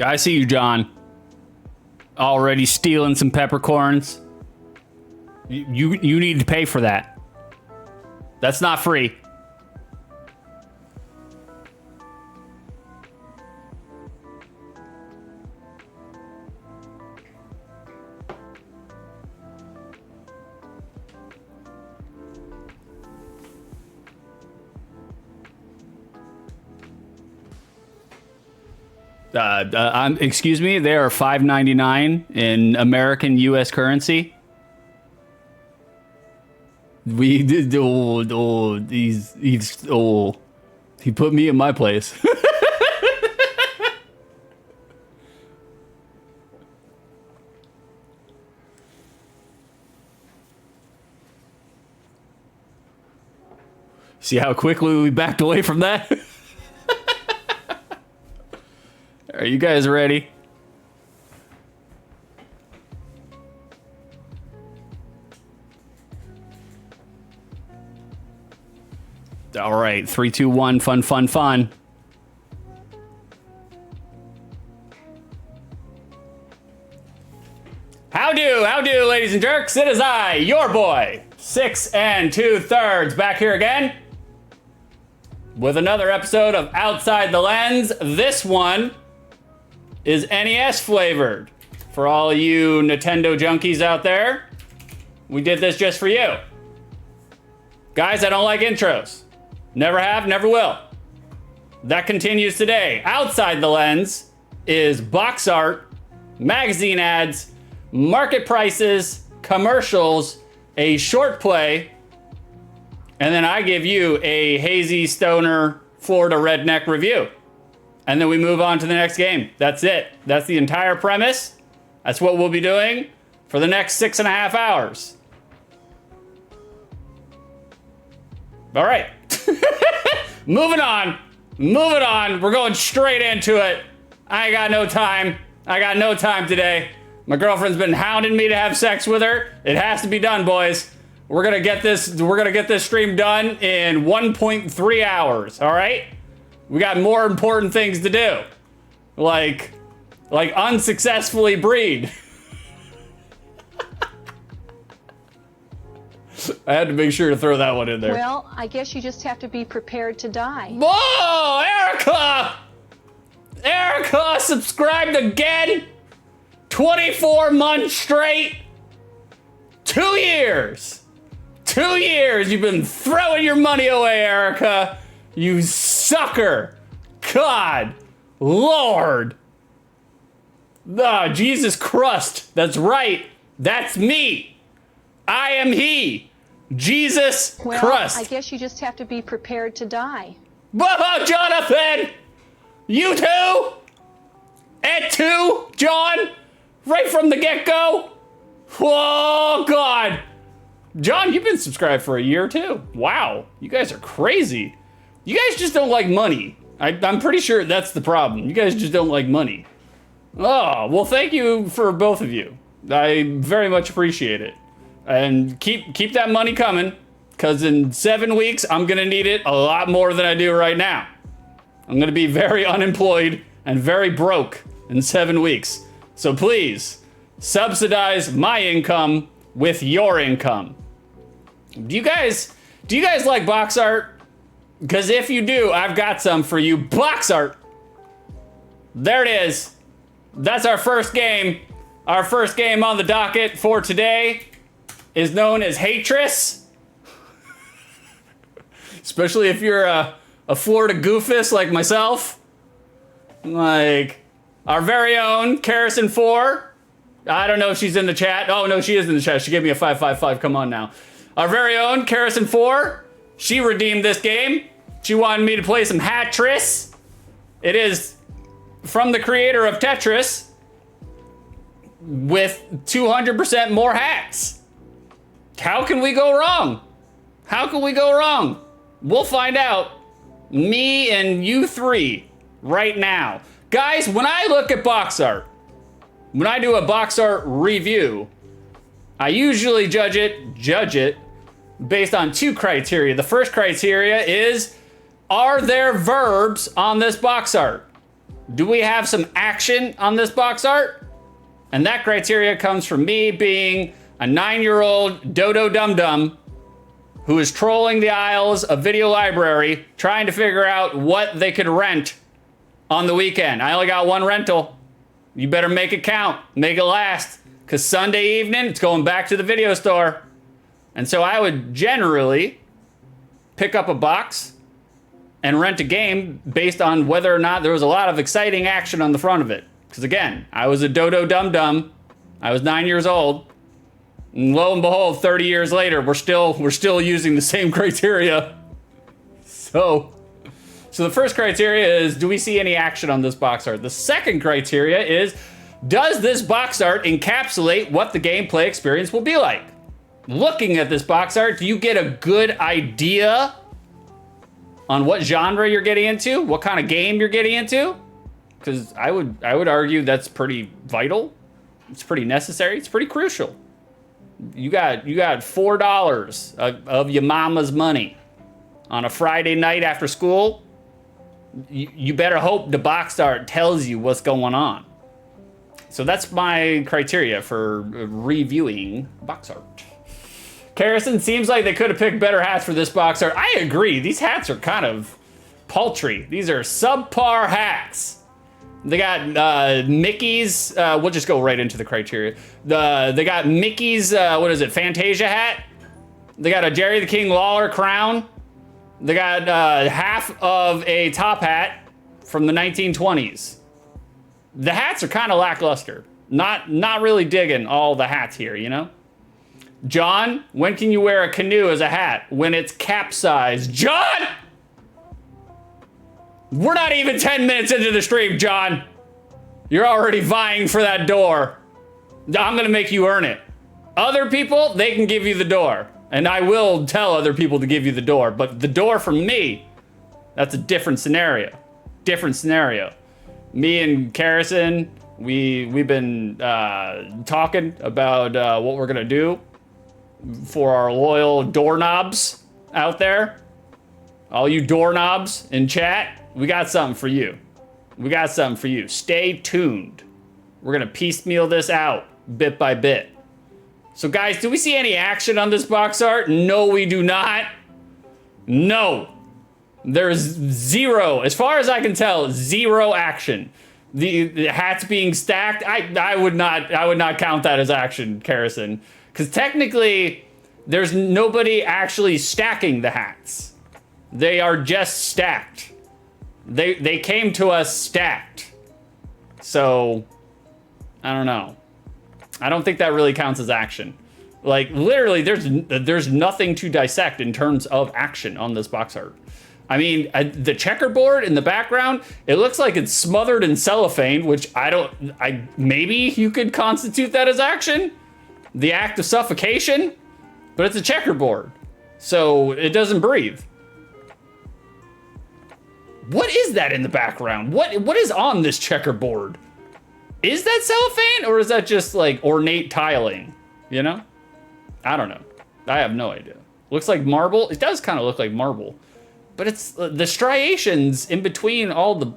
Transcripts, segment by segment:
I see you, John. Already stealing some peppercorns. You need to pay for that. That's not free. Excuse me, they are $5.99 in American U.S. currency. We did. He put me in my place. See how quickly we backed away from that? Are you guys ready? All right, 3, 2, 1, fun, fun, fun. How do, ladies and jerks? It is I, your boy, 6 2/3, back here again with another episode of Outside the Lens. This one is NES flavored. For all you Nintendo junkies out there, we did this just for you. Guys, I don't like intros. Never have, never will. That continues today. Outside the Lens is box art, magazine ads, market prices, commercials, a short play, and then I give you a hazy stoner Florida redneck review. And then we move on to the next game. That's it. That's the entire premise. That's what we'll be doing for the next 6.5 hours. All right. Moving on. We're going straight into it. I ain't got no time. I got no time today. My girlfriend's been hounding me to have sex with her. It has to be done, boys. We're gonna get this stream done in 1.3 hours. All right. We got more important things to do, like unsuccessfully breed. I had to make sure to throw that one in there. Well, I guess you just have to be prepared to die. Whoa, Erica! Erica subscribed again. 24 months straight. 2 years. 2 years you've been throwing your money away, Erica. You sucker. God. Lord. Jesus Christ. That's right. That's me. I am he. Jesus Christ. I guess you just have to be prepared to die. Whoa, Jonathan. You too? Et tu, John? Right from the get-go? Whoa, God. John, you've been subscribed for a year too. Wow. You guys are crazy. You guys just don't like money. I'm pretty sure that's the problem. You guys just don't like money. Oh, well, thank you for both of you. I very much appreciate it. And keep that money coming, because in 7 weeks, I'm going to need it a lot more than I do right now. I'm going to be very unemployed and very broke in 7 weeks. So please, subsidize my income with your income. Do you guys like box art? Because if you do, I've got some for you. Box art. There it is. That's our first game. Our first game on the docket for today is known as Hatris. Especially if you're a Florida goofus like myself. Like our very own Carrison4. I don't know if she's in the chat. Oh, no, she is in the chat. She gave me a 555. Come on now. Our very own Carrison4. She redeemed this game. She wanted me to play some Hatris. It is from the creator of Tetris with 200% more hats. How can we go wrong? How can we go wrong? We'll find out. Me and you three right now. Guys, when I look at box art, when I do a box art review, I usually judge it based on 2 criteria. The first criteria is, are there verbs on this box art? do we have some action on this box art? And that criteria comes from me being a 9-year-old dodo dum-dum who is trolling the aisles of Video Library trying to figure out what they could rent on the weekend. I only got one rental. You better make it count, make it last, because Sunday evening, it's going back to the video store. And so I would generally pick up a box and rent a game based on whether or not there was a lot of exciting action on the front of it. Because again, I was a dodo dum-dum. I was 9 years old. And lo and behold, 30 years later, we're still using the same criteria. So the first criteria is, do we see any action on this box art? The second criteria is, does this box art encapsulate what the gameplay experience will be like? Looking at this box art, do you get a good idea on what genre you're getting into? What kind of game you're getting into? Because I would argue that's pretty vital. It's pretty necessary. It's pretty crucial. You got $4 of your mama's money on a Friday night after school. You better hope the box art tells you what's going on. So that's my criteria for reviewing box art. Carrison, seems like they could have picked better hats for this box art. I agree. These hats are kind of paltry. These are subpar hats. They got Mickey's, we'll just go right into the criteria. They got Mickey's, what is it, Fantasia hat. They got a Jerry the King Lawler crown. They got half of a top hat from the 1920s. The hats are kind of lackluster. Not really digging all the hats here, you know? John, when can you wear a canoe as a hat? When it's capsized. John! We're not even 10 minutes into the stream, John. You're already vying for that door. I'm gonna make you earn it. Other people, they can give you the door. And I will tell other people to give you the door. But the door from me, that's a different scenario. Different scenario. Me and Carrison, we've been talking about what we're gonna do for our loyal doorknobs out there. All you doorknobs in chat, we got something for you. We got something for you. Stay tuned. We're gonna piecemeal this out bit by bit. So guys, do we see any action on this box art? No, we do not. No. There's zero, as far as I can tell, zero action. The hats being stacked, I would not count that as action, Carrison. Because technically, there's nobody actually stacking the hats. They are just stacked. They came to us stacked. So, I don't know. I don't think that really counts as action. Like, literally, there's nothing to dissect in terms of action on this box art. I mean, the checkerboard in the background, it looks like it's smothered in cellophane, which maybe you could constitute that as action. The act of suffocation, but it's a checkerboard, so it doesn't breathe. What is that in the background? What is on this checkerboard? Is that cellophane, or is that just like ornate tiling? You know? I don't know. I have no idea. Looks like marble. It does kind of look like marble. But it's the striations in between all the...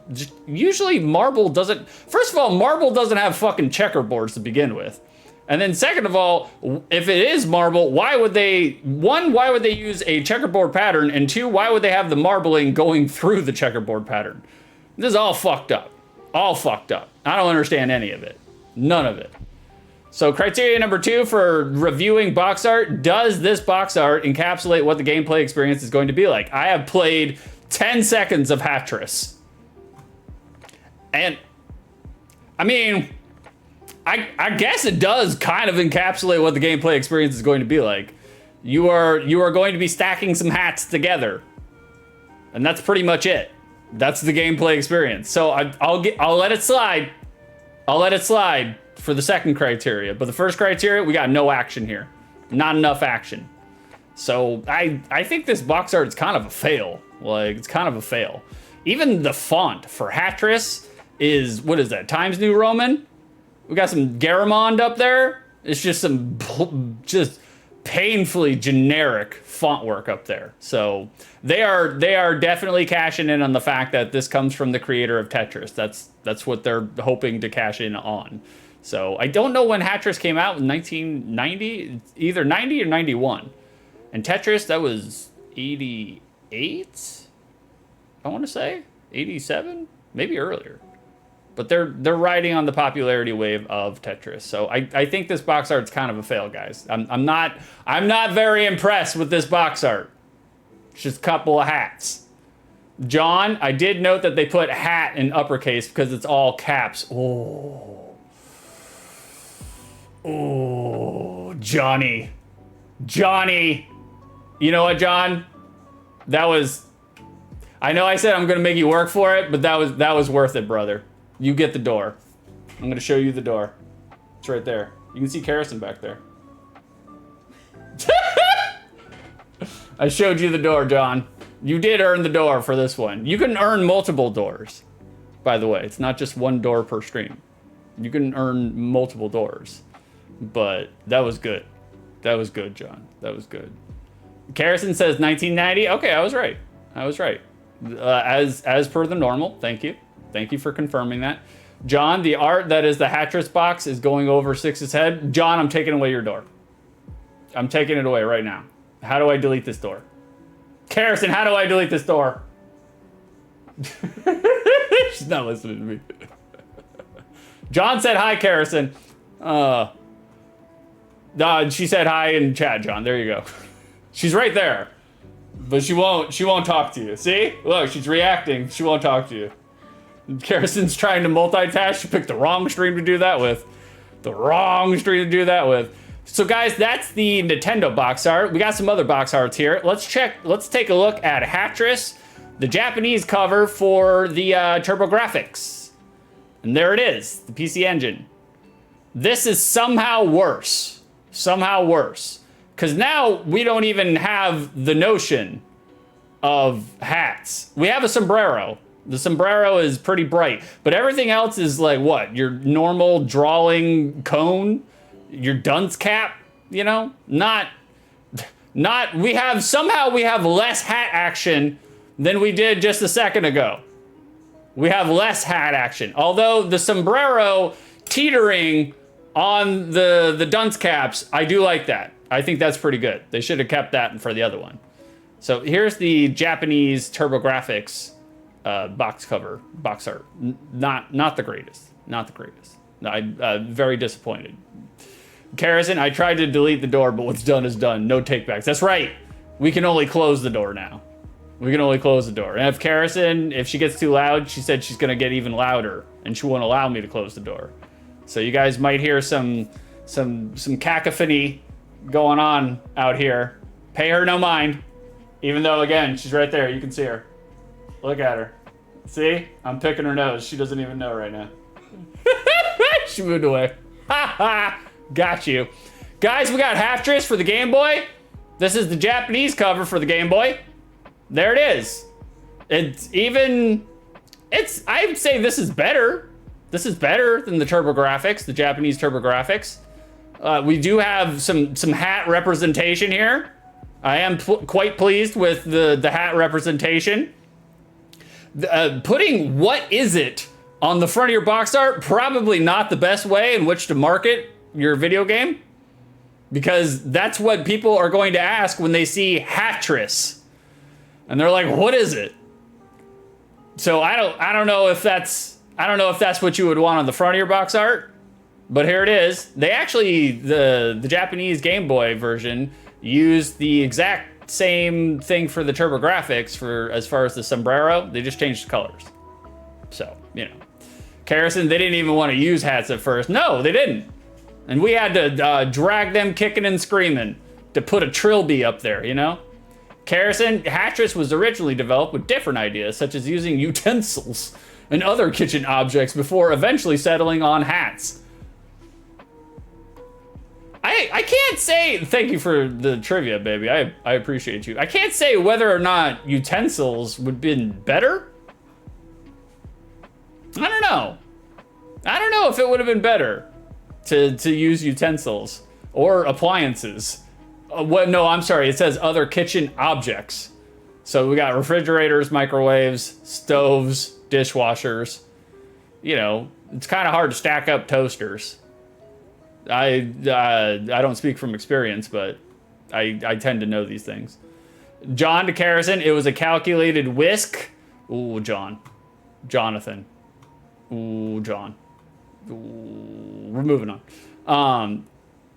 Usually marble doesn't... First of all, marble doesn't have fucking checkerboards to begin with. And then second of all, if it is marble, why would they... One, why would they use a checkerboard pattern? And two, why would they have the marbling going through the checkerboard pattern? This is all fucked up. All fucked up. I don't understand any of it. None of it. So criteria number 2 for reviewing box art, does this box art encapsulate what the gameplay experience is going to be like? I have played 10 seconds of Hatris. And, I mean, I guess it does kind of encapsulate what the gameplay experience is going to be like. You are going to be stacking some hats together. And that's pretty much it. That's the gameplay experience. So I'll let it slide. I'll let it slide for the second criteria. But the first criteria, we got no action here. Not enough action. So I think this box art is kind of a fail. Like, it's kind of a fail. Even the font for Hatris is, what is that, Times New Roman? We got some Garamond up there. It's just some just painfully generic font work up there. So they are definitely cashing in on the fact that this comes from the creator of Tetris. That's what they're hoping to cash in on. So I don't know when Hatris came out in 1990, either 90 or 91. And Tetris, that was 88, I want to say 87, maybe earlier. But they're riding on the popularity wave of Tetris. So I think this box art's kind of a fail, guys. I'm not very impressed with this box art. It's just a couple of hats. John, I did note that they put hat in uppercase because it's all caps. Oh, Johnny. You know what, John? That was, I know I said I'm gonna make you work for it, but that was worth it, brother. You get the door. I'm gonna show you the door. It's right there. You can see Karrison back there. I showed you the door, John. You did earn the door for this one. You can earn multiple doors, by the way. It's not just one door per stream. You can earn multiple doors. But that was good. That was good, John. That was good. Karrison says 1990. Okay, I was right. As per the normal. Thank you. Thank you for confirming that. John, the art that is the Hatris box is going over Six's head. John, I'm taking away your door. I'm taking it away right now. How do I delete this door? Karrison, how do I delete this door? She's not listening to me. John said hi, Karrison. She said hi in chat, John. There you go. She's right there. But she won't talk to you. See? Look, she's reacting. She won't talk to you. Karrison's trying to multitask. She picked the wrong stream to do that with. So guys, that's the Nintendo box art. We got some other box arts here. Let's take a look at Hatris, the Japanese cover for the TurboGrafx. And there it is, the PC Engine. This is somehow worse. Because now we don't even have the notion of hats. We have a sombrero. The sombrero is pretty bright, but everything else is like what? Your normal drawing cone, your dunce cap, you know? We have less hat action than we did just a second ago. We have less hat action. Although the sombrero teetering on the dunce caps, I do like that. I think that's pretty good. They should have kept that for the other one. So here's the Japanese TurboGrafx box art. Not the greatest. I'm very disappointed. Karrison, I tried to delete the door, but what's done is done. No takebacks. That's right. We can only close the door now. And if Karrison, if she gets too loud, she said she's gonna get even louder, and she won't allow me to close the door. So you guys might hear some cacophony going on out here. Pay her no mind. Even though, again, she's right there. You can see her. Look at her. See? I'm picking her nose. She doesn't even know right now. She moved away. Ha ha! Got you. Guys, we got Hatris for the Game Boy. This is the Japanese cover for the Game Boy. There it is. I would say this is better. This is better than the TurboGrafx, the Japanese TurboGrafx. We do have some hat representation here. I am quite pleased with the hat representation. Putting "what is it" on the front of your box art, probably not the best way in which to market your video game, because that's what people are going to ask when they see Hatris, and they're like, "What is it?" So I don't know if that's what you would want on the front of your box art, but here it is. They actually, the Japanese Game Boy version used the exact same thing for the TurboGrafx for as far as the sombrero. They just changed the colors. So, you know. Karrison, they didn't even want to use hats at first. No, they didn't. And we had to drag them kicking and screaming to put a trilby up there, you know? Karrison, Hatris was originally developed with different ideas, such as using utensils and other kitchen objects before eventually settling on hats. I can't say, thank you for the trivia, baby. I appreciate you. I can't say whether or not utensils would have been better. I don't know. I don't know if it would have been better to use utensils or appliances What? No, I'm sorry. It says other kitchen objects. So we got refrigerators, microwaves, stoves, dishwashers. You know, it's kind of hard to stack up toasters. I don't speak from experience, but I tend to know these things. John to Carrison, it was a calculated whisk. Ooh, John. Jonathan. Ooh, John. Ooh, we're moving on.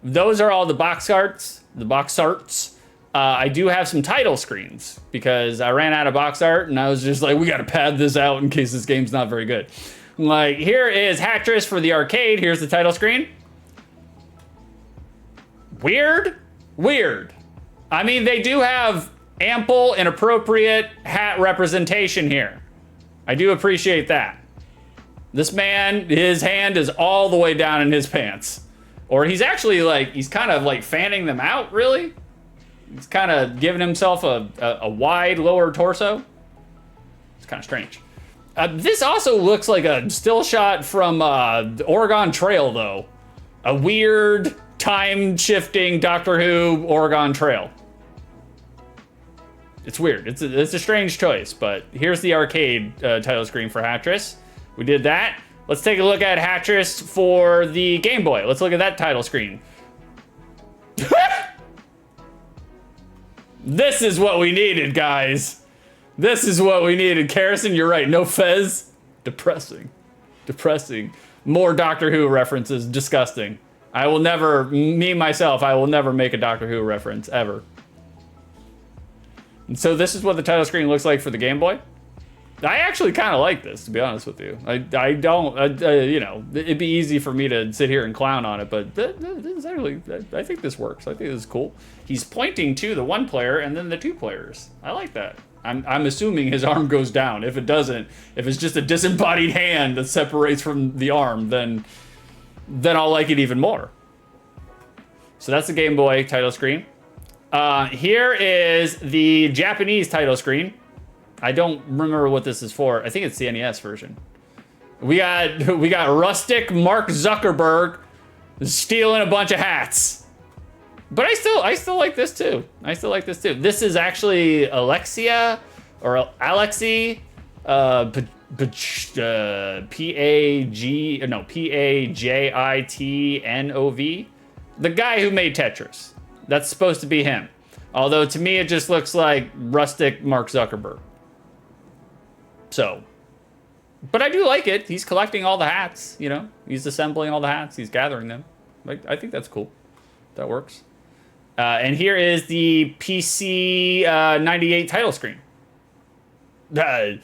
Those are all the box arts. The box arts. I do have some title screens because I ran out of box art and I was just like, we got to pad this out in case this game's not very good. Like, here is Hatris for the arcade. Here's the title screen. Weird. I mean, they do have ample and appropriate hat representation here. I do appreciate that. This man, his hand is all the way down in his pants. Or he's actually like, he's kind of like fanning them out, really. He's kind of giving himself a wide lower torso. It's kind of strange. This also looks like a still shot from the Oregon Trail, though. A weird, time-shifting Doctor Who Oregon Trail. It's weird. It's a strange choice, but here's the arcade title screen for Hatris. We did that. Let's take a look at Hatris for the Game Boy. Let's look at that title screen. This is what we needed, guys. This is what we needed. Carrison, you're right. No Fez. Depressing. More Doctor Who references. Disgusting. I will never make a Doctor Who reference, ever. And so this is what the title screen looks like for the Game Boy. I actually kind of like this, to be honest with you. I don't, you know, it'd be easy for me to sit here and clown on it, but this is actually, I think this works. I think this is cool. He's pointing to the one player and then the two players. I like that. I'm assuming his arm goes down. If it doesn't, if it's just a disembodied hand that separates from the arm, then I'll like it even more. So that's the Game Boy title screen. Here is the Japanese title screen. I don't remember what this is for. I think it's the NES version. We got rustic Mark Zuckerberg stealing a bunch of hats. But I still like this too. This is actually Alexia or Alexi Pajitnov. The guy who made Tetris. That's supposed to be him. Although to me it just looks like rustic Mark Zuckerberg. So, but I do like it. He's collecting all the hats, you know. He's assembling all the hats. He's gathering them. Like, I think that's cool. That works. And here is the PC 98 title screen. This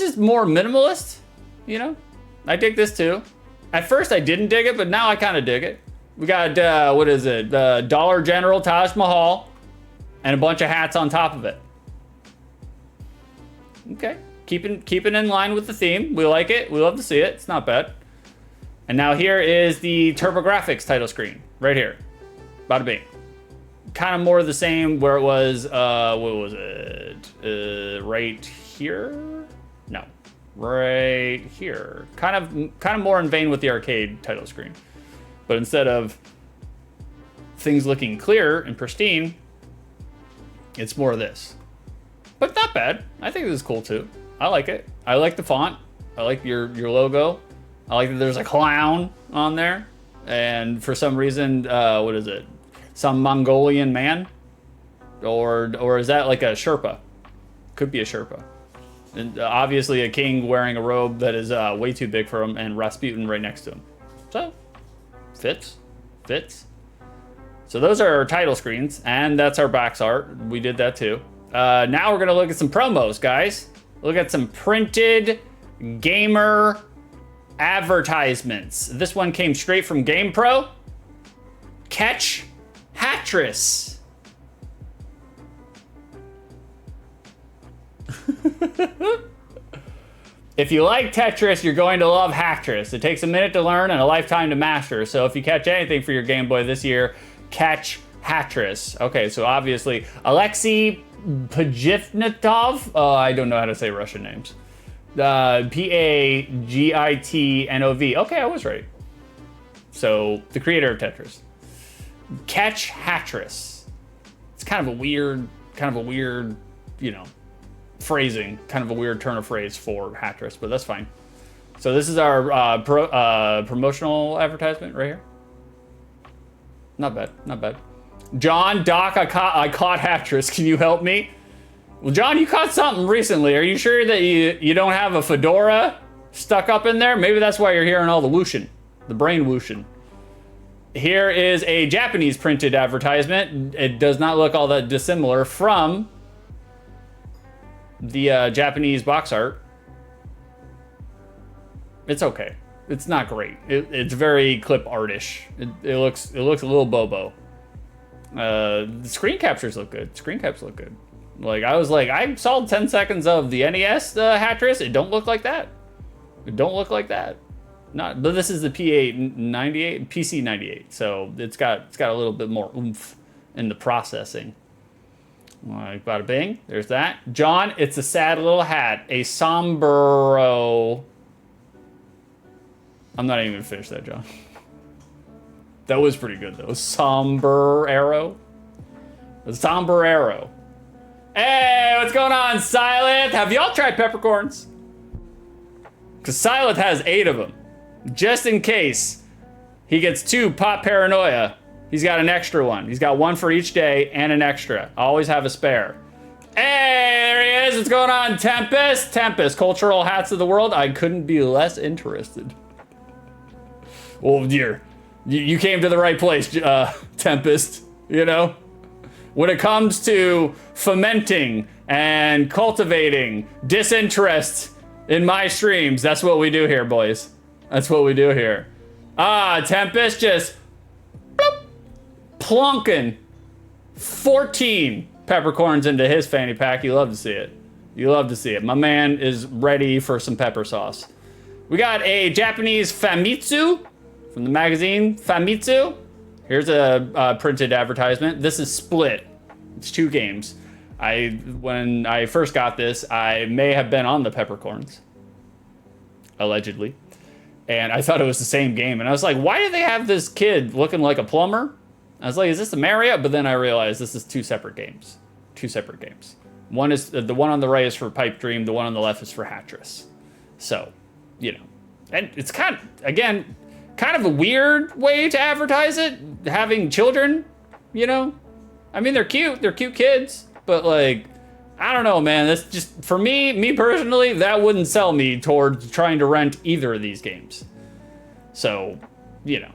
is more minimalist, you know. I dig this too. At first I didn't dig it, but now I kind of dig it. We got, what is it? Dollar General Taj Mahal and a bunch of hats on top of it. Okay, keeping in line with the theme. We like it. We love to see it. It's not bad. And now here is the TurboGrafx title screen right here. Bada bing. Kind of more of the same where it was. What was it? Right here? No, right here. Kind of more in vein with the arcade title screen, but instead of things looking clear and pristine, it's more of this. But not bad. I think this is cool too. I like it. I like the font. I like your logo. I like that there's a clown on there. And for some reason, what is it? Some Mongolian man? Or is that like a Sherpa? Could be a Sherpa. And obviously a king wearing a robe that is way too big for him and Rasputin right next to him. So, fits. So those are our title screens and that's our box art. We did that too. Now we're gonna look at some promos, guys. Look at some printed gamer advertisements. This one came straight from GamePro. Catch Hatris. If you like Tetris, you're going to love Hatris. It takes a minute to learn and a lifetime to master. So if you catch anything for your Game Boy this year, catch Hatris. Okay, so obviously Alexei Pajitnov. I don't know how to say Russian names. Pagitnov. Okay, I was right. So the creator of Tetris. Catch Hatris. It's kind of a weird, you know, phrasing, kind of a weird turn of phrase for Hatris, but that's fine. So this is our promotional advertisement right here. Not bad, not bad. John, Doc, I caught Hatris. Can you help me? Well, John, you caught something recently. Are you sure that you don't have a fedora stuck up in there? Maybe that's why you're hearing all the whooshing, the brain whooshing. Here is a Japanese printed advertisement. It does not look all that dissimilar from the Japanese box art. It's okay. It's not great. It's very clip artish. It looks a little bobo. The screen captures look good. Screen caps look good. Like I saw 10 seconds of the NES Hatris. It don't look like that. It don't look like that. But this is the P898, PC98. So it's got a little bit more oomph in the processing. Like bada bing. There's that. John, it's a sad little hat. A sombrero. I'm not even gonna finish that, John. That was pretty good though. Sombrero. A sombrero. Hey, what's going on, Silent? Have y'all tried peppercorns? Because Silent has 8 of them. Just in case he gets 2 pop paranoia, he's got an extra one. He's got 1 for each day and an extra. I always have a spare. Hey, there he is. What's going on, Tempest? Tempest, cultural hats of the world. I couldn't be less interested. Oh dear, you came to the right place, Tempest. You know, when it comes to fomenting and cultivating disinterest in my streams, that's what we do here, boys. That's what we do here. Tempest just bloop, plunking 14 peppercorns into his fanny pack. You love to see it. You love to see it. My man is ready for some pepper sauce. We got a Japanese Famitsu from the magazine Famitsu. Here's a printed advertisement. This is Split. It's 2 games. When I first got this, I may have been on the peppercorns, allegedly, and I thought it was the same game. And I was like, why do they have this kid looking like a plumber? I was like, is this a Marriott? But then I realized this is 2 separate games. 2 separate games. One is the one on the right is for Pipe Dream. The one on the left is for Hatris. So, you know, and it's kind of a weird way to advertise it, having children, you know? I mean, they're cute kids, but like, I don't know, man. That's just, for me personally, that wouldn't sell me towards trying to rent either of these games. So, you know,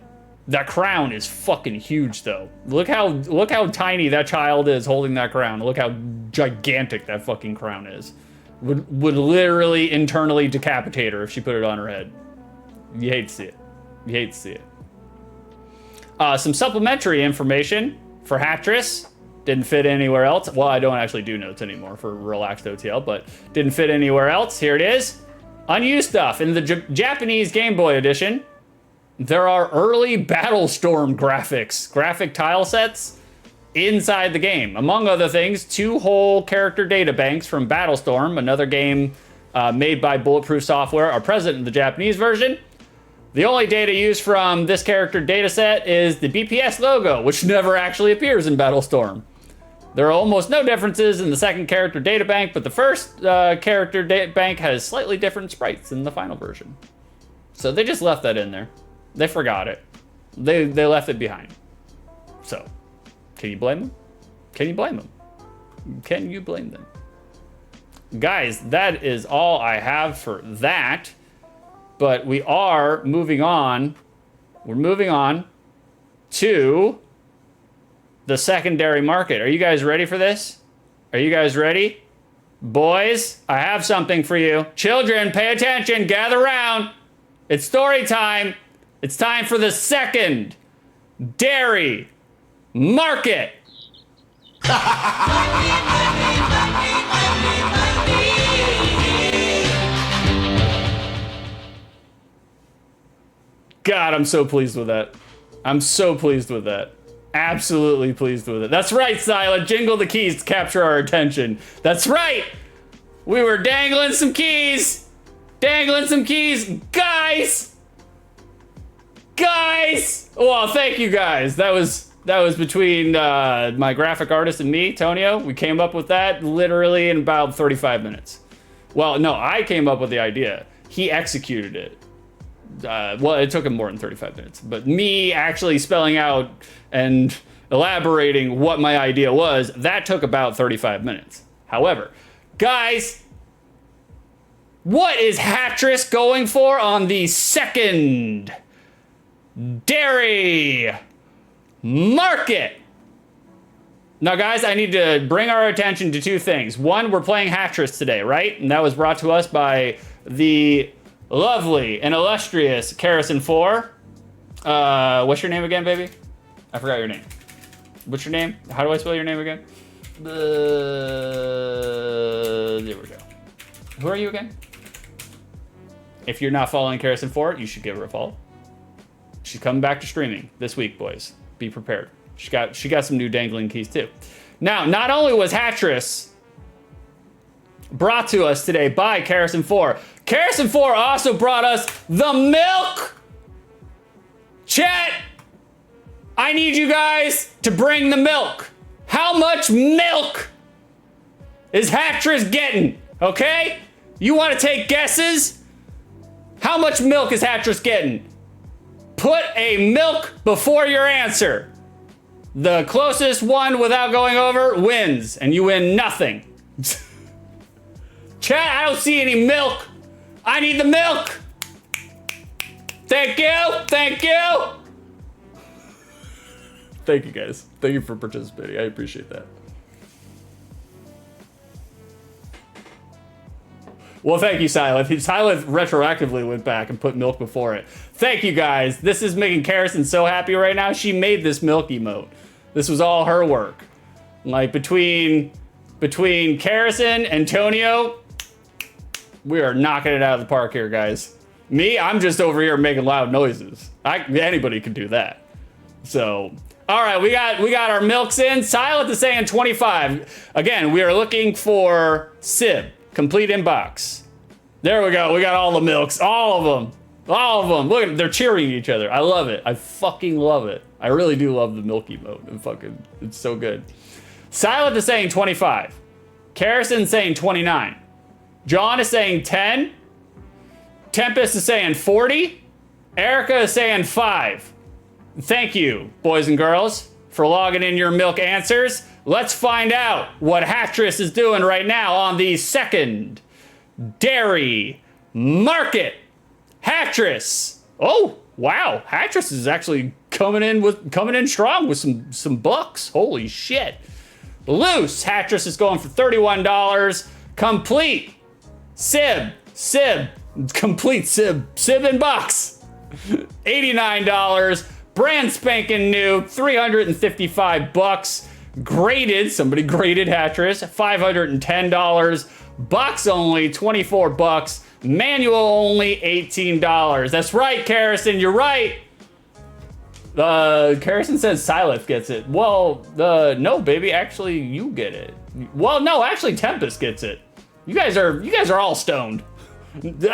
that crown is fucking huge though. Look how tiny that child is holding that crown. Look how gigantic that fucking crown is. Would literally internally decapitate her if she put it on her head. You hate to see it. You hate to see it. Some supplementary information for Hatris. Didn't fit anywhere else. Well, I don't actually do notes anymore for Relaxed OTL, but didn't fit anywhere else. Here it is. Unused stuff. In the Japanese Game Boy edition, there are early Battlestorm graphic tile sets inside the game. Among other things, 2 whole character data banks from Battlestorm, another game made by Bulletproof Software, are present in the Japanese version. The only data used from this character dataset is the BPS logo, which never actually appears in Battlestorm. There are almost no differences in the second character databank, but the first character databank has slightly different sprites than the final version. So they just left that in there. They forgot it. They left it behind. So, can you blame them? Can you blame them? Can you blame them? Guys, that is all I have for that. But we are moving on. We're moving on to the secondary market. Are you guys ready for this? Are you guys ready? Boys, I have something for you. Children, pay attention. Gather round. It's story time. It's time for the second dairy market. God, I'm so pleased with that. I'm so pleased with that. Absolutely pleased with it. That's right, Silent. Jingle the keys to capture our attention. That's right. We were dangling some keys. Dangling some keys. Guys. Guys. Well, thank you guys. That was That was between my graphic artist and me, Tonio. We came up with that literally in about 35 minutes. Well, no, I came up with the idea. He executed it. Well, it took him more than 35 minutes. But me actually spelling out and elaborating what my idea was, that took about 35 minutes. However, guys, what is Hatris going for on the second dairy market? Now, guys, I need to bring our attention to two things. One, we're playing Hatris today, right? And that was brought to us by the lovely and illustrious Karison4. What's your name again, baby? I forgot your name. What's your name? How do I spell your name again? There we go. Who are you again? If you're not following Karison4, you should give her a follow. She's coming back to streaming this week, boys. Be prepared. She got some new dangling keys too. Now, not only was Hatris brought to us today by Karison4, Karison4 also brought us the milk. Chat, I need you guys to bring the milk. How much milk is Hatris getting? Okay? You want to take guesses? How much milk is Hatris getting? Put a milk before your answer. The closest one without going over wins, and you win nothing. Chat, I don't see any milk. I need the milk. Thank you. Thank you. Thank you, guys. Thank you for participating. I appreciate that. Well, thank you, Silent. Silent retroactively went back and put milk before it. Thank you, guys. This is making Karison so happy right now. She made this milk emote. This was all her work. Like, between Karison and Tonio, we are knocking it out of the park here, guys. Me, I'm just over here making loud noises. Anybody could do that. So, all right, we got our milks in. Silent is saying 25. Again, we are looking for Sib. Complete inbox. There we go. We got all the milks. All of them. All of them. Look at them. They're cheering each other. I love it. I fucking love it. I really do love the milk emote. It's so good. Silent is saying 25. Karison saying 29. John is saying 10. Tempest is saying 40. Erica is saying 5. Thank you, boys and girls, for logging in your milk answers. Let's find out what Hatris is doing right now on the second dairy market. Hatris. Oh, wow. Hatris is actually coming in strong with some bucks. Holy shit. Loose. Hatris is going for $31. Complete. Sib. Complete Sib in box. $89. Brand spanking new. $355. Graded, somebody graded Hatris, $510. Box only, $24. Manual only, $18. That's right, Karison, you're right. Karison says Silith gets it. Well, no, baby, actually, you get it. Well, no, actually, Tempest gets it. You guys are all stoned.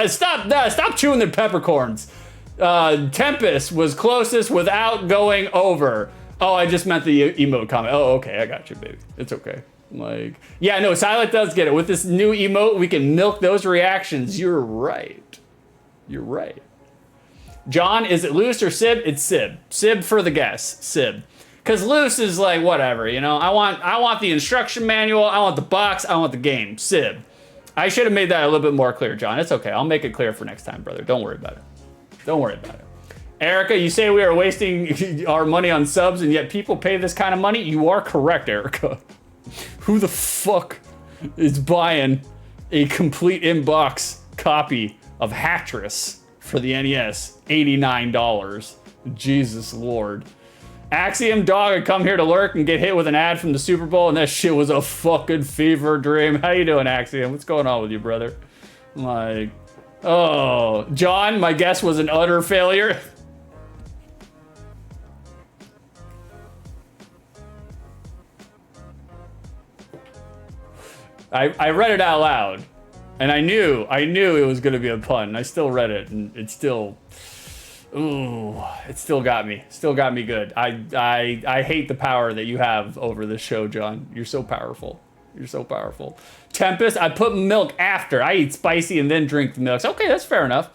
Stop chewing the peppercorns. Tempest was closest without going over. Oh, I just meant the emote comment. Oh, okay, I got you, baby. It's okay. Like, yeah, no, Silent does get it. With this new emote, we can milk those reactions. You're right. You're right. John, is it Loose or Sib? It's Sib. Sib for the guess. Sib. Because Loose is like, whatever, you know? I want the instruction manual. I want the box. I want the game. Sib. I should have made that a little bit more clear, John. It's okay. I'll make it clear for next time, brother. Don't worry about it. Don't worry about it. Erica, you say we are wasting our money on subs and yet people pay this kind of money? You are correct, Erica. Who the fuck is buying a complete inbox copy of Hatris for the NES? $89. Jesus Lord. Axiom Dog had come here to lurk and get hit with an ad from the Super Bowl, and that shit was a fucking fever dream. How you doing, Axiom? What's going on with you, brother? Like, oh, John, my guess was an utter failure. I read it out loud, and I knew it was gonna be a pun. I still read it, and it's still, Ooh, it still got me. Still got me good. I hate the power that you have over this show, John. You're so powerful. You're so powerful. Tempest, I put milk after. I eat spicy and then drink the milk. Okay, that's fair enough.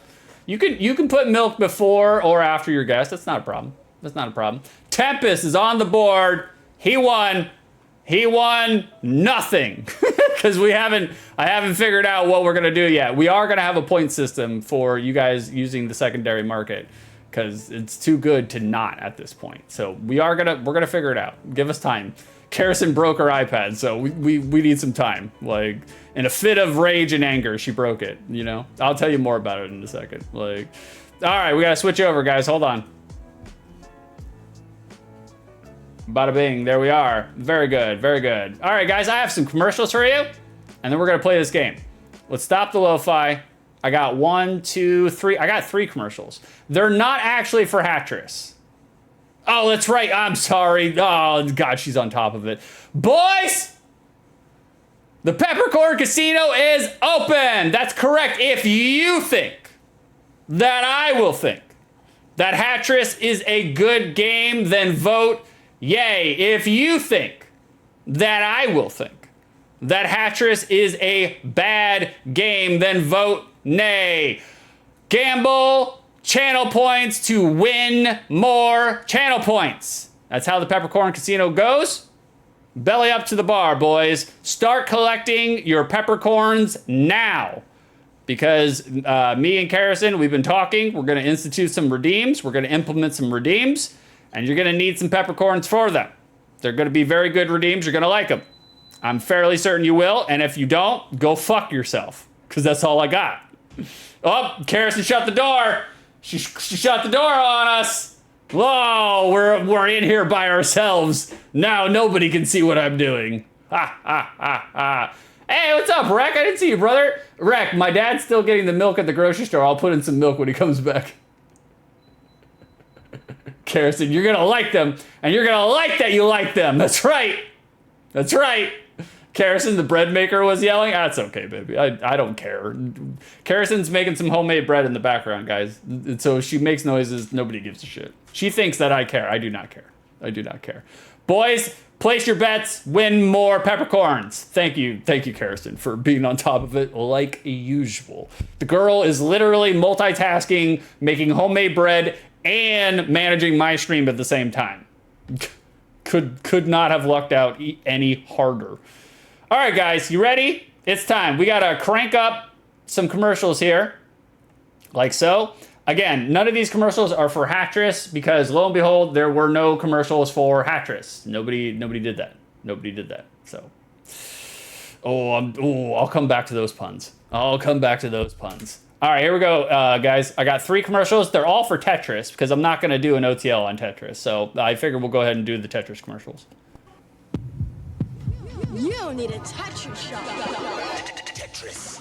You can put milk before or after your guest. That's not a problem. That's not a problem. Tempest is on the board. He won. He won nothing because I haven't figured out what we're gonna do yet. We are gonna have a point system for you guys using the secondary market because it's too good to not at this point. So we're gonna figure it out. Give us time. Karison broke her iPad, so we need some time. Like in a fit of rage and anger, she broke it. You know, I'll tell you more about it in a second. Like, all right, we gotta switch over, guys. Hold on. Bada bing, there we are. Very good, very good. All right, guys, I have some commercials for you, and then we're gonna play this game. Let's stop the lo-fi. I got 1, 2, 3. I got 3 commercials. They're not actually for Hatris. Oh, that's right. I'm sorry. Oh, God, she's on top of it. Boys, the Peppercorn Casino is open. That's correct. If you think that I will think that Hatris is a good game, then vote yay. If you think that I will think that Hatris is a bad game, then vote nay. Gamble channel points to win more channel points. That's how the Peppercorn Casino goes. Belly up to the bar, boys. Start collecting your peppercorns now. Because me and Karison, we've been talking. We're going to institute some redeems. We're going to implement some redeems. And you're going to need some peppercorns for them. They're going to be very good redeems. You're going to like them. I'm fairly certain you will. And if you don't, go fuck yourself. Because that's all I got. Oh, Karison shut the door. She shut the door on us. Whoa, we're in here by ourselves. Now nobody can see what I'm doing. Ha, ha, ha, ha. Hey, what's up, Rek? I didn't see you, brother. Rek, my dad's still getting the milk at the grocery store. I'll put in some milk when he comes back. Karison, you're gonna like them, and you're gonna like that you like them. That's right. That's right. Karison, the bread maker, was yelling. That's okay, baby. I don't care. Karison's making some homemade bread in the background, guys. So she makes noises. Nobody gives a shit. She thinks that I care. I do not care. I do not care. Boys, place your bets. Win more peppercorns. Thank you, Karison, for being on top of it like usual. The girl is literally multitasking, making homemade bread and managing my stream at the same time. Could not have lucked out any harder. All right, guys, you ready? It's time. We gotta crank up some commercials here, like so. Again, none of these commercials are for Hatris because lo and behold, there were no commercials for Hatris. Nobody did that. Nobody did that. So, I'll come back to those puns. I'll come back to those puns. All right, here we go, guys. I got 3 commercials. They're all for Tetris because I'm not gonna do an OTL on Tetris. So I figured we'll go ahead and do the Tetris commercials. You need a Tetris shot. Tetris.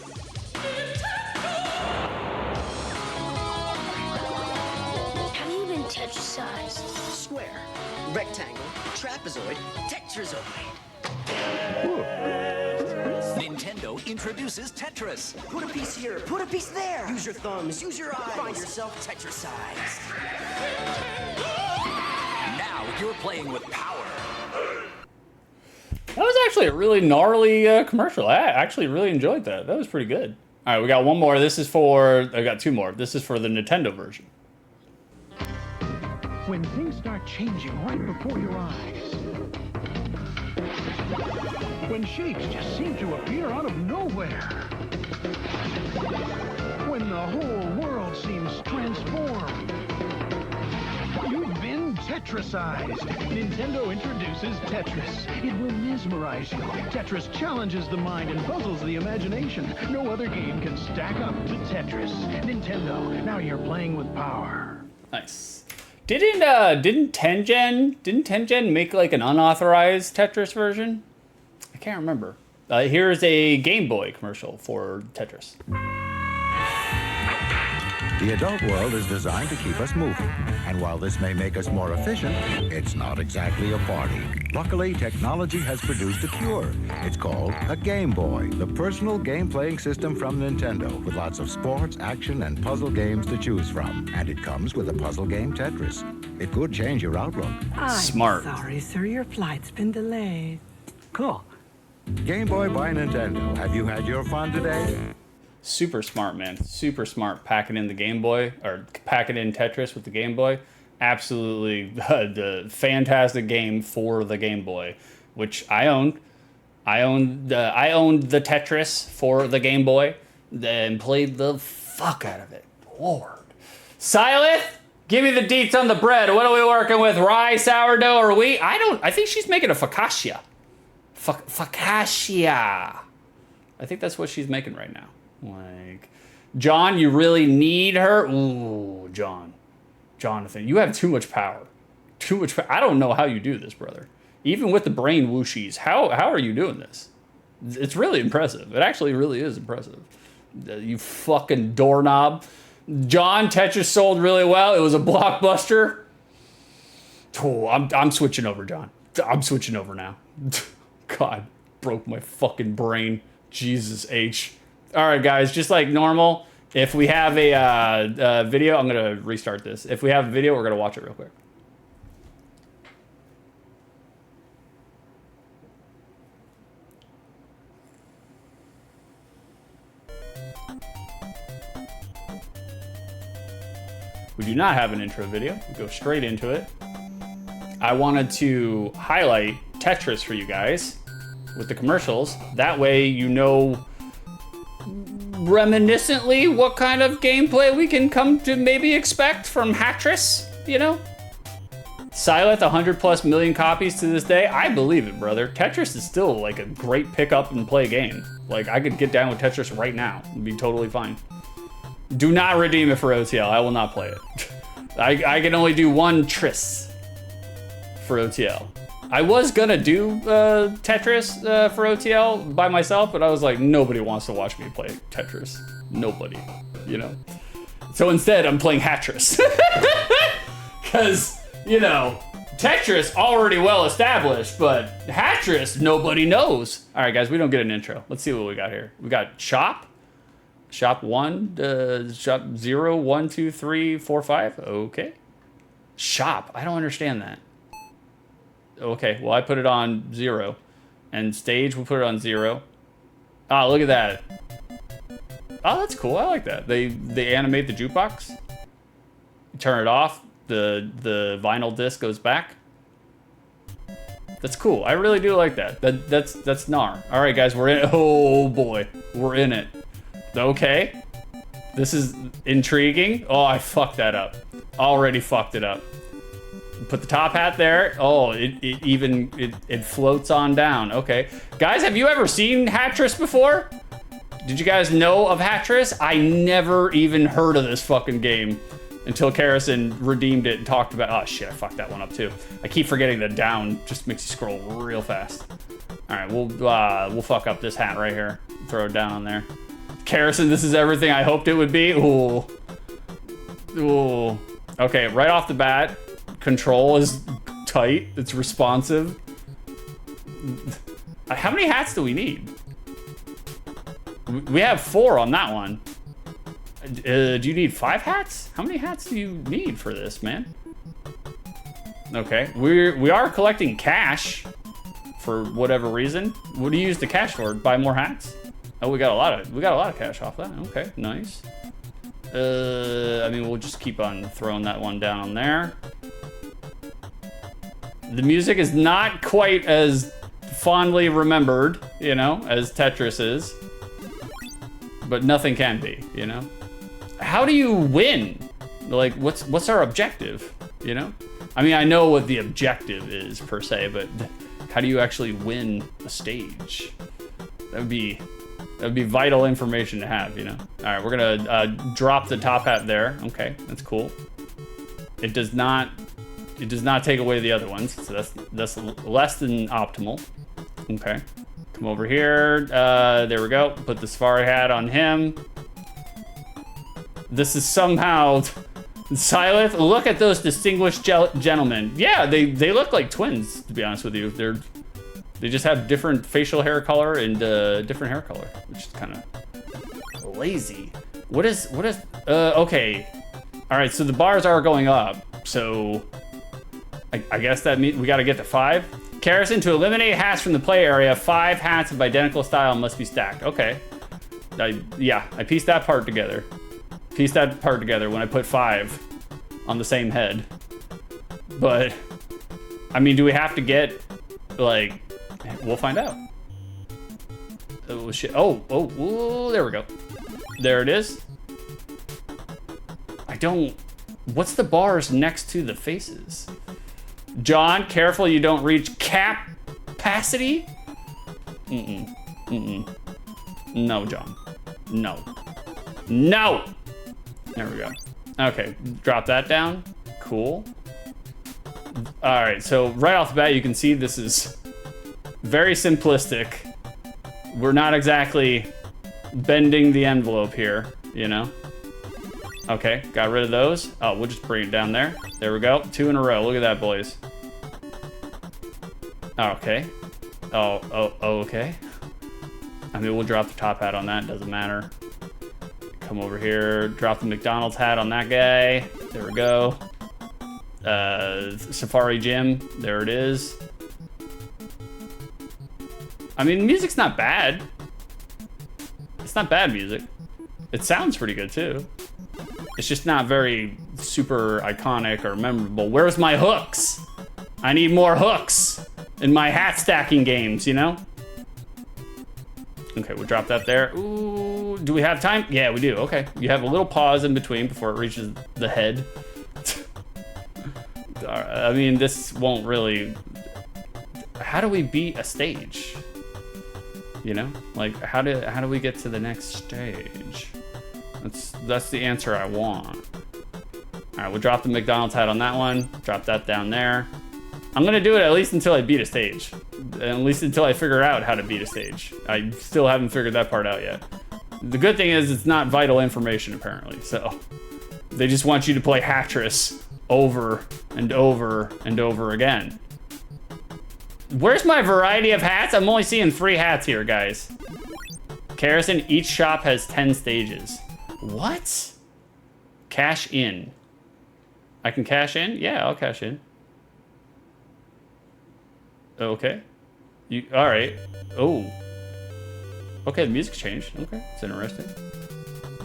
Have you been Tetrisized? Square, rectangle, trapezoid, tetrazoid. Nintendo introduces Tetris. Put a piece here, put a piece there. Use your thumbs, use your eyes. Find yourself Tetrisized. Now you're playing with power. That was actually a really gnarly commercial. I actually really enjoyed that. That was pretty good. All right, we got one more. I got 2 more. This is for the Nintendo version. When things start changing right before your eyes. When shapes just seem to appear out of nowhere. When the whole world seems transformed. You've been Tetrisized. Nintendo introduces Tetris. It will mesmerize you. Tetris challenges the mind and puzzles the imagination. No other game can stack up to Tetris. Nintendo, now you're playing with power. Nice. Didn't Tengen make like an unauthorized Tetris version? I can't remember. Here's a Game Boy commercial for Tetris. The adult world is designed to keep us moving. And while this may make us more efficient, it's not exactly a party. Luckily, technology has produced a cure. It's called a Game Boy, the personal game-playing system from Nintendo, with lots of sports, action, and puzzle games to choose from. And it comes with a puzzle game, Tetris. It could change your outlook. Smart. Sorry, sir, your flight's been delayed. Cool. Game Boy by Nintendo. Have you had your fun today? Super smart, man. Super smart. Packing in the Game Boy, or packing in Tetris with the Game Boy. Absolutely the fantastic game for the Game Boy, which I owned. I owned the Tetris for the Game Boy and played the fuck out of it. Lord. Silith, give me the deets on the bread. What are we working with? Rye, sourdough, or wheat? I think she's making a focaccia. Focaccia. I think that's what she's making right now. Like, John, you really need her? Ooh, Jonathan, you have too much power. Too much power. I don't know how you do this, brother. Even with the brain whooshies, how are you doing this? It's really impressive. It actually really is impressive. You fucking doorknob. John, Tetris sold really well. It was a blockbuster. Oh, I'm switching over, John. I'm switching over now. God, broke my fucking brain. Jesus H. All right, guys, just like normal, if we have a video, I'm going to restart this. If we have a video, we're going to watch it real quick. We do not have an intro video. We go straight into it. I wanted to highlight Tetris for you guys with the commercials. That way you know reminiscently what kind of gameplay we can come to maybe expect from Hatris, you know? Silent, 100+ million copies to this day. I believe it, brother. Tetris is still like a great pick up and play game. Like, I could get down with Tetris right now. It'd be totally fine. Do not redeem it for OTL. I will not play it. I can only do one tris for OTL. I was gonna do Tetris for OTL by myself, but I was like, nobody wants to watch me play Tetris. Nobody, you know? So instead, I'm playing Hatris. Because, you know, Tetris already well established, but Hatris, nobody knows. All right, guys, we don't get an intro. Let's see what we got here. We got Shop. Shop 1, Shop 0, 1, 2, 3, 4, 5. Okay. Shop. I don't understand that. Okay, well, I put it on 0. And stage, we'll put it on 0. Oh, look at that. Oh, that's cool. I like that. They animate the jukebox. Turn it off. The vinyl disc goes back. That's cool. I really do like that. That's gnar. All right, guys, we're in it. Oh, boy. We're in it. Okay. This is intriguing. Oh, I fucked that up. Already fucked it up. Put the top hat there. Oh, it floats on down. Okay. Guys, have you ever seen Hatris before? Did you guys know of Hatris? I never even heard of this fucking game until Karrison redeemed it and talked about. Oh shit, I fucked that one up too. I keep forgetting that down just makes you scroll real fast. All right, we'll fuck up this hat right here. Throw it down on there. Karrison, this is everything I hoped it would be. Ooh. Ooh. Okay, right off the bat, control is tight. It's responsive. How many hats do we need? We have 4 on that one. Do you need 5 hats? How many hats do you need for this, man? Okay, we are collecting cash for whatever reason. What do you use the cash for? Buy more hats? Oh, we got a lot of cash off that. Okay, nice. I mean, we'll just keep on throwing that one down on there. The music is not quite as fondly remembered, you know, as Tetris is. But nothing can be, you know? How do you win? Like, what's our objective, you know? I mean, I know what the objective is, per se, but how do you actually win a stage? That would be vital information to have, you know? All right, we're gonna drop the top hat there. Okay, that's cool. It does not take away the other ones, so that's less than optimal. Okay, come over here. There we go. Put the safari hat on him. This is somehow... Silent, look at those distinguished gentlemen. Yeah, they look like twins, to be honest with you. They just have different facial hair color and different hair color, which is kind of lazy. What is, okay. All right, so the bars are going up. So I guess that means we got to get to 5. Carrison, to eliminate hats from the play area, 5 hats of identical style must be stacked. Okay. Yeah, I pieced that part together. Pieced that part together when I put 5 on the same head. But, I mean, do we have to get, like, we'll find out. Oh, shit. Oh, there we go. There it is. What's the bars next to the faces? John, careful you don't reach capacity. No, John. No. No! There we go. Okay, drop that down. Cool. All right, so right off the bat, you can see this is very simplistic. We're not exactly bending the envelope here, you know? Okay, got rid of those. Oh, we'll just bring it down there. There we go. 2 in a row. Look at that, boys. Okay. Okay. I mean, we'll drop the top hat on that. Doesn't matter. Come over here. Drop the McDonald's hat on that guy. There we go. Safari Gym. There it is. I mean, the music's not bad. It's not bad music. It sounds pretty good, too. It's just not very super iconic or memorable. Where's my hooks? I need more hooks in my hat stacking games, you know? Okay, we'll drop that there. Ooh, do we have time? Yeah, we do. Okay. You have a little pause in between before it reaches the head. I mean, this won't really... How do we beat a stage? You know? Like, how do we get to the next stage? That's the answer I want. All right, we'll drop the McDonald's hat on that one. Drop that down there. I'm gonna do it at least until I beat a stage. At least until I figure out how to beat a stage. I still haven't figured that part out yet. The good thing is it's not vital information, apparently, so. They just want you to play Hatris over and over and over again. Where's my variety of hats? I'm only seeing 3 hats here, guys. Carrison, each shop has 10 stages. What? Cash in. I can cash in? Yeah, I'll cash in. Okay. All right. Oh. Okay, the music's changed. Okay, it's interesting.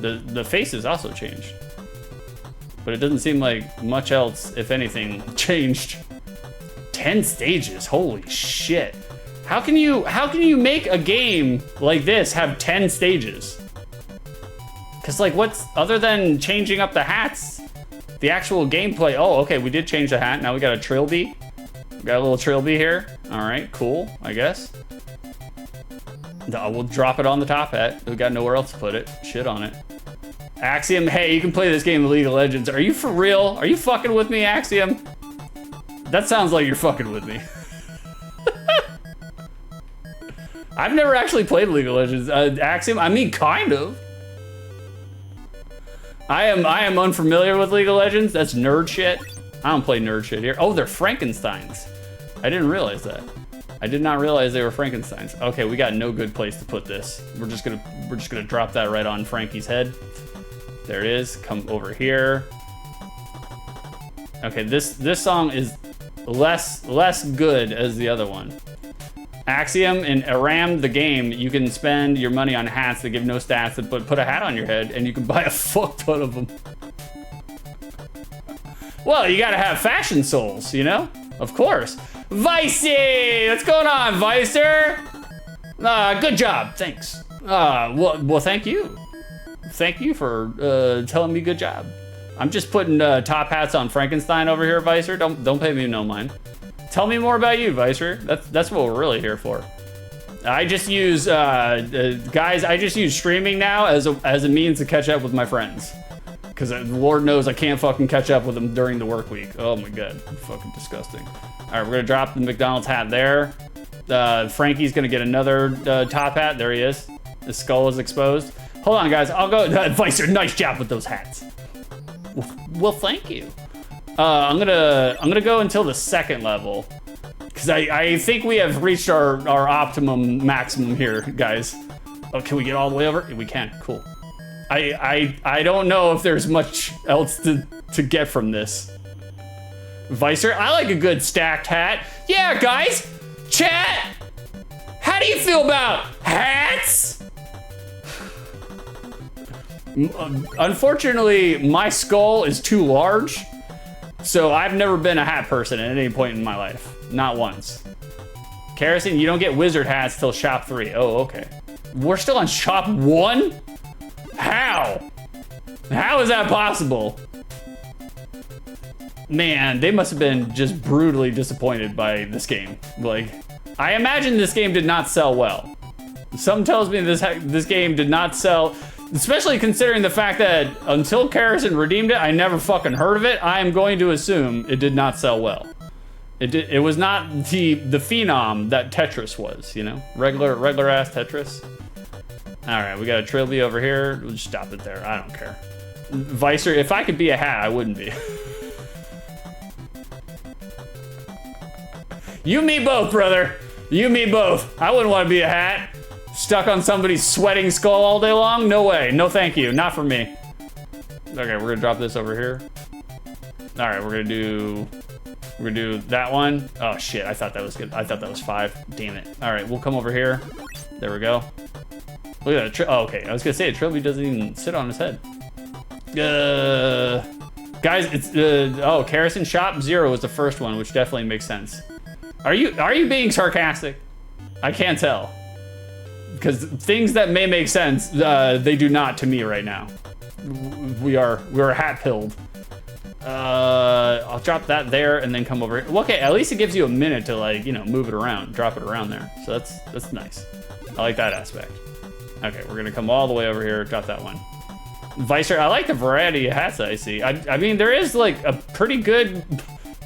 The faces also changed. But it doesn't seem like much else, if anything, changed. 10 stages, holy shit. How can you make a game like this have 10 stages? Cause like what's, other than changing up the hats, the actual gameplay, oh, okay, we did change the hat, now we got a trilby. We got a little trilby here. All right, cool, I guess. No, we'll drop it on the top hat. We got nowhere else to put it. Shit on it. Axiom, hey, you can play this game in League of Legends. Are you for real? Are you fucking with me, Axiom? That sounds like you're fucking with me. I've never actually played League of Legends. Axiom, I mean, kind of. I am unfamiliar with League of Legends. That's nerd shit. I don't play nerd shit here. Oh, they're Frankensteins. I didn't realize that. I did not realize they were Frankensteins. Okay, we got no good place to put this. We're just gonna drop that right on Frankie's head. There it is. Come over here. Okay, this song is less good as the other one. Axiom, in Aram the game, you can spend your money on hats that give no stats, but put a hat on your head and you can buy a fuck ton of them. Well, you gotta have fashion souls, you know? Of course. Vicey! What's going on, Vicer? Good job, thanks. Well, thank you. Thank you for telling me good job. I'm just putting top hats on Frankenstein over here, Vicer. Don't pay me no mind. Tell me more about you, Vicer. That's what we're really here for. I just use guys. I just use streaming now as a means to catch up with my friends, because Lord knows I can't fucking catch up with them during the work week. Oh my god, fucking disgusting. All right, we're gonna drop the McDonald's hat there. Frankie's gonna get another top hat. There he is. His skull is exposed. Hold on, guys. I'll go. Vicer, nice job with those hats. Well, thank you. I'm gonna go until the second level, because I think we have reached our optimum maximum here, guys. Oh, can we get all the way over? We can. Cool. I don't know if there's much else to get from this. Vicer, I like a good stacked hat. Yeah, guys. Chat. How do you feel about hats? Unfortunately, my skull is too large, so I've never been a hat person at any point in my life. Not once. Kerosene, you don't get wizard hats till shop 3. Oh, okay. We're still on shop 1? How? How is that possible? Man, they must have been just brutally disappointed by this game. Like, I imagine this game did not sell well. Something tells me this game did not sell, especially considering the fact that until Kerosene redeemed it, I never fucking heard of it. I am going to assume it did not sell well. It was not the phenom that Tetris was, you know? Regular ass Tetris. All right, we got a trilby over here. We'll just stop it there. I don't care. Vicer, if I could be a hat, I wouldn't be. You, me both, brother. You, me both. I wouldn't want to be a hat. Stuck on somebody's sweating skull all day long? No way. No thank you. Not for me. Okay, we're gonna drop this over here. All right, we're gonna do that one. Oh shit, I thought that was good. I thought that was 5. Damn it. All right, we'll come over here. There we go. Look at that. Oh, okay. I was gonna say a trilby doesn't even sit on his head. Guys, it's oh, Kerosene Shop 0 was the first one, which definitely makes sense. Are you being sarcastic? I can't tell. Because things that may make sense, they do not to me right now. We're hat pilled. I'll drop that there and then come over here. Well, okay, at least it gives you a minute to, like, you know, move it around, drop it around there. So that's nice. I like that aspect. Okay, we're gonna come all the way over here, drop that one. Vicer, I like the variety of hats that I see. I mean, there is like a pretty good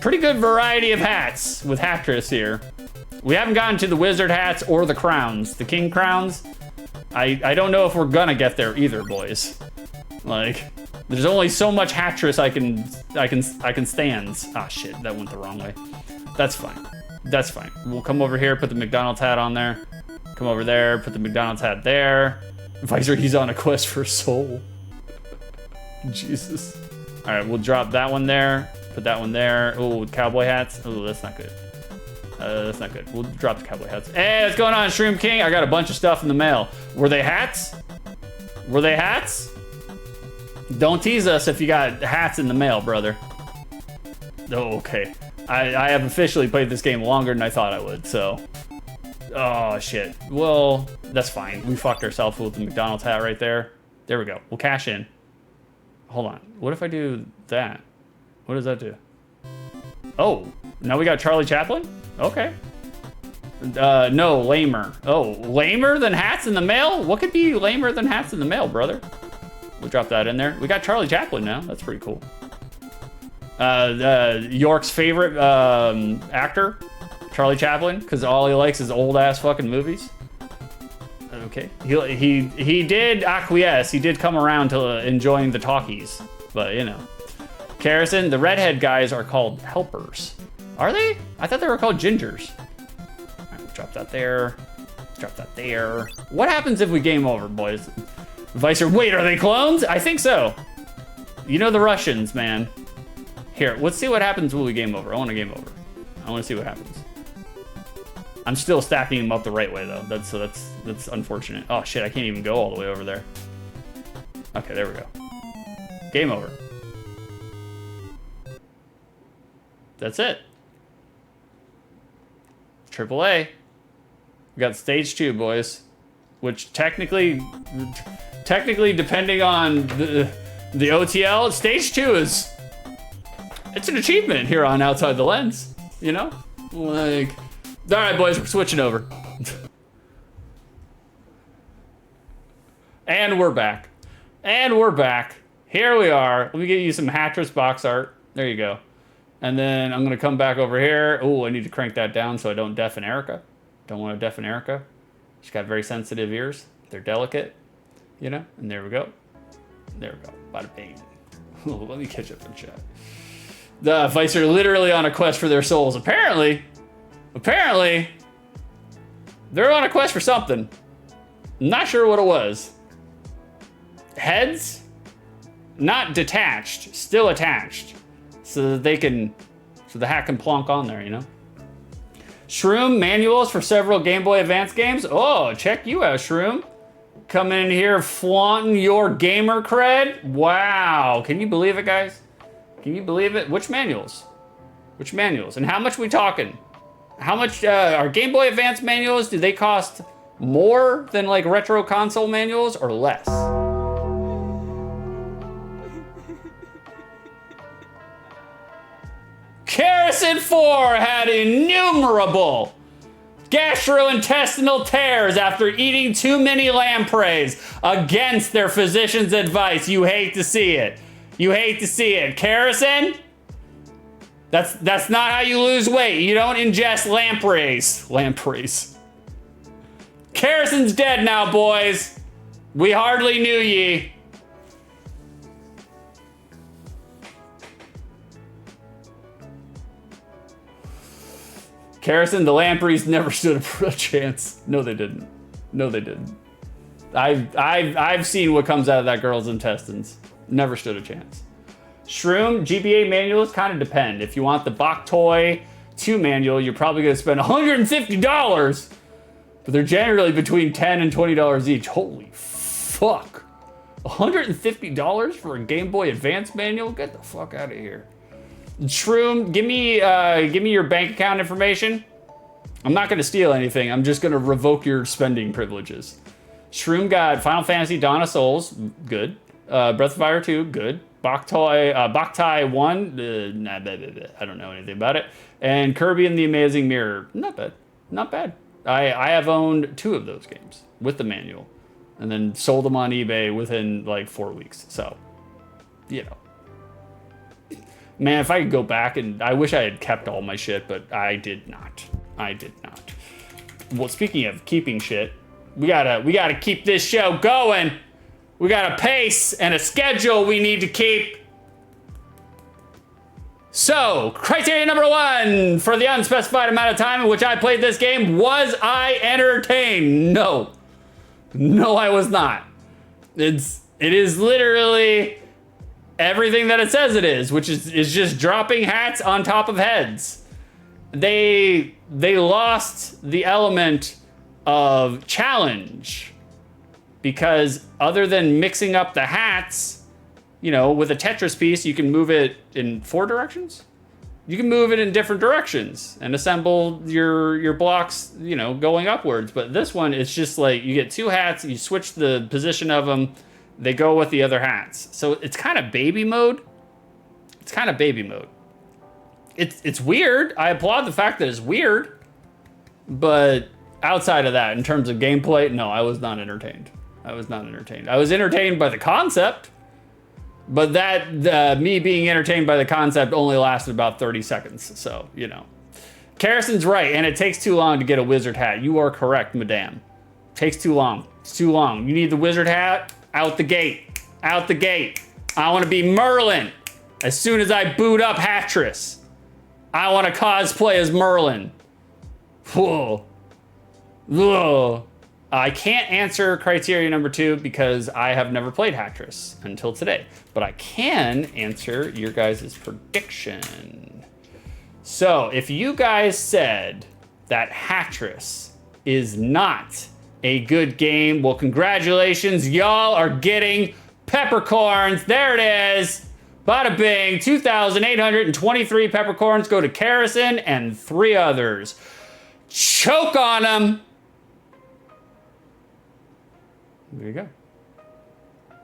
variety of hats with Hatris here. We haven't gotten to the wizard hats or the crowns, the king crowns. I don't know if we're gonna get there either, boys. Like, there's only so much Hatris I can stand. Ah, shit, that went the wrong way. That's fine. That's fine. We'll come over here, put the McDonald's hat on there. Come over there, put the McDonald's hat there. Vicer, he's on a quest for soul. Jesus. All right, we'll drop that one there. Put that one there. Oh, cowboy hats. Oh, that's not good. That's not good. We'll drop the cowboy hats. Hey, what's going on, Shroom King? I got a bunch of stuff in the mail. Were they hats? Were they hats? Don't tease us if you got hats in the mail, brother. Oh, okay. I have officially played this game longer than I thought I would, so. Oh, shit. Well, that's fine. We fucked ourselves with the McDonald's hat right there. There we go. We'll cash in. Hold on. What if I do that? What does that do? Oh, now we got Charlie Chaplin? Okay. No, lamer. Oh, lamer than hats in the mail? What could be lamer than hats in the mail, brother? We'll drop that in there. We got Charlie Chaplin now. That's pretty cool. York's favorite actor, Charlie Chaplin, because all he likes is old ass fucking movies. Okay. He did acquiesce. He did come around to enjoying the talkies, but you know. Kerosene, the redhead guys are called helpers. Are they? I thought they were called gingers. All right, drop that there. Drop that there. What happens if we game over, boys? Vicer, wait, are they clones? I think so. You know the Russians, man. Here, let's see what happens when we game over. I want to game over. I want to see what happens. I'm still stacking them up the right way though. That's unfortunate. Oh shit, I can't even go all the way over there. Okay, there we go. Game over. That's it. AAA. We got stage 2, boys. Which technically depending on the OTL, stage 2 is, it's an achievement here on Outside the Lens, you know? Like, all right, boys, we're switching over. And we're back. And we're back. Here we are. Let me get you some Hatris box art. There you go. And then I'm gonna come back over here. Oh, I need to crank that down so I don't deafen Erica. Don't want to deafen Erica. She's got very sensitive ears. They're delicate. You know? And there we go. There we go. Bada bing. Let me catch up in chat. The Vice are literally on a quest for their souls. Apparently, they're on a quest for something. I'm not sure what it was. Heads? Not detached, still attached. So that they can, so the hat can plonk on there, you know? Shroom manuals for several Game Boy Advance games. Oh, check you out, Shroom. Coming in here flaunting your gamer cred. Wow, can you believe it, guys? Can you believe it? Which manuals? Which manuals? And how much we talking? How much are Game Boy Advance manuals? Do they cost more than like retro console manuals or less? Kerrison 4 had innumerable gastrointestinal tears after eating too many lampreys against their physician's advice. You hate to see it. You hate to see it. Kerrison? That's not how you lose weight. You don't ingest lampreys. Lampreys. Kerrison's dead now, boys. We hardly knew ye. Kerrison, the lampreys never stood a chance. No, they didn't. No, they didn't. I've seen what comes out of that girl's intestines. Never stood a chance. Shroom, GBA manuals kind of depend. If you want the Bok Toy 2 manual, you're probably going to spend $150. But they're generally between $10 and $20 each. Holy fuck. $150 for a Game Boy Advance manual? Get the fuck out of here. Shroom, give me your bank account information. I'm not going to steal anything. I'm just going to revoke your spending privileges. Shroom got Final Fantasy Dawn of Souls, good. Breath of Fire 2, good. Boktai 1, I don't know anything about it. And Kirby and the Amazing Mirror, not bad. Not bad. I have owned 2 of those games with the manual and then sold them on eBay within like 4 weeks. So, you know. Man, if I could go back, and I wish I had kept all my shit, but I did not. I did not. Well, speaking of keeping shit, we gotta keep this show going. We got a pace and a schedule we need to keep. So, criteria number 1 for the unspecified amount of time in which I played this game, was I entertained? No. No, I was not. It is literally everything that it says it is, which is just dropping hats on top of heads. They lost the element of challenge because other than mixing up the hats, you know, with a Tetris piece, you can move it in 4 directions. You can move it in different directions and assemble your blocks, you know, going upwards. But this one, it's just like you get 2 hats, you switch the position of them, they go with the other hats. So it's kind of baby mode. It's kind of baby mode. It's weird. I applaud the fact that it's weird. But outside of that, in terms of gameplay, no, I was not entertained. I was not entertained. I was entertained by the concept. But that, me being entertained by the concept only lasted about 30 seconds. So, you know. Kerrison's right, and it takes too long to get a wizard hat. You are correct, madame. Takes too long. It's too long. You need the wizard hat. Out the gate. Out the gate. I want to be Merlin. As soon as I boot up Hatris, I want to cosplay as Merlin. Whoa. Whoa. I can't answer criteria number 2 because I have never played Hatris until today. But I can answer your guys' prediction. So, if you guys said that Hatris is not a good game, well, congratulations, y'all are getting peppercorns. There it is. Bada bing, 2,823 peppercorns go to Kerrison and 3 others. Choke on them. There you go.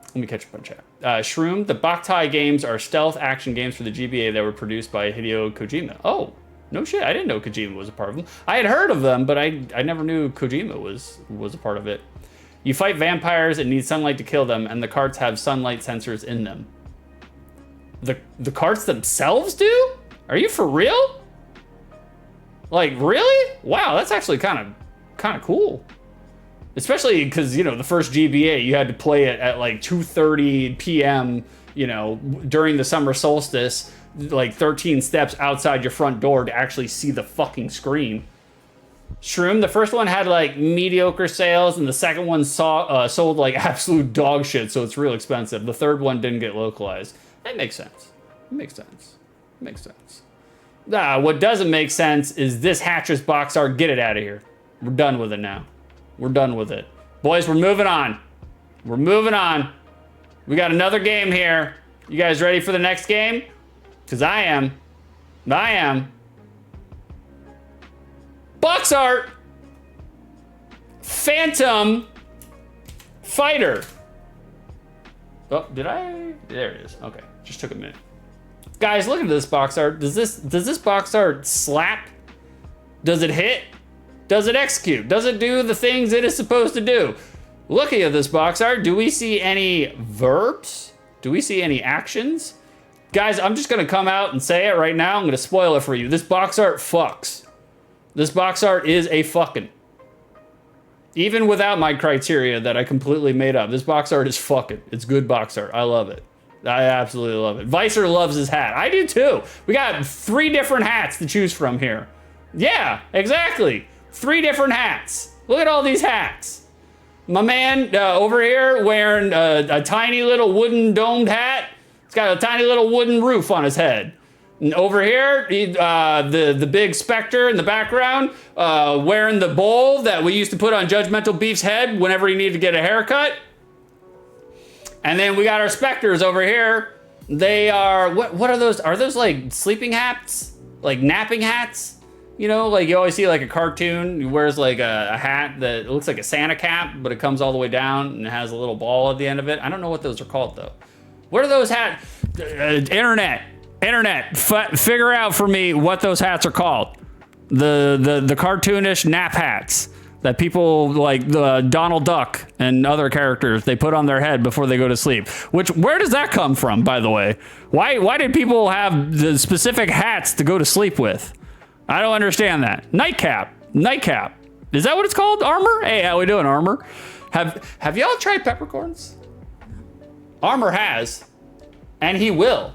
Let me catch up on chat. Shroom, the Boktai games are stealth action games for the GBA that were produced by Hideo Kojima. Oh, no shit. I didn't know Kojima was a part of them. I had heard of them, but I never knew Kojima was a part of it. You fight vampires and need sunlight to kill them, and the carts have sunlight sensors in them. The carts themselves do? Are you for real? Like, really? Wow, that's actually kind of cool. Especially because, you know, the first GBA, you had to play it at like 2:30 p.m., you know, during the summer solstice, like 13 steps outside your front door to actually see the fucking screen. Shroom, the first one had like mediocre sales, and the second one sold like absolute dog shit, so it's real expensive. The third one didn't get localized. That makes sense. It makes sense. It makes sense. What doesn't make sense is this Hatris box art. Get it out of here. We're done with it now. We're done with it. Boys, we're moving on. We're moving on. We got another game here. You guys ready for the next game? Because I am. I am. Box art. Phantom Fighter. Oh, did I? There it is. Okay, just took a minute. Guys, look at this box art. Does this box art slap? Does it hit? Does it execute? Does it do the things it is supposed to do? Looking at this box art, do we see any verbs? Do we see any actions? Guys, I'm just gonna come out and say it right now. I'm gonna spoil it for you. This box art fucks. This box art is a fucking. Even without my criteria that I completely made up, this box art is fucking. It's good box art. I love it. I absolutely love it. Vicer loves his hat. I do too. We got 3 different hats to choose from here. Yeah, exactly. 3 different hats. Look at all these hats. My man over here wearing a tiny little wooden domed hat. He's got a tiny little wooden roof on his head. And over here, the big specter in the background, wearing the bowl that we used to put on Judgmental Beef's head whenever he needed to get a haircut. And then we got our specters over here. They are, what are those? Are those like sleeping hats? Like napping hats? You know, like you always see like a cartoon, he wears like a hat that looks like a Santa cap, but it comes all the way down and has a little ball at the end of it. I don't know what those are called though. What are those hats? Internet, figure out for me what those hats are called. The cartoonish nap hats that people like the Donald Duck and other characters, they put on their head before they go to sleep. Where does that come from, by the way? Why did people have the specific hats to go to sleep with? I don't understand that. Nightcap. Is that what it's called? Armor? Hey, how we doing, Armor? Have y'all tried peppercorns? Armor has, and he will,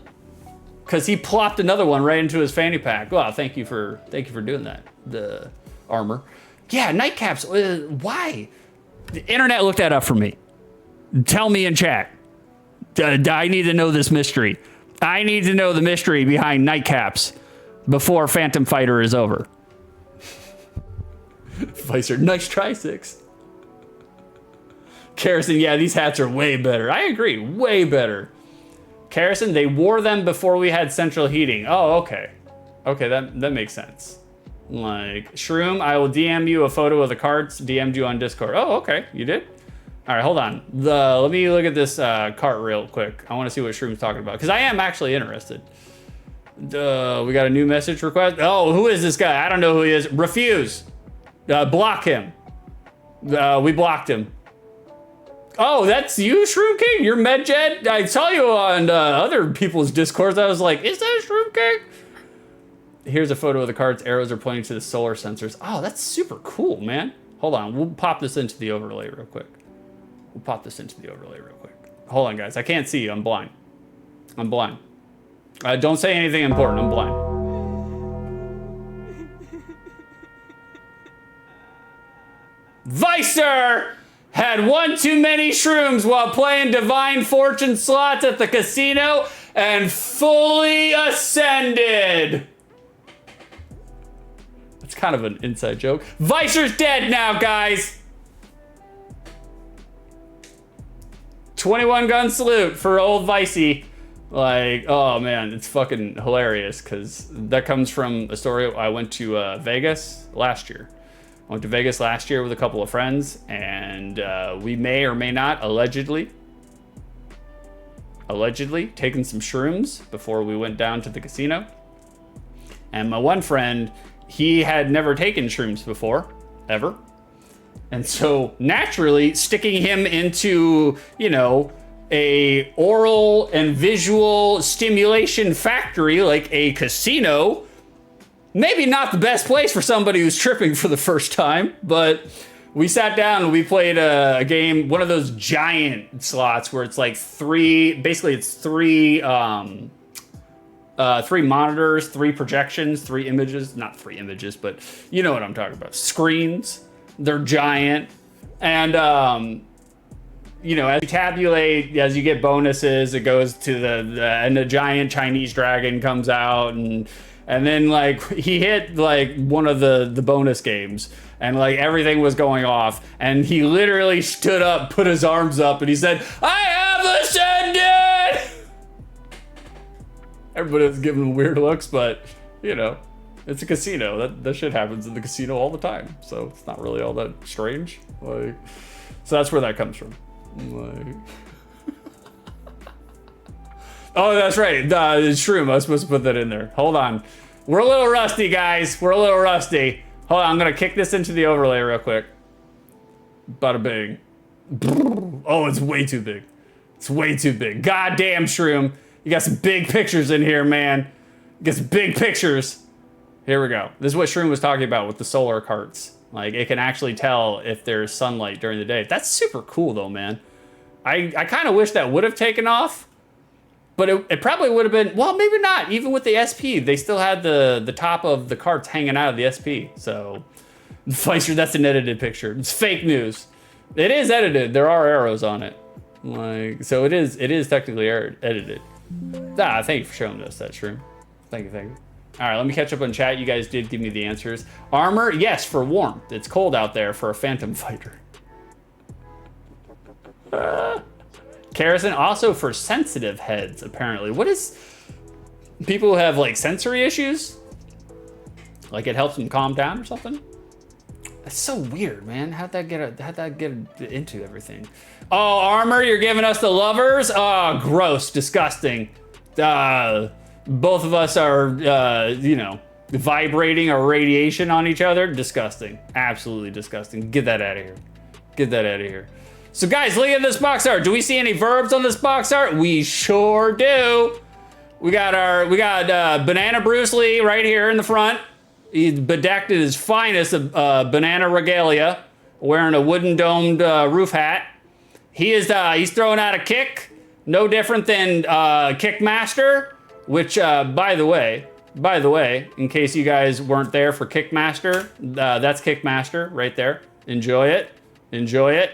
because he plopped another one right into his fanny pack. Well, thank you for doing that, the Armor. Yeah, nightcaps. Why? The internet looked that up for me. Tell me in chat. I need to know this mystery. I need to know the mystery behind nightcaps before Phantom Fighter is over. Vicer, nice try, 6. Kerrison, yeah, these hats are way better. I agree, way better. Kerrison, they wore them before we had central heating. Oh, okay. Okay, that makes sense. Like, Shroom, I will DM you a photo of the carts. DM'd you on Discord. Oh, okay, you did? All right, hold on. Let me look at this cart real quick. I want to see what Shroom's talking about, because I am actually interested. We got a new message request. Oh, who is this guy? I don't know who he is. Refuse. Block him. We blocked him. Oh, that's you, Shroom King? You're MedJed? I saw you on other people's Discords. I was like, is that Shroom King? Here's a photo of the cards. Arrows are pointing to the solar sensors. Oh, that's super cool, man. Hold on. We'll pop this into the overlay real quick. Hold on, guys. I can't see you. I'm blind. Don't say anything important. I'm blind. Vicer had one too many shrooms while playing Divine Fortune slots at the casino and fully ascended. That's kind of an inside joke. Vicer's dead now, guys. 21 gun salute for old Vicey. Like, oh man, it's fucking hilarious because that comes from a story. I went to Vegas last year. I went to Vegas last year with a couple of friends, and we may or may not allegedly taken some shrooms before we went down to the casino. And my one friend, he had never taken shrooms before, ever. And so naturally sticking him into, you know, a oral and visual stimulation factory like a casino, maybe not the best place for somebody who's tripping for the first time, but We sat down and we played a game, one of those giant slots where it's like three monitors, three projections, three images, not three images, but you know what I'm talking about. Screens, they're giant. And, you know, as you tabulate, as you get bonuses, it goes to and the giant Chinese dragon comes out and then like he hit like one of the bonus games and like everything was going off and he literally stood up, put his arms up and he said, "I have ascended!" Everybody was giving him weird looks, but you know, it's a casino. That shit happens in the casino all the time. So it's not really all that strange. Like, so that's where that comes from. Like, oh, that's right. Shroom. I was supposed to put that in there. Hold on. We're a little rusty, guys. We're a little rusty. Hold on. I'm gonna kick this into the overlay real quick. Bada bing. Oh, it's way too big. It's way too big. Goddamn, Shroom. You got some big pictures in here, man. You got some big pictures. Here we go. This is what Shroom was talking about with the solar carts. Like, it can actually tell if there's sunlight during the day. That's super cool, though, man. I kind of wish that would have taken off. But it probably would have been... Well, maybe not. Even with the SP, they still had the top of the carts hanging out of the SP. So, Fleischer, that's an edited picture. It's fake news. It is edited. There are arrows on it. Like, so it is technically edited. Ah, thank you for showing us that, Shroom. Thank you, thank you. All right, let me catch up on chat. You guys did give me the answers. Armor, yes, for warmth. It's cold out there for a phantom fighter. Kerosene, also for sensitive heads, apparently. What is... People who have, like, sensory issues? Like, it helps them calm down or something? That's so weird, man. How'd that get into everything? Oh, armor, you're giving us the lovers? Oh, gross, disgusting. Both of us are, you know, vibrating our radiation on each other. Disgusting. Absolutely disgusting. Get that out of here. Get that out of here. So guys, look at this box art. Do we see any verbs on this box art? We sure do. We got Banana Bruce Lee right here in the front. He's bedecked in his finest banana regalia, wearing a wooden domed roof hat. He's throwing out a kick, no different than Kickmaster. Which, by the way, in case you guys weren't there for Kickmaster, that's Kickmaster right there. Enjoy it, enjoy it.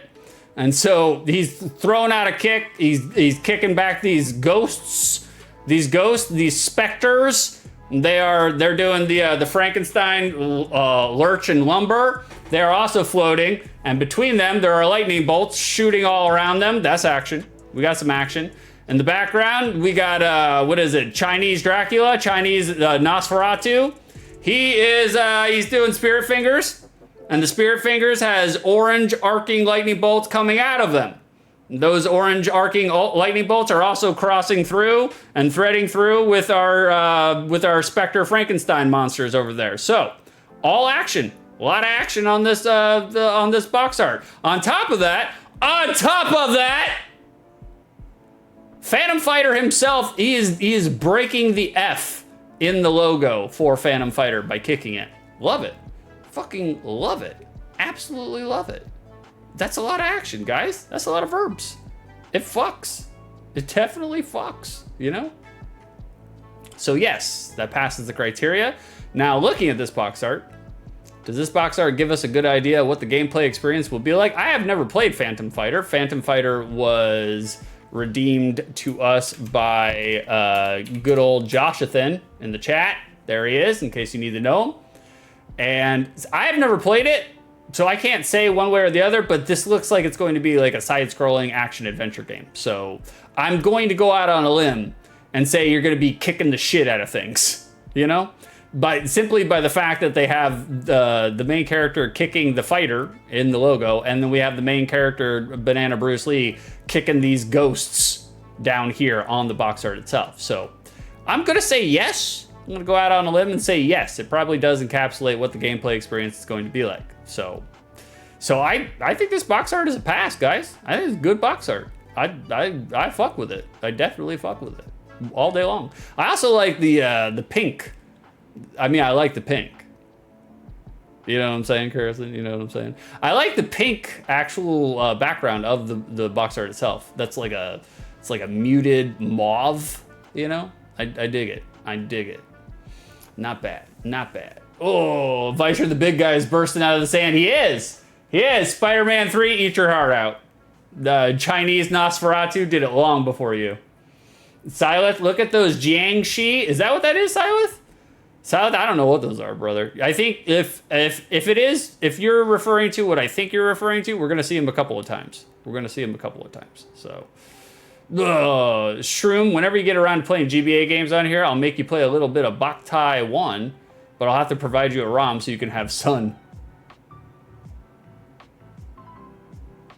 And so he's throwing out a kick. He's kicking back these ghosts, these specters. They're doing the Frankenstein lurch and lumber. They're also floating, and between them there are lightning bolts shooting all around them. That's action. We got some action. In the background, we got, what is it? Chinese Dracula, Chinese Nosferatu. He's doing spirit fingers, and the spirit fingers has orange arcing lightning bolts coming out of them. Those orange arcing lightning bolts are also crossing through and threading through with our Spectre Frankenstein monsters over there. So, all action. A lot of action on this box art. On top of that, Phantom Fighter himself, he is breaking the F in the logo for Phantom Fighter by kicking it. Love it. Fucking love it. Absolutely love it. That's a lot of action, guys. That's a lot of verbs. It fucks. It definitely fucks, you know? So yes, that passes the criteria. Now looking at this box art, does this box art give us a good idea of what the gameplay experience will be like? I have never played Phantom Fighter. Phantom Fighter was redeemed to us by good old Joshathan in the chat. There he is, in case you need to know him. And I have never played it, so I can't say one way or the other, but this looks like it's going to be like a side-scrolling action-adventure game. So I'm going to go out on a limb and say you're going to be kicking the shit out of things, you know? Simply by the fact that they have the main character kicking the fighter in the logo, and then we have the main character, Banana Bruce Lee, kicking these ghosts down here on the box art itself. So I'm gonna say yes. I'm gonna go out on a limb and say yes. It probably does encapsulate what the gameplay experience is going to be like. So I think this box art is a pass, guys. I think it's good box art. I fuck with it. I definitely fuck with it all day long. I also like the pink. I mean, I like the pink. You know what I'm saying, Carson? You know what I'm saying? I like the pink actual background of the box art itself. That's like it's like a muted mauve, you know? I dig it. I dig it. Not bad. Not bad. Oh, Vicer the big guy is bursting out of the sand. He is. He is. Spider-Man 3, eat your heart out. The Chinese Nosferatu did it long before you. Silith, look at those Jiangxi. Is that what that is, Silith? Silith, I don't know what those are, brother. I think if it is, if you're referring to what I think you're referring to, we're going to see him a couple of times. We're going to see him a couple of times. So, Shroom, whenever you get around to playing GBA games on here, I'll make you play a little bit of Boktai 1, but I'll have to provide you a ROM so you can have Sun.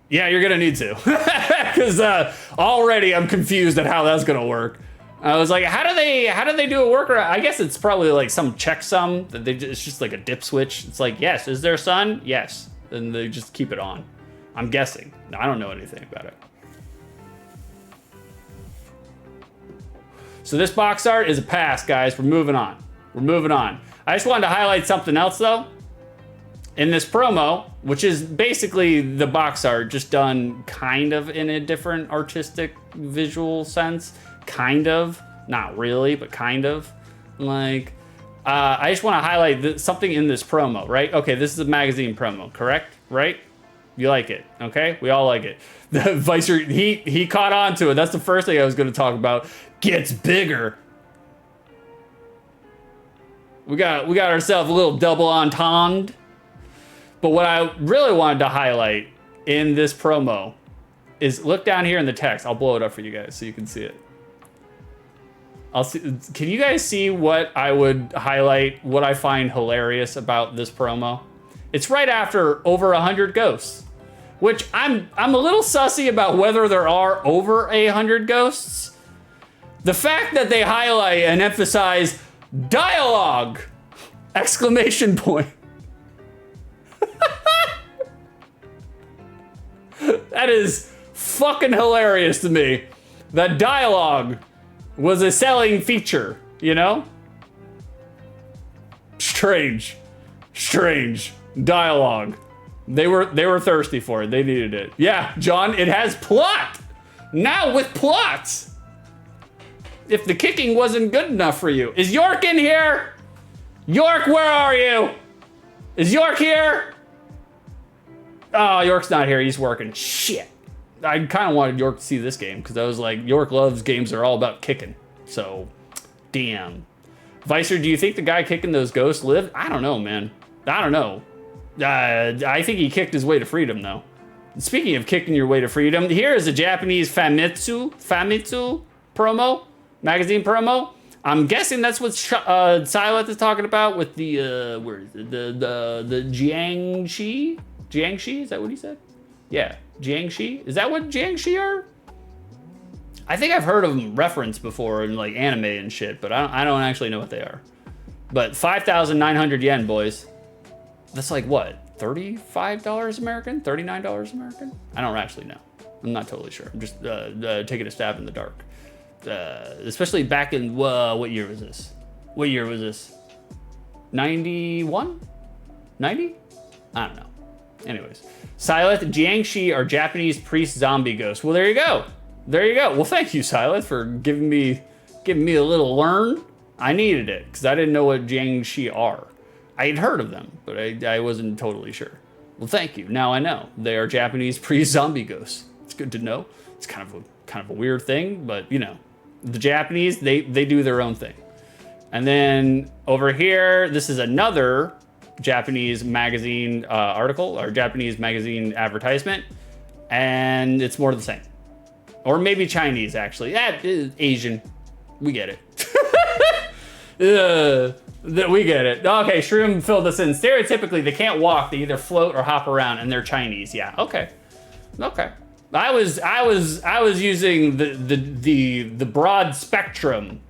Yeah, you're going to need to. Because already I'm confused at how that's going to work. I was like, how do they do a workaround? I guess it's probably like some checksum that it's just like a dip switch. It's like, yes, is there sun? Yes. And they just keep it on. I'm guessing. I don't know anything about it. So this box art is a pass, guys. We're moving on. We're moving on. I just wanted to highlight something else though. In this promo, which is basically the box art just done kind of in a different artistic visual sense. Kind of, not really, but kind of. Like, I just want to highlight something in this promo, right? Okay, this is a magazine promo, correct? Right? You like it, okay? We all like it. The Vicer, he caught on to it. That's the first thing I was going to talk about. Gets bigger. We got ourselves a little double entendre. But what I really wanted to highlight in this promo is look down here in the text. I'll blow it up for you guys so you can see it. Can you guys see what I would highlight, what I find hilarious about this promo? It's right after over 100 ghosts, which I'm a little sussy about whether there are over 100 ghosts. The fact that they highlight and emphasize dialogue! Exclamation point. That is fucking hilarious to me. That dialogue was a selling feature, you know? Strange dialogue. They were thirsty for it. They needed it. Yeah, John, it has plot. Now with plots. If the kicking wasn't good enough for you. Is York in here? York, where are you? Is York here? Oh, York's not here. He's working. Shit. I kind of wanted York to see this game because I was like, York loves games that are all about kicking. So, damn. Vicer, do you think the guy kicking those ghosts lived? I don't know, man. I don't know. I think he kicked his way to freedom, though. Speaking of kicking your way to freedom, here is a Japanese Famitsu promo, magazine promo. I'm guessing that's what Silent is talking about with the where is it? The Jiangxi? Jiangxi? Is that what he said? Yeah, Jiangxi. Is that what Jiangxi are? I think I've heard of them referenced before in like anime and shit, but I don't actually know what they are. But 5,900 yen, boys. That's like what? $35 American? $39 American? I don't actually know. I'm not totally sure. I'm just taking a stab in the dark. Especially back in what year was this? What year was this? 91? 90? I don't know. Anyways, Silent, Jiangxi are Japanese priest zombie ghosts. Well, there you go. There you go. Well, thank you, Silent, for giving me a little learn. I needed it because I didn't know what Jiangxi are. I had heard of them, but I wasn't totally sure. Well, thank you. Now I know they are Japanese priest zombie ghosts. It's good to know. It's kind of a weird thing, but you know, the Japanese they do their own thing. And then over here, this is another Japanese magazine article or Japanese magazine advertisement, and it's more of the same, or maybe Chinese actually. That is Asian. We get it. We get it. Okay, Shroom filled this in. Stereotypically, they can't walk. They either float or hop around, and they're Chinese. Yeah. Okay. I was using the broad spectrum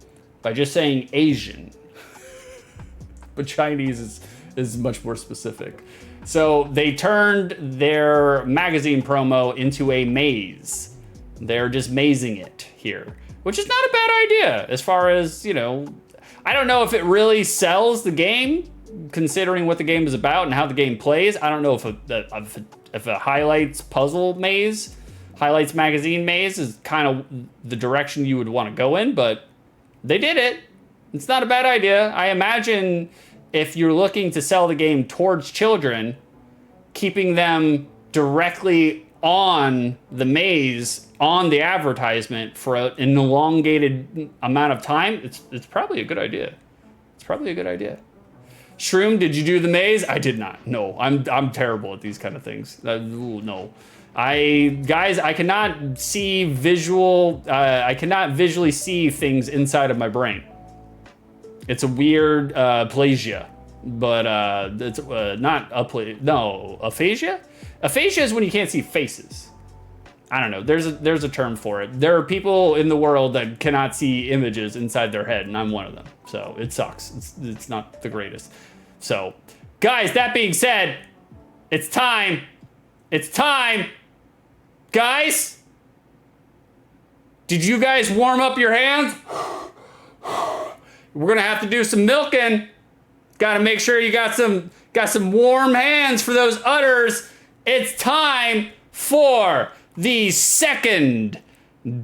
by just saying Asian, but Chinese is much more specific. So they turned their magazine promo into a maze. They're just mazing it here, which is not a bad idea as far as, you know, I don't know if it really sells the game considering what the game is about and how the game plays. I don't know if a highlights puzzle maze, highlights magazine maze is kind of the direction you would want to go in, but they did it. It's not a bad idea. I imagine if you're looking to sell the game towards children, keeping them directly on the maze, on the advertisement for an elongated amount of time, it's probably a good idea. It's probably a good idea. Shroom, did you do the maze? I did not. No, I'm terrible at these kind of things. No. Guys, I cannot see I cannot visually see things inside of my brain. It's a weird plasia, but it's not aphasia? Aphasia is when you can't see faces. I don't know. There's a term for it. There are people in the world that cannot see images inside their head, and I'm one of them. So it sucks. It's not the greatest. So, guys, that being said, it's time. It's time. Guys, did you guys warm up your hands? We're gonna have to do some milking. Gotta make sure you got some warm hands for those udders. It's time for the second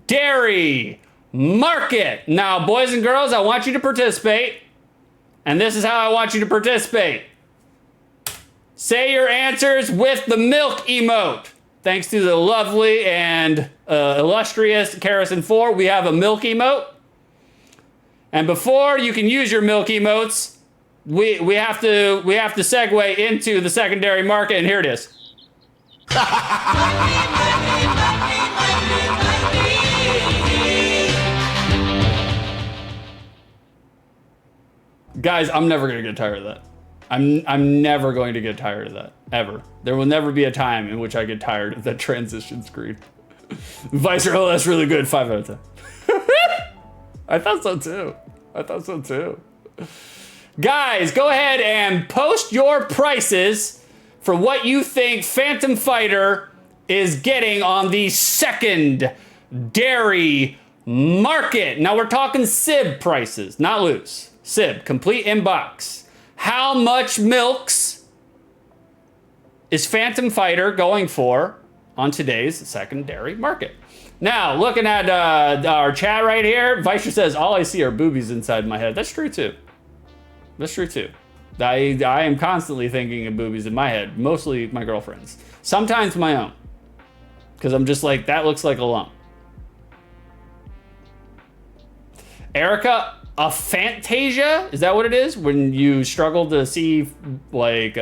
dairy market. Now, boys and girls, I want you to participate. And this is how I want you to participate. Say your answers with the milk emote. Thanks to the lovely and illustrious Karison4, we have a milk emote. And before you can use your milk emotes, we have to segue into the secondary market, and here it is. Guys, I'm never gonna get tired of that. I'm never going to get tired of that, ever. There will never be a time in which I get tired of that transition screen. Vicer, oh, that's really good, 5 out of 10. I thought so too. Guys, go ahead and post your prices for what you think Phantom Fighter is getting on the second dairy market. Now we're talking SIB prices, not loose. SIB, complete inbox. How much milks is Phantom Fighter going for on today's secondary market? Now, looking at our chat right here, Vicer says, all I see are boobies inside my head. That's true too. I am constantly thinking of boobies in my head, mostly my girlfriend's. Sometimes my own. Because I'm just like, that looks like a lump. Erica, a Fantasia? Is that what it is? When you struggle to see like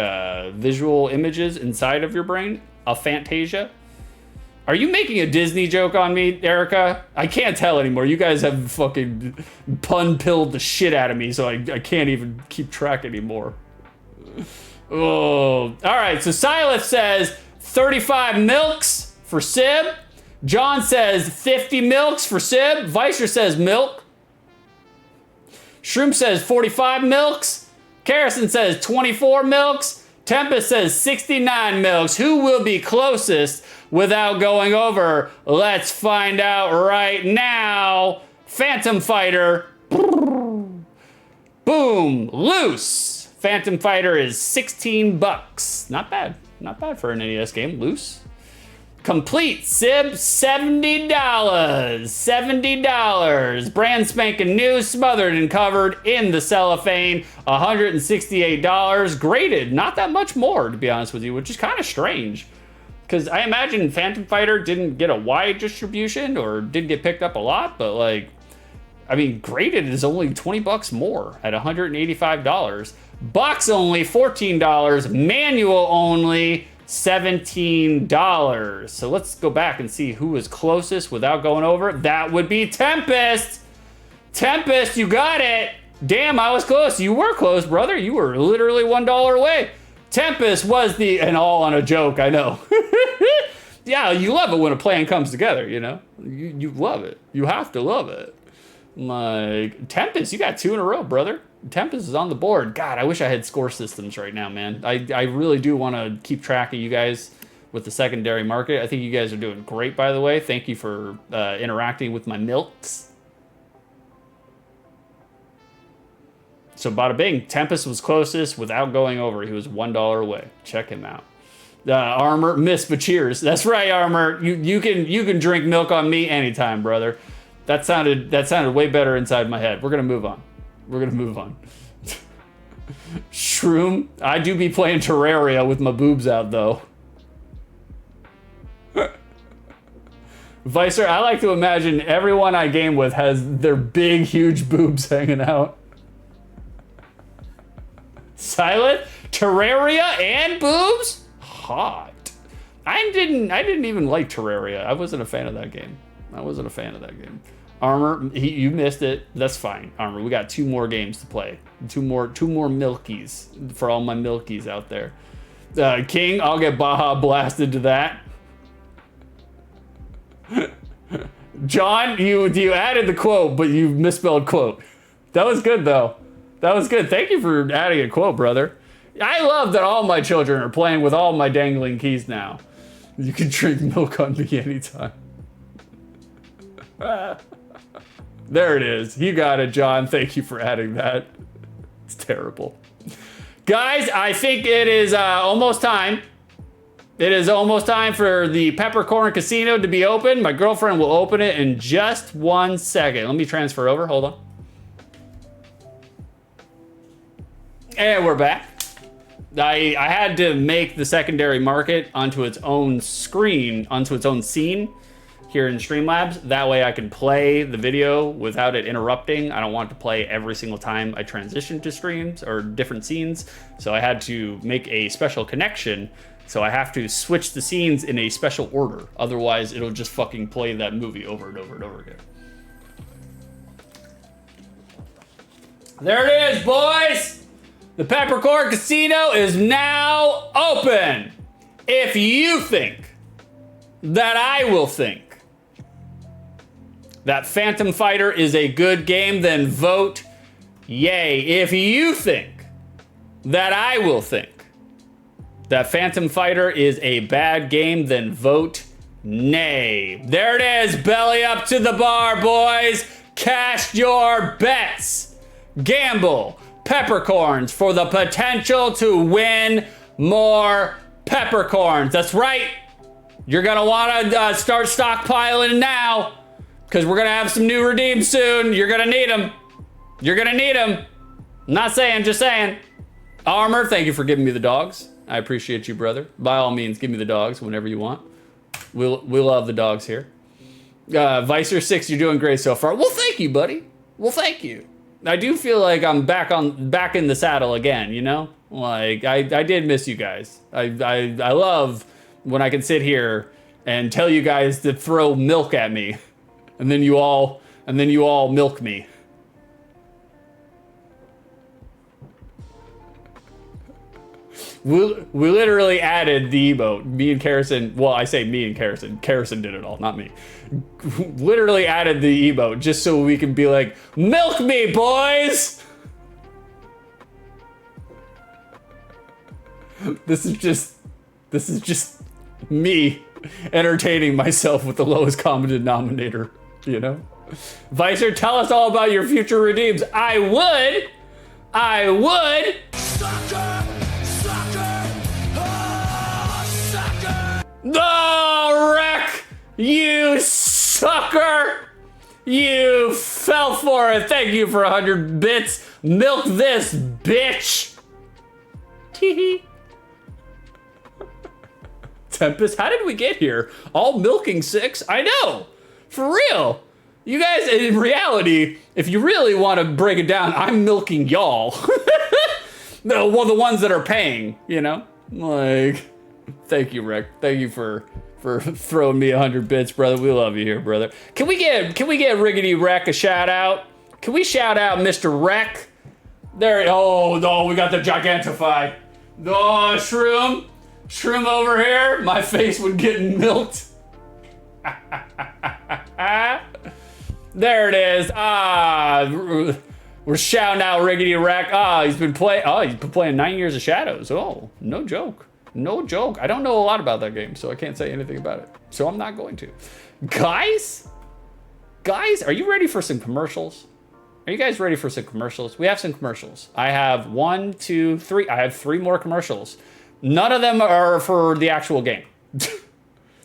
visual images inside of your brain? A Fantasia? Are you making a Disney joke on me, Erica? I can't tell anymore. You guys have fucking pun-pilled the shit out of me, so I can't even keep track anymore. Oh. All right, so Silith says 35 milks for Sib. John says 50 milks for Sib. Vicer says milk. Shroom says 45 milks. Karison says 24 milks. Tempest says 69 milks. Who will be closest without going over? Let's find out right now. Phantom Fighter. Boom. Loose. Phantom Fighter is 16 bucks. Not bad. Not bad for an NES game. Loose. Complete Sib, $70. $70. Brand spanking new, smothered and covered in the cellophane. $168. Graded, not that much more, to be honest with you, which is kind of strange. Because I imagine Phantom Fighter didn't get a wide distribution or didn't get picked up a lot, but like, I mean, graded is only 20 bucks more at $185. Box only, $14. Manual only, $17. So let's go back and see who was closest without going over. That would be Tempest. Tempest, you got it. Damn, I was close. You were close, brother. You were literally $1 away. Tempest was and all on a joke, I know. Yeah, you love it when a plan comes together, you know? You love it. You have to love it. Like, Tempest, you got 2 in a row, brother. Tempest is on the board. God, I wish I had score systems right now, man. I really do want to keep track of you guys with the secondary market. I think you guys are doing great, by the way. Thank you for interacting with my milks. So bada bing, Tempest was closest without going over. He was $1 away. Check him out. Armor, miss, but cheers. That's right, Armor. You can drink milk on me anytime, brother. That sounded way better inside my head. We're gonna move on. Shroom, I do be playing Terraria with my boobs out though. Vicer, I like to imagine everyone I game with has their big, huge boobs hanging out. Silent, Terraria, and boobs? Hot. I didn't even like Terraria. I wasn't a fan of that game. Armor, you missed it. That's fine. Armor, we got 2 more games to play. Two more milkies for all my milkies out there. King, I'll get Baja blasted to that. John, you added the quote, but you misspelled quote. That was good though. That was good. Thank you for adding a quote, brother. I love that all my children are playing with all my dangling keys now. You can drink milk on me anytime. There it is. You got it, John. Thank you for adding that. It's terrible. Guys, I think it is almost time. It is almost time for the Peppercorn Casino to be open. My girlfriend will open it in just 1 second. Let me transfer over. Hold on. And we're back. I had to make the secondary market onto its own screen, onto its own scene here in Streamlabs. That way I can play the video without it interrupting. I don't want to play every single time I transition to streams or different scenes. So I had to make a special connection. So I have to switch the scenes in a special order. Otherwise it'll just fucking play that movie over and over and over again. There it is, boys! The Peppercorn Casino is now open. If you think that I will think that Phantom Fighter is a good game, then vote yay. If you think that I will think that Phantom Fighter is a bad game, then vote nay. There it is, belly up to the bar, boys. Cast your bets. Gamble peppercorns for the potential to win more peppercorns. That's right. You're gonna wanna start stockpiling now because we're gonna have some new redeems soon. You're gonna need them. Not saying, just saying. Armor, thank you for giving me the dogs. I appreciate you, brother. By all means, give me the dogs whenever you want. We love the dogs here. Vicer6, you're doing great so far. Well, thank you, buddy. Well, thank you. I do feel like I'm back in the saddle again, you know? Like I did miss you guys. I love when I can sit here and tell you guys to throw milk at me, and then you all milk me. We literally added the emote. Me and Karison, well, I say me and Karison. Karison did it all, not me. Literally added the emote just so we can be like, milk me, boys! This is just me entertaining myself with the lowest common denominator, you know? Vicer, tell us all about your future redeems. I would. Oh, Wreck! You sucker! You fell for it. Thank you for 100 bits. Milk this, bitch! Teehee. Tempest, how did we get here? All milking 6? I know! For real! You guys, in reality, if you really want to break it down, I'm milking y'all. Well, the ones that are paying, you know? Like... Thank you, Rick. Thank you for throwing me 100 bits, brother. We love you here, brother. Can we get Riggedy Wreck a shout out? Can we shout out Mr. Wreck? There. Oh, we got the Gigantify. Oh, Shroom over here. My face would get milked. There it is. We're shouting out Riggedy Wreck. He's been playing 9 Years of Shadows. Oh, no joke. No joke. I don't know a lot about that game, so I can't say anything about it. So I'm not going to. Guys, are you ready for some commercials? Are you guys ready for some commercials? We have some commercials. I have 1, 2, 3. I have 3 more commercials. None of them are for the actual game.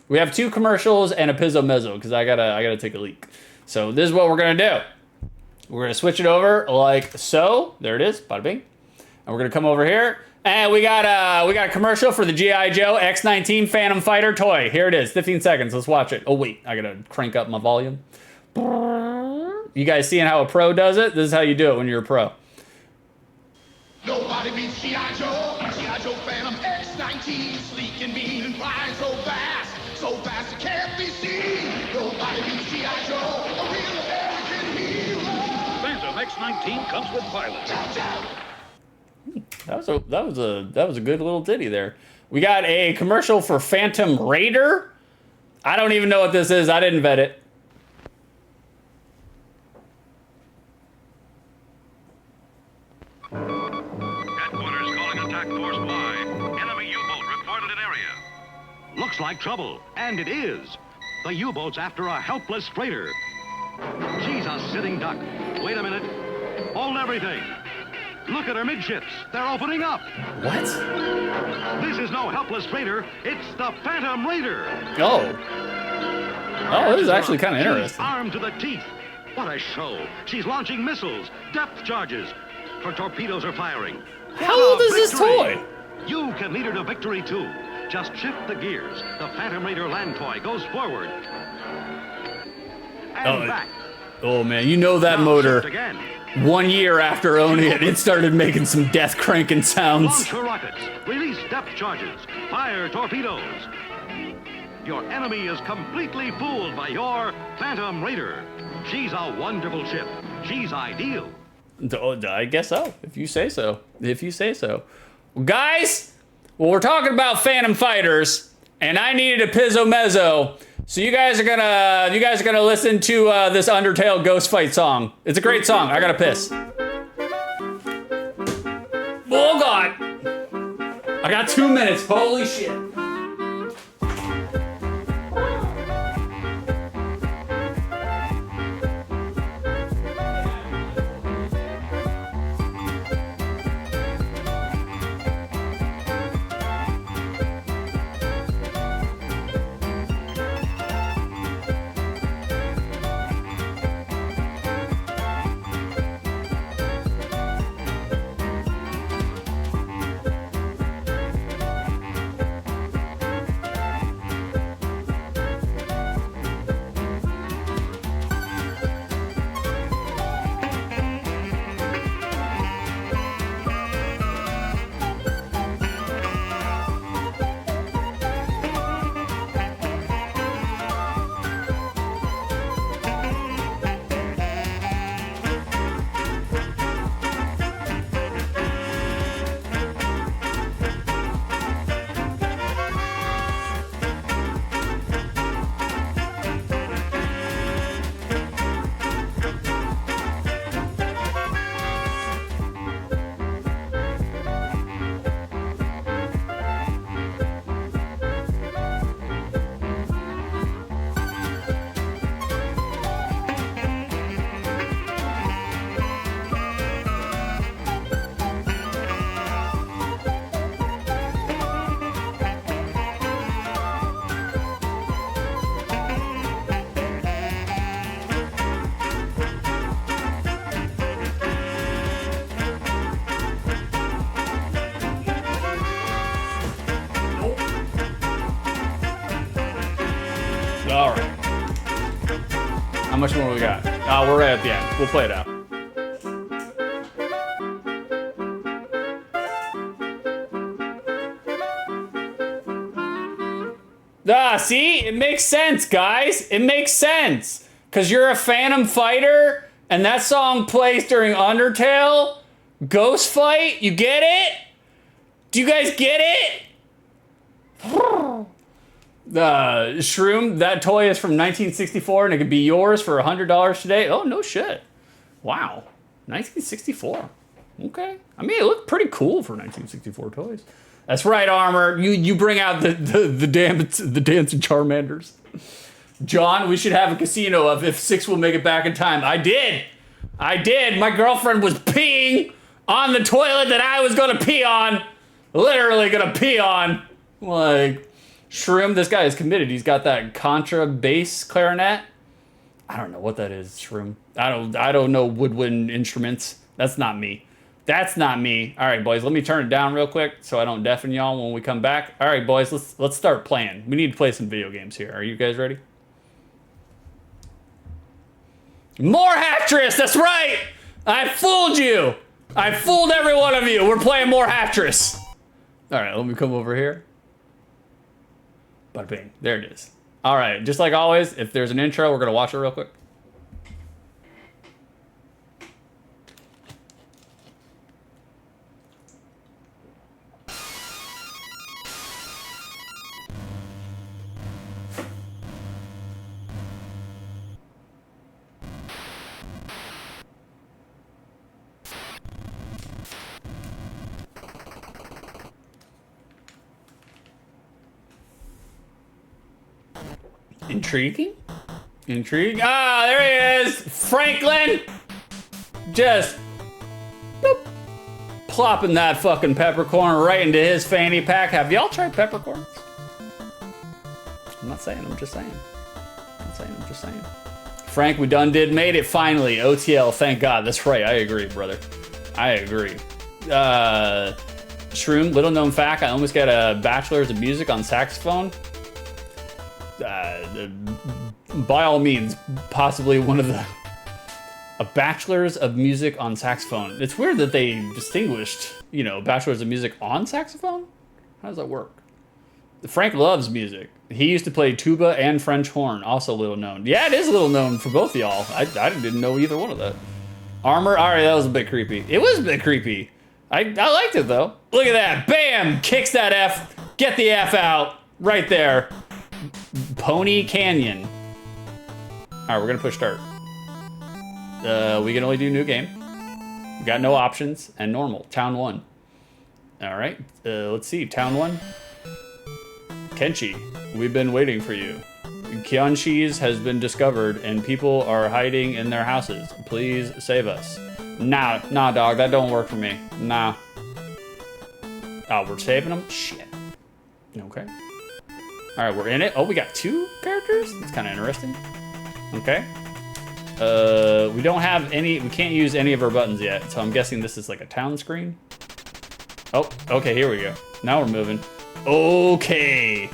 We have 2 commercials and a pizzo mezzo because I gotta take a leak. So this is what we're gonna do. We're gonna switch it over like so. There it is, bada bing. And we're gonna come over here. And we got a commercial for the G.I. Joe X-19 Phantom Fighter toy. Here it is, 15 seconds. Let's watch it. Oh wait, I gotta crank up my volume. You guys seeing how a pro does it? This is how you do it when you're a pro. Nobody beats G.I. Joe. G.I. Joe Phantom X-19, sleek and mean and flying so fast it can't be seen. Nobody beats G.I. Joe, a real American hero. Phantom X-19 comes with pilots. That was a good little ditty there. We got a commercial for Phantom Raider. I don't even know what this is. I didn't vet it. Headquarters calling attack force Y. Enemy U-boat reported in area. Looks like trouble, and it is. The U-boat's after a helpless freighter. She's a sitting duck. Wait a minute. Hold everything. Look at her midships. They're opening up. What? This is no helpless freighter. It's the Phantom Raider. Oh. Oh, this is actually kind of interesting. She's armed to the teeth. What a show. She's launching missiles, depth charges. Her torpedoes are firing. How old is this toy? You can lead her to victory, too. Just shift the gears. The Phantom Raider land toy goes forward. And back. Oh, man. You know that now motor. shift again. 1 year after owning it, it started making some death cranking sounds. Launch her rockets. Release depth charges. Fire torpedoes. Your enemy is completely fooled by your Phantom Raider. She's a wonderful ship. She's ideal. I guess so, if you say so. If you say so. Well, guys, well, we're talking about Phantom Fighters, and I needed a pizzo mezzo. So you guys are gonna listen to this Undertale Ghost Fight song. It's a great song. I gotta piss. Oh God! I got 2 minutes. Holy shit! All right. How much more we got? We're right at the end. We'll play it out. See? It makes sense, guys. It makes sense. Because you're a Phantom Fighter, and that song plays during Undertale. Ghost Fight? You get it? Do you guys get it? Shroom, that toy is from 1964, and it could be yours for $100 today. Oh, no shit. Wow. 1964. Okay. I mean, it looked pretty cool for 1964 toys. That's right, Armor. You bring out the dancing Charmanders. John, we should have a casino of if 6 will make it back in time. I did. I did. My girlfriend was peeing on the toilet that I was gonna pee on. Literally gonna pee on. Like, Shroom, this guy is committed. He's got that contra bass clarinet. I don't know what that is, Shroom. I don't know woodwind instruments. That's not me. That's not me. All right, boys, let me turn it down real quick so I don't deafen y'all when we come back. All right, boys, let's start playing. We need to play some video games here. Are you guys ready? More Hatris, that's right! I fooled you! I fooled every one of you. We're playing more Hatris. All right, let me come over here. Bada bing, there it is. All right, just like always, if there's an intro, we're gonna watch it real quick. Intriguing? Intriguing? Ah, there he is! Franklin! Just boop, plopping that fucking peppercorn right into his fanny pack. Have y'all tried peppercorns? I'm not saying, I'm just saying. I'm just saying. Frank, we done made it finally. OTL, thank God. That's right, I agree, brother. I agree. Shroom, little known fact, I almost got a bachelor's of music on saxophone. By all means, possibly one of a bachelor's of music on saxophone. It's weird that they distinguished, you know, bachelor's of music on saxophone. How does that work? Frank loves music. He used to play tuba and French horn, also little known. Yeah, it is little known for both of y'all. I didn't know either one of that. Armor, all right, that was a bit creepy. It was a bit creepy. I liked it though. Look at that, bam, kicks that F, get the F out, right there. Pony Canyon. All right, we're gonna push start. We can only do new game. We got no options and normal. Town 1. All right, let's see. Town 1. Kenshi, we've been waiting for you. Kyanshi's has been discovered and people are hiding in their houses. Please save us. Nah, dog, that don't work for me. Nah. Oh, we're saving them? Shit. Okay. All right, we're in it. Oh, we got 2 characters? That's kind of interesting. Okay. We don't have any, we can't use any of our buttons yet, so I'm guessing this is like a town screen. Oh, okay, here we go. Now we're moving. Okay.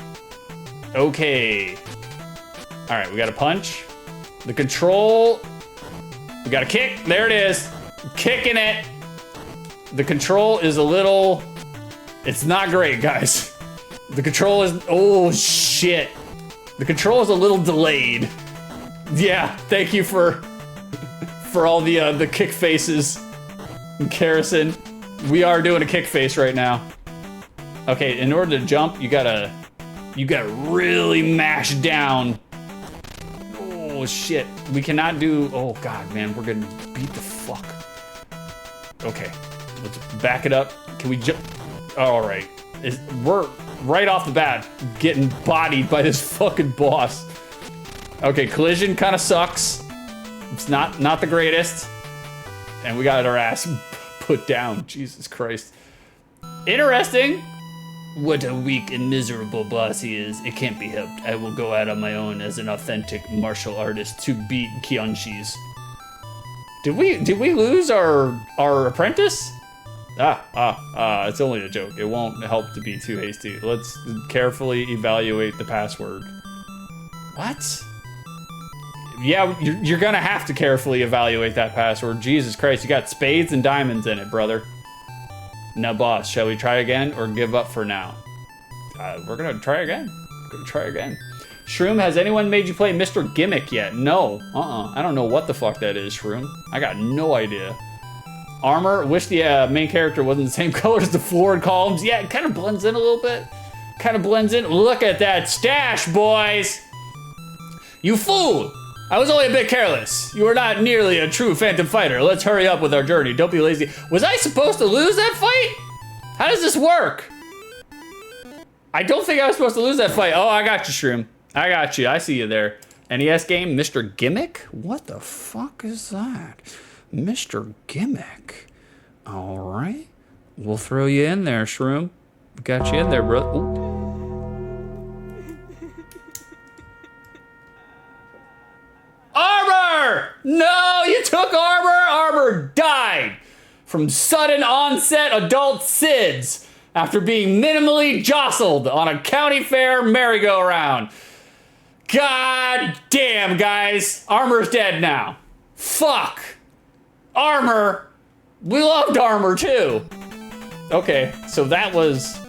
Okay. All right, we got a punch. The control, we got a kick. There it is. Kicking it. The control is a little, it's not great, guys. The control is, oh shit. The control is a little delayed. Yeah, thank you for all the kick faces. Carrison, we are doing a kick face right now. Okay, in order to jump, you gotta really mash down. Oh shit, we cannot do, oh god, man, we're gonna beat the fuck. Okay, let's back it up. Can we jump? All right, we're right off the bat getting bodied by this fucking boss. Okay, collision kind of sucks. It's not the greatest. And we got our ass put down. Jesus Christ. Interesting. What a weak and miserable boss he is. It can't be helped. I will go out on my own as an authentic martial artist to beat Kyanshi's. Did we lose our apprentice? It's only a joke. It won't help to be too hasty. Let's carefully evaluate the password. What? Yeah, you're gonna have to carefully evaluate that password. Jesus Christ, you got spades and diamonds in it, brother. Now, boss, shall we try again or give up for now? We're gonna try again. Shroom, has anyone made you play Mr. Gimmick yet? No. I don't know what the fuck that is, Shroom. I got no idea. Armor, wish the main character wasn't the same color as the floor and columns. Yeah, it kind of blends in a little bit. Kind of blends in. Look at that stash, boys. You fool. I was only a bit careless. You are not nearly a true Phantom Fighter. Let's hurry up with our journey. Don't be lazy. Was I supposed to lose that fight? How does this work? I don't think I was supposed to lose that fight. Oh, I got you, Shroom. I got you. I see you there. NES game, Mr. Gimmick? What the fuck is that? Mr. Gimmick. All right. We'll throw you in there, Shroom. Got you in there, bro. Ooh. Armor! No, you took Armor. Armor died from sudden onset adult SIDS after being minimally jostled on a county fair merry-go-round. God damn, guys. Armor's dead now. Fuck. Armor. We loved Armor too. Okay, so that was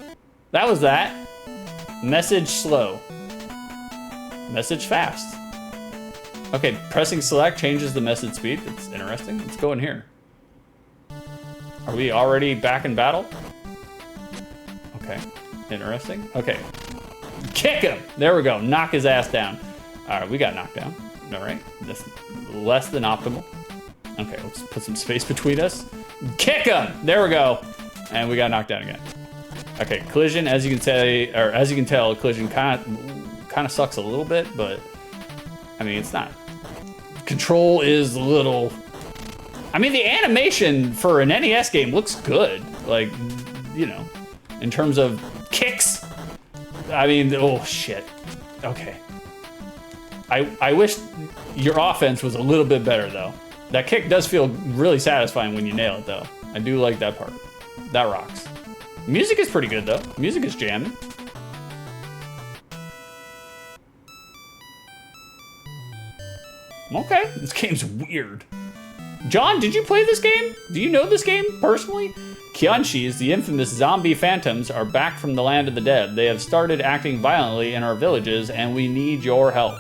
that. Message slow. Message fast. Okay, pressing select changes the message speed. That's interesting. Let's go in here. Are we already back in battle? Okay, interesting. Okay, kick him. There we go. Knock his ass down. All right, we got knocked down. All right, that's less than optimal. Okay, let's put some space between us. Kick him. There we go. And we got knocked down again. Okay, collision. As you can say, or as you can tell, collision kind of sucks a little bit, but I mean, it's not. Control is a little. I mean, the animation for an NES game looks good. Like, you know, in terms of kicks. I mean, oh shit. Okay. I wish your offense was a little bit better though. That kick does feel really satisfying when you nail it though. I do like that part. That rocks. Music is pretty good though. Music is jamming. Okay, this game's weird. John, did you play this game? Do you know this game personally? Kyanshis, the infamous zombie phantoms, are back from the land of the dead. They have started acting violently in our villages, and we need your help.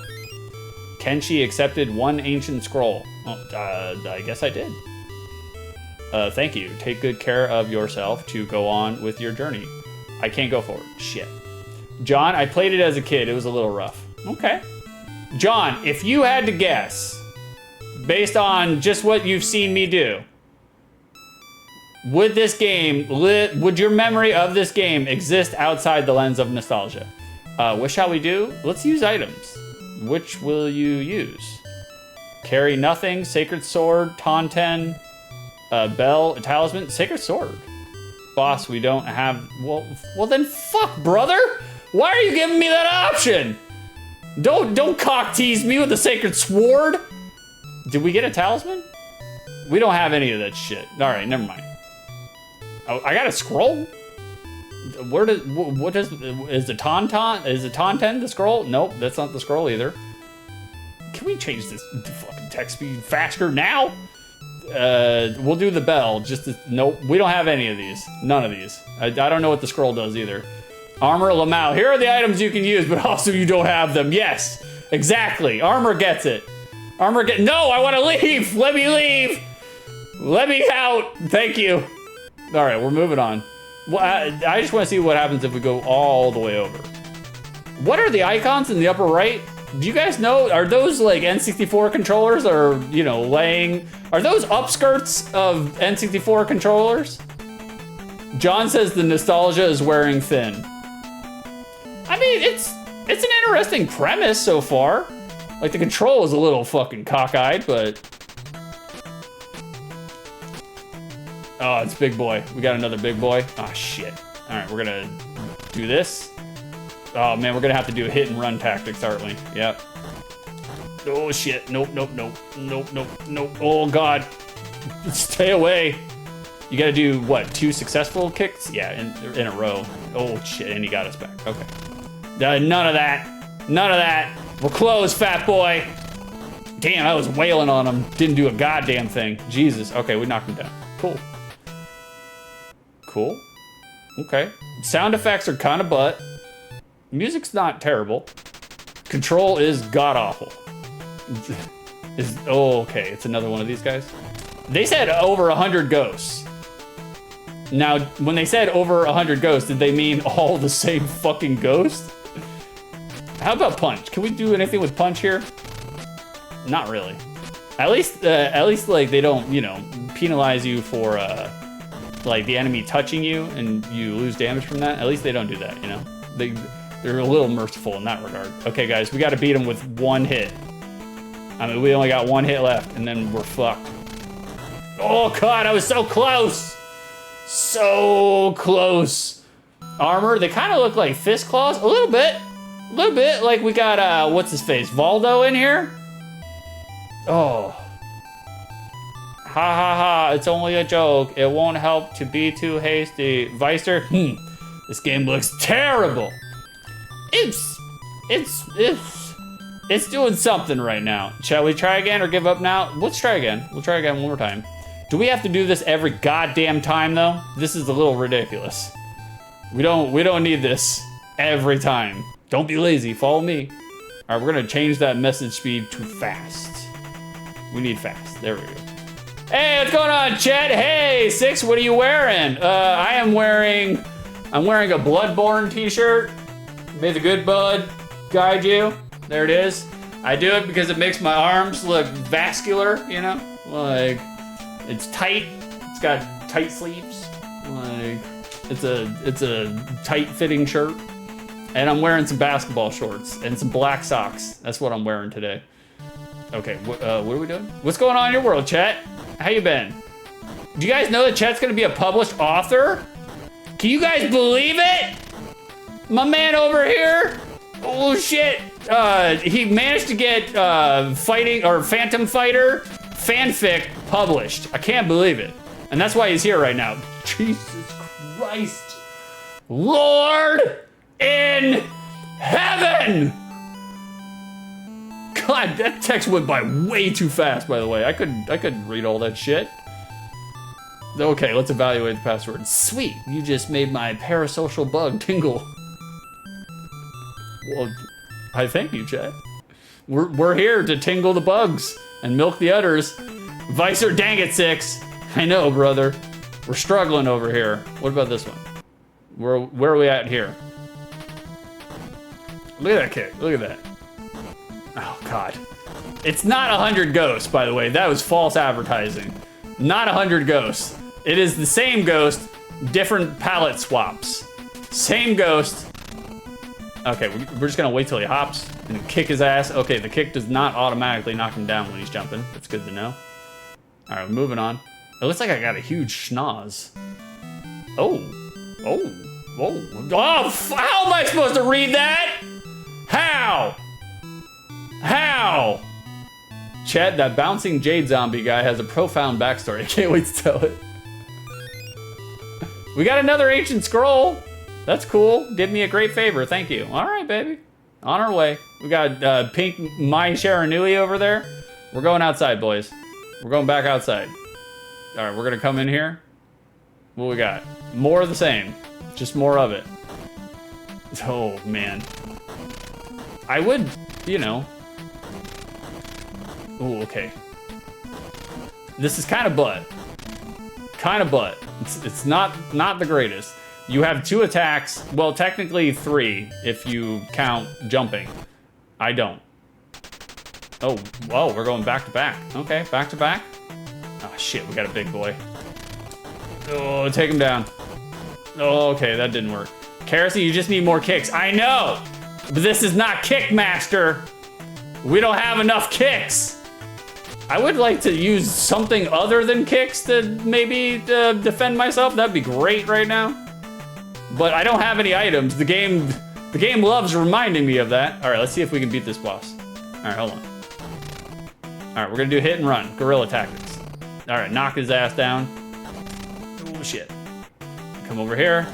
Kenshi accepted one ancient scroll. Oh, I guess I did. Thank you. Take good care of yourself to go on with your journey. I can't go forward. Shit. John, I played it as a kid. It was a little rough. Okay. John, if you had to guess, based on just what you've seen me do, would your memory of this game exist outside the lens of nostalgia? What shall we do? Let's use items. Which will you use? Carry nothing, sacred sword, taunten, bell, talisman, sacred sword. Boss, we don't have, well then fuck, brother. Why are you giving me that option? Don't cock tease me with the sacred sword. Did we get a talisman? We don't have any of that shit. All right, never mind. Oh, I got a scroll? Is the taunten the scroll? Nope, that's not the scroll either. Can we change this fucking text speed faster now? We'll do the bell. Nope, we don't have any of these. None of these. I don't know what the scroll does either. Armor Lamau. Here are the items you can use, but also you don't have them. Yes, exactly. Armor gets it. No, I want to leave. Let me leave. Let me out. Thank you. All right, we're moving on. Well, I just want to see what happens if we go all the way over. What are the icons in the upper right? Do you guys know? Are those like N64 controllers, or are those upskirts of N64 controllers? John says the nostalgia is wearing thin. I mean, it's an interesting premise so far. Like, the control is a little fucking cockeyed, but... Oh, it's big boy. We got another big boy. Oh, shit. All right, we're gonna do this. Oh, man, we're gonna have to do hit and run tactics, aren't we? Yep. Oh, shit. Nope. Oh, God. Stay away. You gotta do, what, 2 successful kicks? Yeah, in a row. Oh, shit, and he got us back. Okay. None of that. We're closed, fat boy. Damn, I was wailing on him. Didn't do a goddamn thing. Jesus. Okay, we knocked him down. Cool. Okay. Sound effects are kind of butt. Music's not terrible. Control is god-awful. Okay, it's another one of these guys. They said over 100 ghosts. Now, when they said over 100 ghosts, did they mean all the same fucking ghosts? How about punch? Can we do anything with punch here? Not really. At least like they don't, penalize you for like the enemy touching you and you lose damage from that. At least they don't do that, They're a little merciful in that regard. Okay, guys, we got to beat them with one hit. I mean, we only got one hit left, and then we're fucked. Oh God, I was so close. So close. Armor, they kind of look like fist claws. A little bit. Like we got, what's his face? Valdo in here? Oh. Ha ha ha, it's only a joke. It won't help to be too hasty. Weiser, this game looks terrible. It's doing something right now. Shall we try again or give up now? Let's try again. We'll try again one more time. Do we have to do this every goddamn time though? This is a little ridiculous. We don't need this every time. Don't be lazy, follow me. All right, we're gonna change that message speed to fast. We need fast, there we go. Hey, what's going on, chat? Hey, Six, what are you wearing? I'm wearing a Bloodborne t-shirt. May the good bud guide you. There it is. I do it because it makes my arms look vascular, you know? Like, it's tight. It's got tight sleeves. Like, it's a tight fitting shirt. And I'm wearing some basketball shorts and some black socks. That's what I'm wearing today. Okay, what are we doing? What's going on in your world, chat? How you been? Do you guys know that Chet's gonna be a published author? Can you guys believe it? My man over here, oh shit. He managed to get Fighting or Phantom Fighter fanfic published. I can't believe it. And that's why he's here right now. Jesus Christ. Lord in heaven. God, that text went by way too fast, by the way. I couldn't read all that shit. Okay, let's evaluate the password. Sweet, you just made my parasocial bug tingle. Well, I thank you, Chad. We're here to tingle the bugs and milk the udders. Weiser, dang it, Six. I know, brother. We're struggling over here. What about this one? Where are we at here? Look at that kick, look at that. Oh, God. It's not 100 ghosts, by the way. That was false advertising. Not 100 ghosts. It is the same ghost, different palette swaps. Same ghost. Okay, we're just gonna wait till he hops and kick his ass. Okay, the kick does not automatically knock him down when he's jumping. That's good to know. All right, moving on. It looks like I got a huge schnoz. Oh, how am I supposed to read that? How? Chad, that bouncing jade zombie guy has a profound backstory. I can't wait to tell it. We got another ancient scroll. That's cool. Did me a great favor. Thank you. All right, baby. On our way. We got pink Mai Sharanui over there. We're going outside, boys. We're going back outside. All right, we're going to come in here. What we got? More of the same. Just more of it. Oh, man. I would, you know. Oh, okay. This is kind of butt. It's not the greatest. You have 2 attacks. Well, technically 3 if you count jumping. I don't. Oh, whoa, we're going back to back. Okay, back to back. Oh shit, we got a big boy. Oh, take him down. Oh, okay, that didn't work. Kerosene, you just need more kicks. I know, but this is not Kickmaster. We don't have enough kicks. I would like to use something other than kicks to maybe defend myself. That'd be great right now. But I don't have any items. The game loves reminding me of that. All right, let's see if we can beat this boss. All right, hold on. All right, we're gonna do hit and run, guerrilla tactics. All right, knock his ass down. Oh shit. Come over here.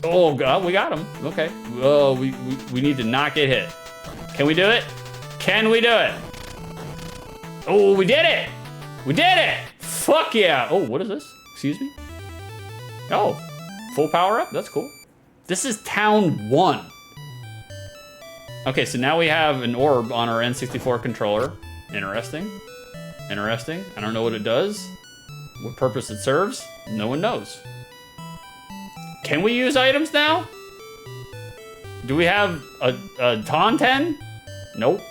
Oh God, we got him. Okay. Oh, we need to not get hit. Can we do it? Can we do it? Oh, we did it! We did it! Fuck yeah! Oh, what is this? Excuse me? Oh, full power up? That's cool. This is Town 1. Okay, so now we have an orb on our N64 controller. Interesting. Interesting. I don't know what it does. What purpose it serves. No one knows. Can we use items now? Do we have a Taunten? Nope.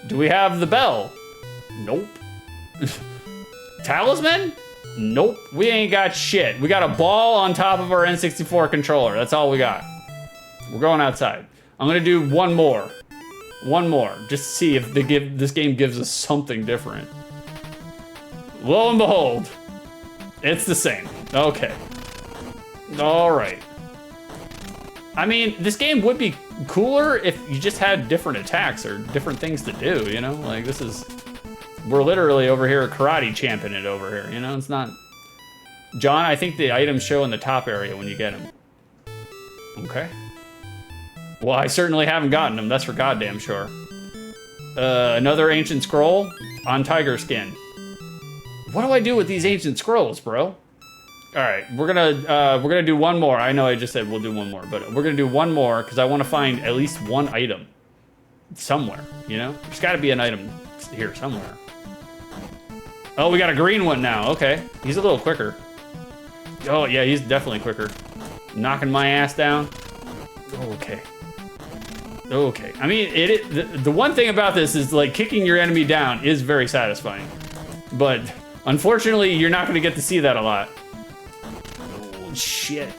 Do we have the bell? Nope. Talisman? Nope. We ain't got shit. We got a ball on top of our N64 controller. That's all we got. We're going outside. I'm gonna do one more. One more, just to see if this game gives us something different. Lo and behold, it's the same. Okay. All right. I mean, this game would be cooler if you just had different attacks or different things to do, you know? Like, this is... We're literally over here karate champing it over here, you know? It's not... John, I think the items show in the top area when you get them. Okay. Well, I certainly haven't gotten them, that's for goddamn sure. Another ancient scroll on tiger skin. What do I do with these ancient scrolls, bro? All right, we're gonna do one more. I know I just said we'll do one more, but we're gonna do one more because I want to find at least one item somewhere. You know, there's got to be an item here somewhere. Oh, we got a green one now. Okay, he's a little quicker. Oh yeah, he's definitely quicker. Knocking my ass down. Okay. Okay. I mean, the one thing about this is like kicking your enemy down is very satisfying, but unfortunately, you're not gonna get to see that a lot. Shit.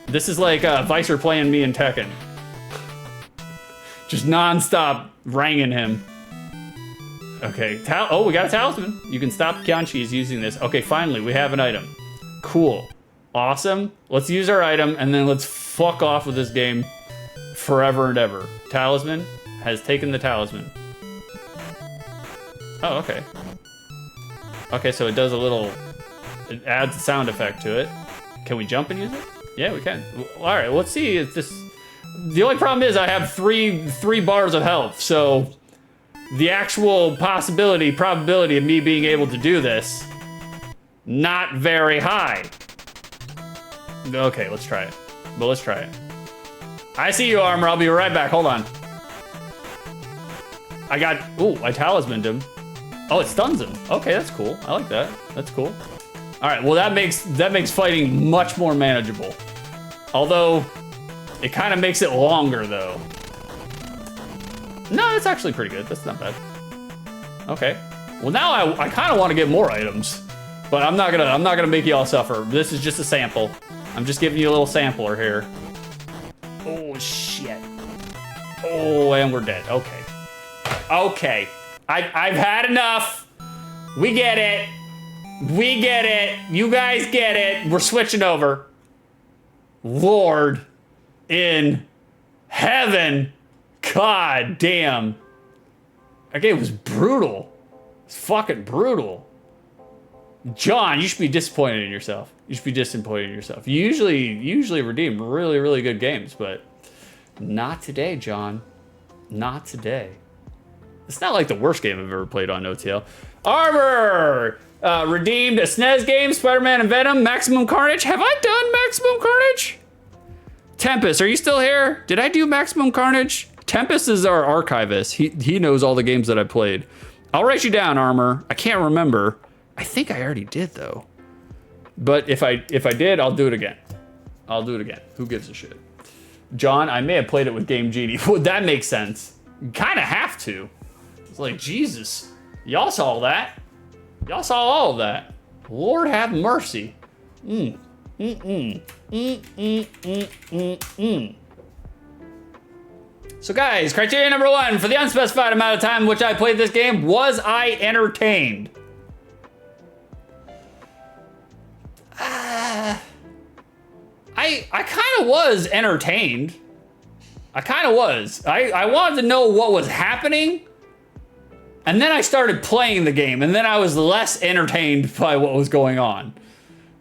This is like Vicer playing me in Tekken. Just non-stop ranging him. Okay, oh, we got a talisman. You can stop Kyanchis using this. Okay, finally, we have an item. Cool. Awesome. Let's use our item, and then let's fuck off with this game forever and ever. Talisman has taken the talisman. Oh, okay. Okay, so it does a little... It adds a sound effect to it. Can we jump and use it? Yeah, we can. All right, let's see if this... The only problem is I have three bars of health, so the actual probability of me being able to do this, not very high. Okay, let's try it. But let's try it. I see you, Armor. I'll be right back. Hold on. I talismaned him. Oh, it stuns him. Okay, that's cool. I like that. That's cool. All right, well that makes fighting much more manageable. Although, it kind of makes it longer though. No, that's actually pretty good. That's not bad. Okay. Well now I kind of want to get more items, but I'm not gonna make y'all suffer. This is just a sample. I'm just giving you a little sampler here. Oh shit. Oh, and we're dead. Okay. Okay. I've had enough. We get it. We get it. You guys get it. We're switching over. Lord in heaven. God damn. That game was brutal. It's fucking brutal. John, you should be disappointed in yourself. You should be disappointed in yourself. You usually redeem really, really good games, but not today, John. Not today. It's not like the worst game I've ever played on OTL. Armor! Redeemed a SNES game, Spider-Man and Venom, Maximum Carnage. Have I done Maximum Carnage? Tempest, are you still here? Did I do Maximum Carnage? Tempest is our archivist. He knows all the games that I played. I'll write you down, Armor. I can't remember. I think I already did though. But if I did, I'll do it again. I'll do it again. Who gives a shit? John, I may have played it with Game Genie. Well, that makes sense. You kind of have to. It's like, Jesus, y'all saw that. Y'all saw all of that. Lord have mercy. So guys, criteria number 1, for the unspecified amount of time in which I played this game, was I entertained? I kind of was entertained. I kind of was. I wanted to know what was happening. And then I started playing the game, and then I was less entertained by what was going on.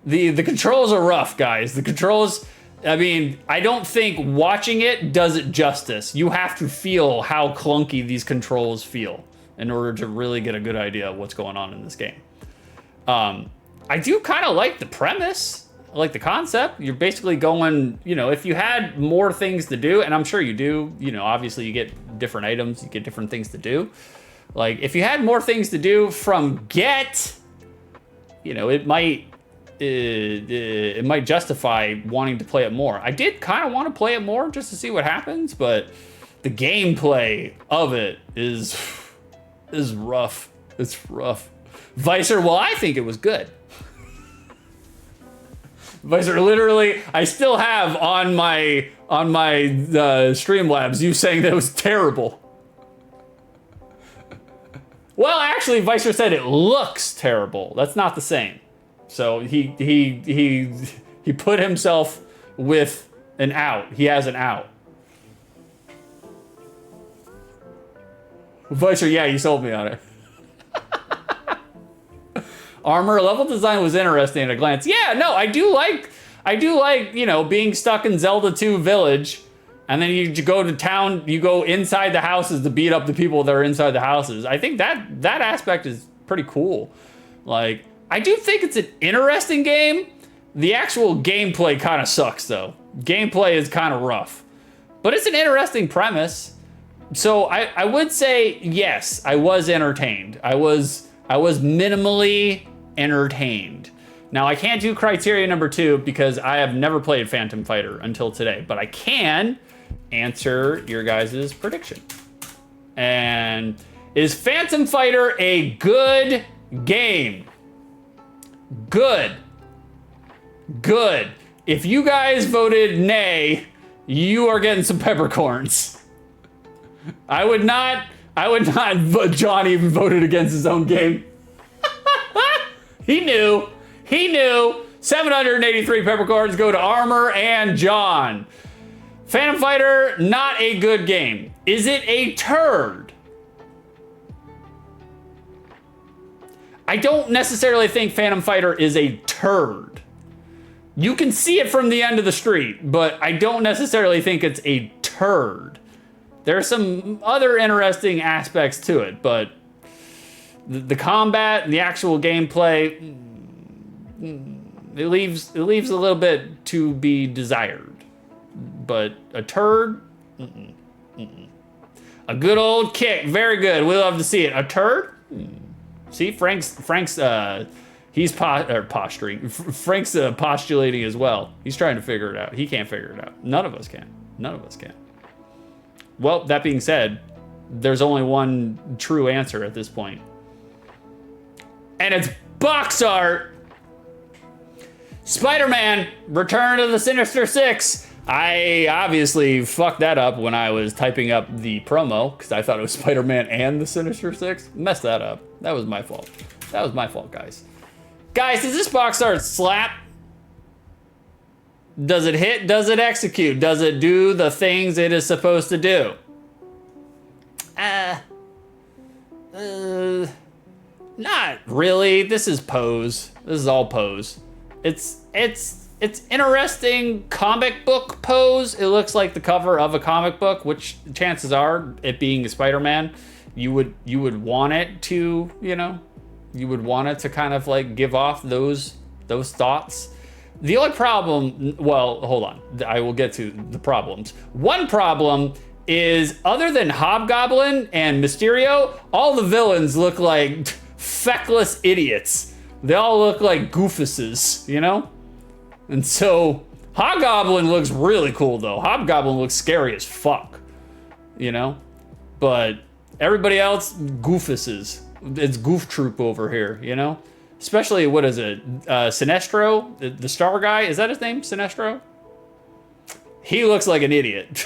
The controls are rough, guys. The controls, I mean, I don't think watching it does it justice. You have to feel how clunky these controls feel in order to really get a good idea of what's going on in this game. I do kind of like the premise. I like the concept. You're basically going, you know, if you had more things to do, and I'm sure you do, you know, obviously you get different items, you get different things to do. Like, if you had more things to do from get, you know, it might justify wanting to play it more. I did kind of want to play it more just to see what happens, but the gameplay of it is rough. It's rough. Vicer, well, I think it was good. Vicer, literally, I still have on my Streamlabs you saying that it was terrible. Well, actually, Vicer said it looks terrible. That's not the same. So he put himself with an out. He has an out. Vicer, yeah, you sold me on it. Armor level design was interesting at a glance. Yeah, no, I do like, you know, being stuck in Zelda 2 Village, and then you go to town, you go inside the houses to beat up the people that are inside the houses. I think that aspect is pretty cool. Like, I do think it's an interesting game. The actual gameplay kind of sucks, though. Gameplay is kind of rough. But it's an interesting premise. So I would say, yes, I was entertained. I was minimally entertained. Now, I can't do criteria number 2 because I have never played Phantom Fighter until today, but I can answer your guys' prediction. And is Phantom Fighter a good game? Good. Good. If you guys voted nay, you are getting some peppercorns. I would not, John even voted against his own game. He knew. 783 peppercorns go to Armor and John. Phantom Fighter, not a good game. Is it a turd? I don't necessarily think Phantom Fighter is a turd. You can see it from the end of the street, but I don't necessarily think it's a turd. There are some other interesting aspects to it, but the combat and the actual gameplay, it leaves a little bit to be desired. But a turd, a good old kick, very good. We love to see it. A turd. See, Frank's he's posturing. Frank's postulating as well. He's trying to figure it out. He can't figure it out. None of us can. Well, that being said, there's only one true answer at this point. And it's box art. Spider-Man, Return of the Sinister Six. I obviously fucked that up when I was typing up the promo because I thought it was Spider-Man and the Sinister Six. Messed that up. That was my fault. Guys. Guys, does this box art slap? Does it hit? Does it execute? Does it do the things it is supposed to do? Not really. This is pose. This is all pose. It's interesting comic book pose. It looks like the cover of a comic book, which chances are, it being Spider-Man, you would want it to, you know, you would want it to kind of like give off those thoughts. The only problem, well, hold on, I will get to the problems. One problem is, other than Hobgoblin and Mysterio, all the villains look like feckless idiots. They all look like goofuses, you know? And so, Hobgoblin looks really cool, though. Hobgoblin looks scary as fuck, you know? But everybody else, goofuses. It's Goof Troop over here, you know? Especially, what is it? Sinestro, the star guy, is that his name? Sinestro? He looks like an idiot.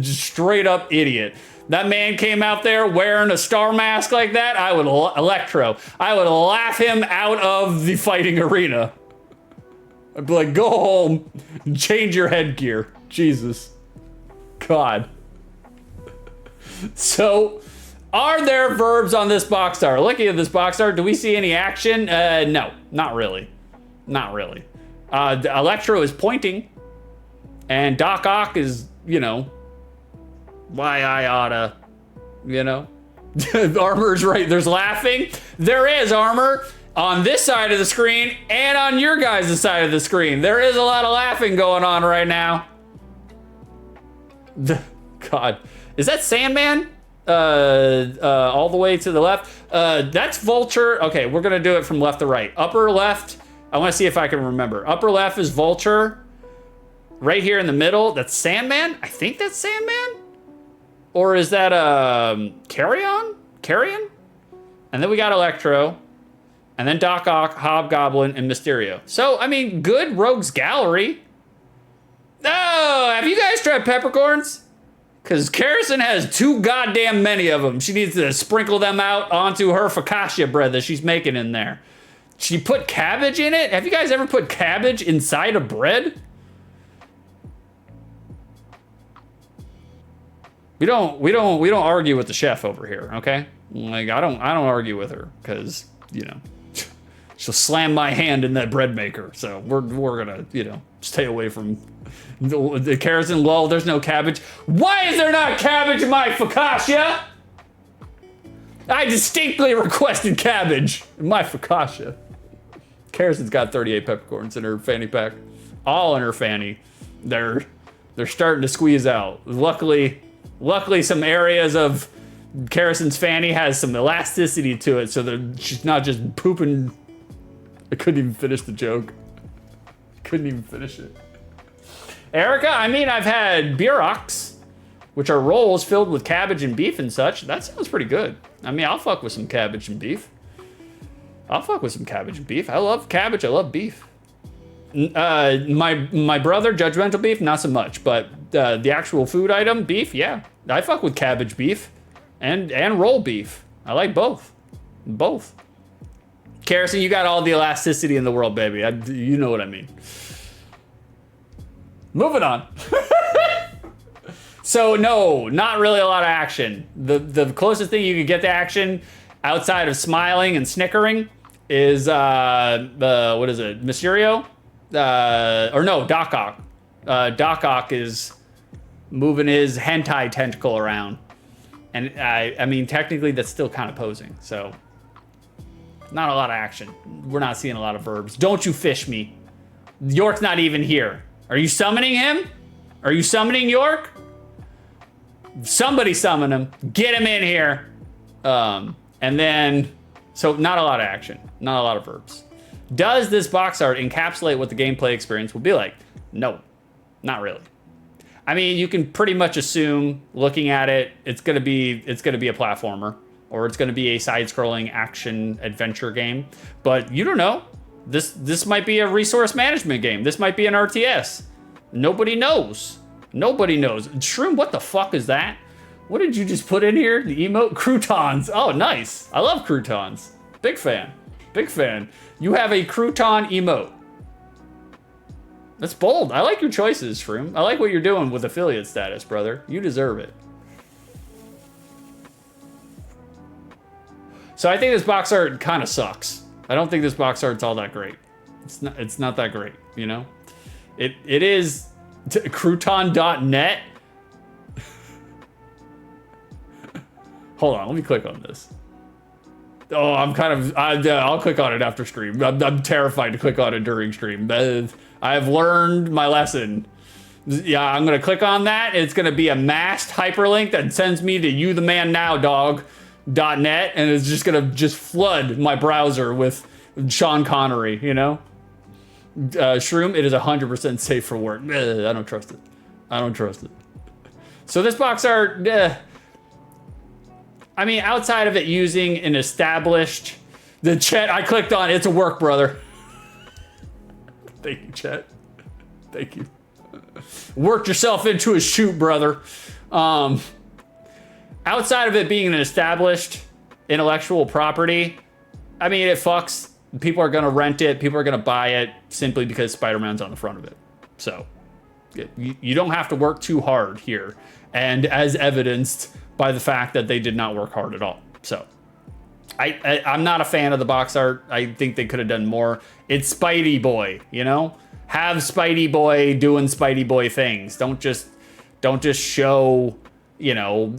Straight up idiot. That man came out there wearing a star mask like that, I would laugh him out of the fighting arena. I'd be like, go home, change your headgear. Jesus. God. So, are there verbs on this box art? Looking at this box art, do we see any action? No, not really. Electro is pointing, and Doc Ock is, you know, why I oughta, you know. Armor's right, there's laughing. There is, Armor, on this side of the screen and on your guys' side of the screen. There is a lot of laughing going on right now. God, is that Sandman? All the way to the left. That's Vulture. Okay, we're gonna do it from left to right. Upper left, I wanna see if I can remember. Upper left is Vulture. Right here in the middle, that's Sandman? I think that's Sandman? Or is that Carrion? And then we got Electro. And then Doc Ock, Hobgoblin, and Mysterio. So, I mean, good Rogues Gallery. Oh, have you guys tried peppercorns? Because Kerrison has too goddamn many of them. She needs to sprinkle them out onto her focaccia bread that she's making in there. She put cabbage in it? Have you guys ever put cabbage inside of bread? We don't argue with the chef over here, okay? Like I don't argue with her because, you know, she'll slam my hand in that bread maker. So we're gonna, you know, stay away from the Kerrison. Lol, there's no cabbage. Why is there not cabbage in my focaccia? I distinctly requested cabbage in my focaccia. Kerrison's got 38 peppercorns in her fanny pack. All in her fanny. They're starting to squeeze out. Luckily some areas of Kerrison's fanny has some elasticity to it so that she's not just pooping. I couldn't even finish the joke. Couldn't even finish it. Erica, I mean, I've had bieroks, which are rolls filled with cabbage and beef and such. That sounds pretty good. I mean, I'll fuck with some cabbage and beef. I'll fuck with some cabbage and beef. I love cabbage. I love beef. My brother, judgmental beef, not so much. But the actual food item, beef, yeah. I fuck with cabbage beef and roll beef. I like both. Both. Kerrison, you got all the elasticity in the world, baby. You know what I mean. Moving on. So no, not really a lot of action. The closest thing you could get to action outside of smiling and snickering is what is it, Mysterio? Or no, Doc Ock. Doc Ock is moving his hentai tentacle around. And I mean, technically that's still kind of posing, so not a lot of action. We're not seeing a lot of verbs. Don't you fish me. York's not even here. Are you summoning him? Are you summoning York? Somebody summon him. Get him in here. And then, so not a lot of action. Not a lot of verbs. Does this box art encapsulate what the gameplay experience will be like? No, not really. I mean, you can pretty much assume, looking at it, it's gonna be a platformer, or it's gonna be a side-scrolling action adventure game. But you don't know. This might be a resource management game. This might be an RTS. Nobody knows. Nobody knows. Shroom, what the fuck is that? What did you just put in here? The emote? Croutons. Oh, nice. I love croutons. Big fan. Big fan. You have a crouton emote. That's bold. I like your choices, Shroom. I like what you're doing with affiliate status, brother. You deserve it. So I think this box art kind of sucks. I don't think this box art's all that great. It's not that great, you know? It is crouton.net. Hold on, let me click on this. Oh, I'll click on it after stream. I'm terrified to click on it during stream. I've learned my lesson. Yeah, I'm gonna click on that. It's gonna be a masked hyperlink that sends me to youthemannowdog.net, and it's just gonna flood my browser with Sean Connery, you know? Shroom, it is 100% safe for work. I don't trust it. I don't trust it. So this box art, I mean, outside of it using an established, the chat I clicked on, it's a work, brother. Thank you, chat. Thank you. Worked yourself into a shoot, brother. Outside of it being an established intellectual property, I mean, it fucks. People are gonna rent it. People are gonna buy it simply because Spider-Man's on the front of it. So you don't have to work too hard here. And as evidenced by the fact that they did not work hard at all. So I'm not a fan of the box art. I think they could have done more. It's Spidey Boy, you know? Have Spidey Boy doing Spidey Boy things. Don't just show, you know,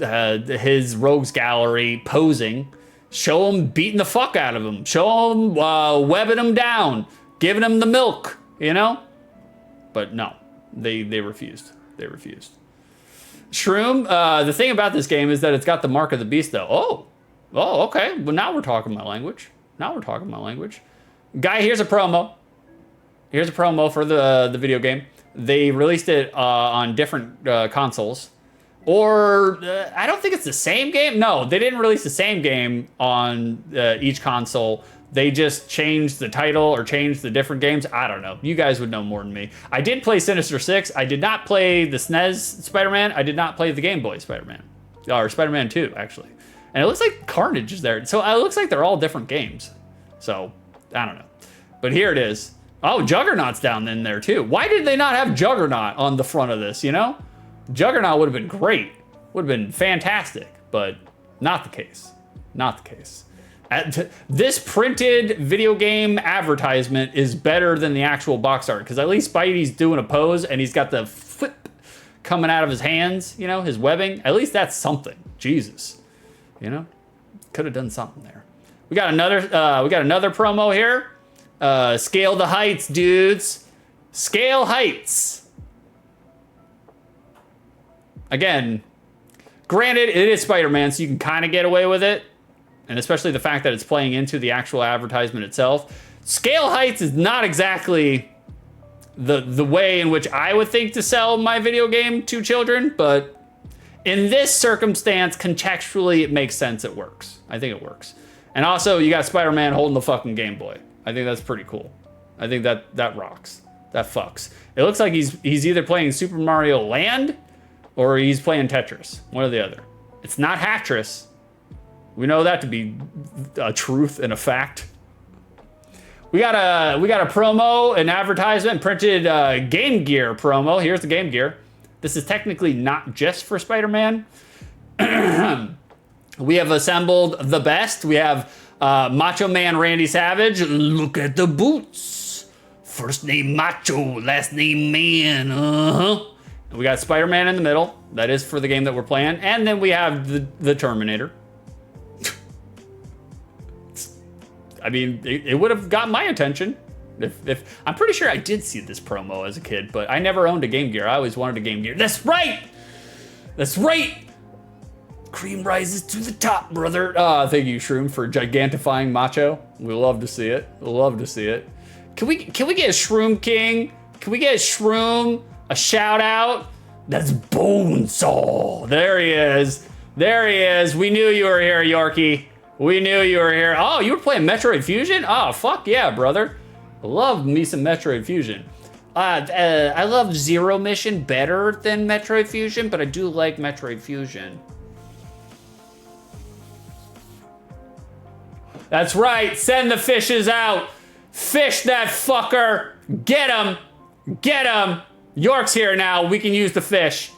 his rogues gallery posing. Show him beating the fuck out of him. Show him webbing him down, giving him the milk, you know? But no, they refused. They refused. Shroom, the thing about this game is that it's got the mark of the beast, though. Oh, okay. Well, now we're talking my language. Guy, here's a promo. Here's a promo for the video game. They released it on different consoles. Or I don't think it's the same game. No, they didn't release the same game on each console. They just changed the title or changed the different games. I don't know. You guys would know more than me. I did play Sinister Six. I did not play the SNES Spider-Man. I did not play the Game Boy Spider-Man. Or Spider-Man 2, actually. And it looks like Carnage is there. So it looks like they're all different games. So, I don't know. But here it is. Oh, Juggernaut's down in there too. Why did they not have Juggernaut on the front of this, you know? Juggernaut would have been great. Would have been fantastic. But not the case. Not the case. This printed video game advertisement is better than the actual box art, because at least Spidey's doing a pose and he's got the flip coming out of his hands, you know, his webbing. At least that's something. Jesus, you know, could have done something there. We got another promo here. Scale the heights, dudes. Scale heights. Again, granted, it is Spider-Man, so you can kind of get away with it. And especially the fact that it's playing into the actual advertisement itself. Scale heights is not exactly the way in which I would think to sell my video game to children, but in this circumstance, contextually, it makes sense. It works. I think it works. And also, you got Spider-Man holding the fucking Game Boy. I think that's pretty cool. I think that rocks. That fucks. It looks like he's either playing Super Mario Land or he's playing Tetris. One or the other. It's not Hatris. We know that to be a truth and a fact. We got a promo, an advertisement, printed Game Gear promo. Here's the Game Gear. This is technically not just for Spider-Man. We have assembled the best. We have Macho Man Randy Savage. Look at the boots. First name Macho, last name Man. We got Spider-Man in the middle. That is for the game that we're playing. And then we have the Terminator. I mean, it would have got my attention. If I'm pretty sure I did see this promo as a kid, but I never owned a Game Gear. I always wanted a Game Gear. That's right! That's right! Cream rises to the top, brother. Thank you, Shroom, for gigantifying Macho. We love to see it. We love to see it. Can we get a Shroom King? Can we get a Shroom? A shout out? That's Bonesaw. There he is. There he is. We knew you were here, Yorkie. We knew you were here. Oh, you were playing Metroid Fusion? Oh, fuck yeah, brother. Love me some Metroid Fusion. I love Zero Mission better than Metroid Fusion, but I do like Metroid Fusion. That's right. Send the fishes out. Fish that fucker. Get him. Get him. York's here now. We can use the fish.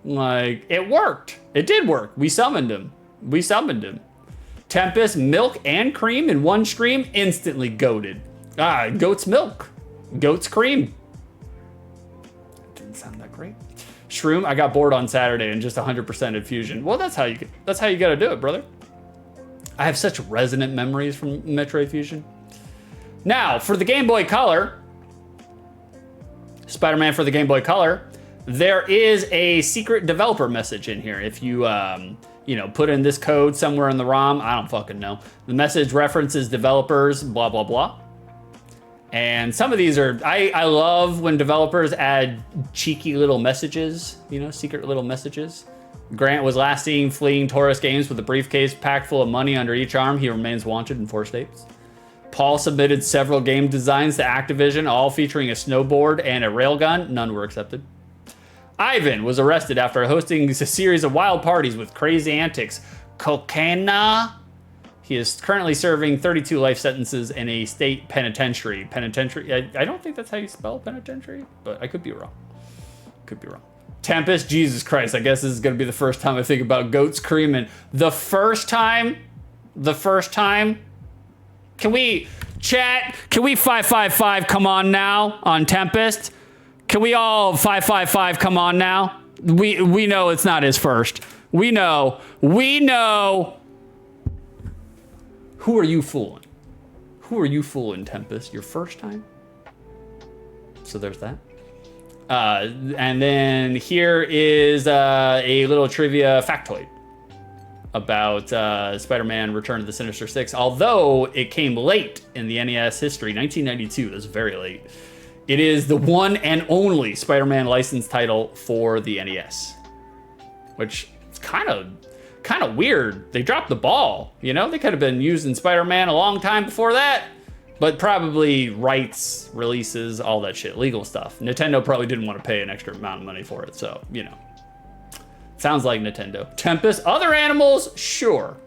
Like, it worked. It did work. We summoned him. We summoned him. Tempest, milk, and cream in one stream, instantly goated. Goat's milk. Goat's cream. Didn't sound that great. Shroom, I got bored on Saturday and just 100% Fusion. Well, that's how you gotta do it, brother. I have such resonant memories from Metroid Fusion. Now, for the Game Boy Color, Spider-Man for the Game Boy Color, there is a secret developer message in here. If you, put in this code somewhere in the ROM, I don't fucking know. The message references developers, blah, blah, blah. And some of these are, I love when developers add cheeky little messages, secret little messages. Grant was last seen fleeing Taurus Games with a briefcase packed full of money under each arm. He remains wanted in 4 states. Paul submitted several game designs to Activision, all featuring a snowboard and a railgun. None were accepted. Ivan was arrested after hosting a series of wild parties with crazy antics. Cocaine. He is currently serving 32 life sentences in a state penitentiary. Penitentiary. I don't think that's how you spell penitentiary, but I could be wrong. Could be wrong. Tempest. Jesus Christ. I guess this is going to be the first time I think about goats creaming. The first time. Can we chat? Can we 555 come on now on Tempest? Can we all 555 come on now? We know it's not his first. We know. Who are you fooling? Who are you fooling, Tempest? Your first time? So there's that. And then here is a little trivia factoid about Spider-Man Return to the Sinister Six. Although it came late in the NES history, 1992, that's very late. It is the one and only Spider-Man licensed title for the NES. which is kind of weird. They dropped the ball, you know? They could have been using Spider-Man a long time before that, but probably rights, releases, all that shit, legal stuff. Nintendo probably didn't want to pay an extra amount of money for it, so, you know. Sounds like Nintendo. Tempest, other animals, sure.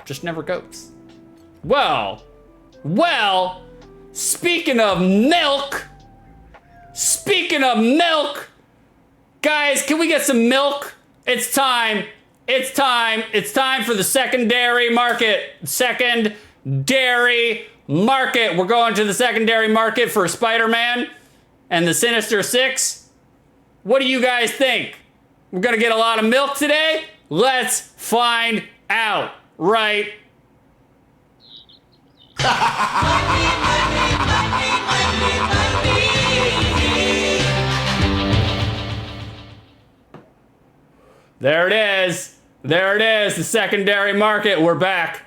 Just never goats. Well, speaking of milk, guys, can we get some milk? It's time for the secondary market. Secondary market. We're going to the secondary market for Spider-Man and the Sinister Six. What do you guys think? We're gonna get a lot of milk today? Let's find out right. There it is. There it is, the secondary market. We're back.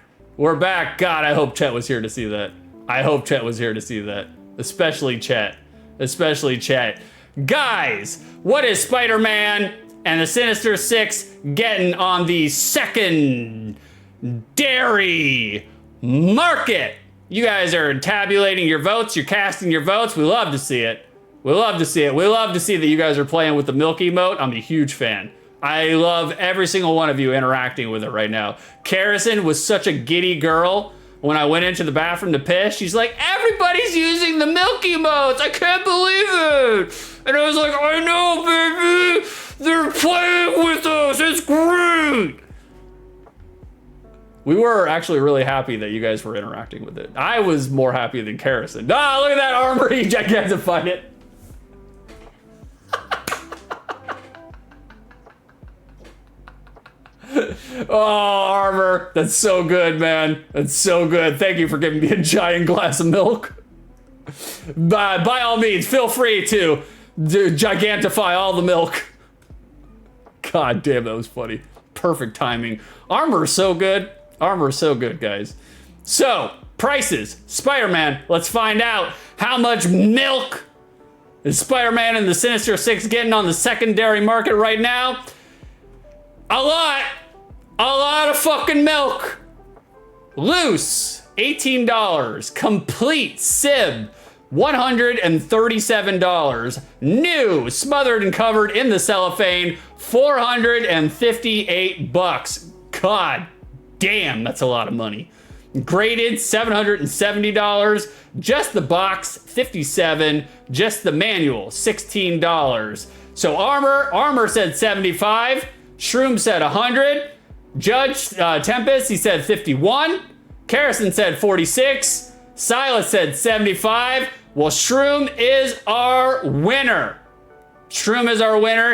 God, I hope Chet was here to see that. Especially Chet. Guys, what is Spider-Man and the Sinister Six getting on the secondary market? You guys are tabulating your votes. You're casting your votes. We love to see it. We love to see that you guys are playing with the milk emote. I'm a huge fan. I love every single one of you interacting with it right now. Carrison was such a giddy girl when I went into the bathroom to piss. She's like, everybody's using the milk emotes. I can't believe it. And I was like, I know, baby. They're playing with us. It's great. We were actually really happy that you guys were interacting with it. I was more happy than Carrison. Ah, look at that armor. He gigantified it. Oh, armor. That's so good, man. That's so good. Thank you for giving me a giant glass of milk. By all means, feel free to gigantify all the milk. God damn, that was funny. Perfect timing. Armor is so good. Armor is so good, guys. So, prices. Spider-Man. Let's find out how much milk is Spider-Man and the Sinister Six getting on the secondary market right now. A lot of fucking milk. Loose, $18. Complete Sib, $137. New, smothered and covered in the cellophane, $458. God damn, that's a lot of money. Graded, $770. Just the box, $57. Just the manual, $16. So armor said 75. Shroom said 100. Judge Tempest, he said 51. Carrison said 46. Silas said 75. Well, Shroom is our winner.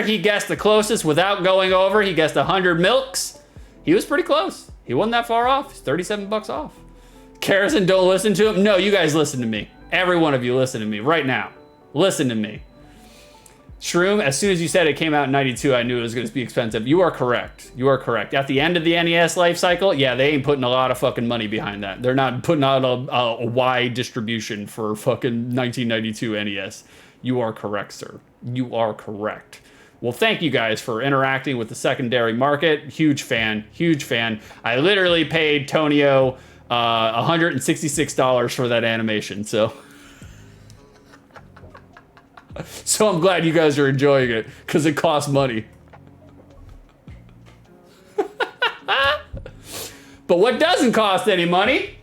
He guessed the closest without going over. He guessed 100 milks. He was pretty close. He wasn't that far off. He's 37 bucks off. Carrison, don't listen to him. No, you guys listen to me. Every one of you listen to me right now. Listen to me. Shroom, as soon as you said it came out in 92, I knew it was going to be expensive. You are correct. At the end of the NES life cycle, yeah, they ain't putting a lot of fucking money behind that. They're not putting out a wide distribution for fucking 1992 NES. You are correct, sir. You are correct. Well, thank you guys for interacting with the secondary market. Huge fan. I literally paid Tonio $166 for that animation, so I'm glad you guys are enjoying it, because it costs money. But what doesn't cost any money?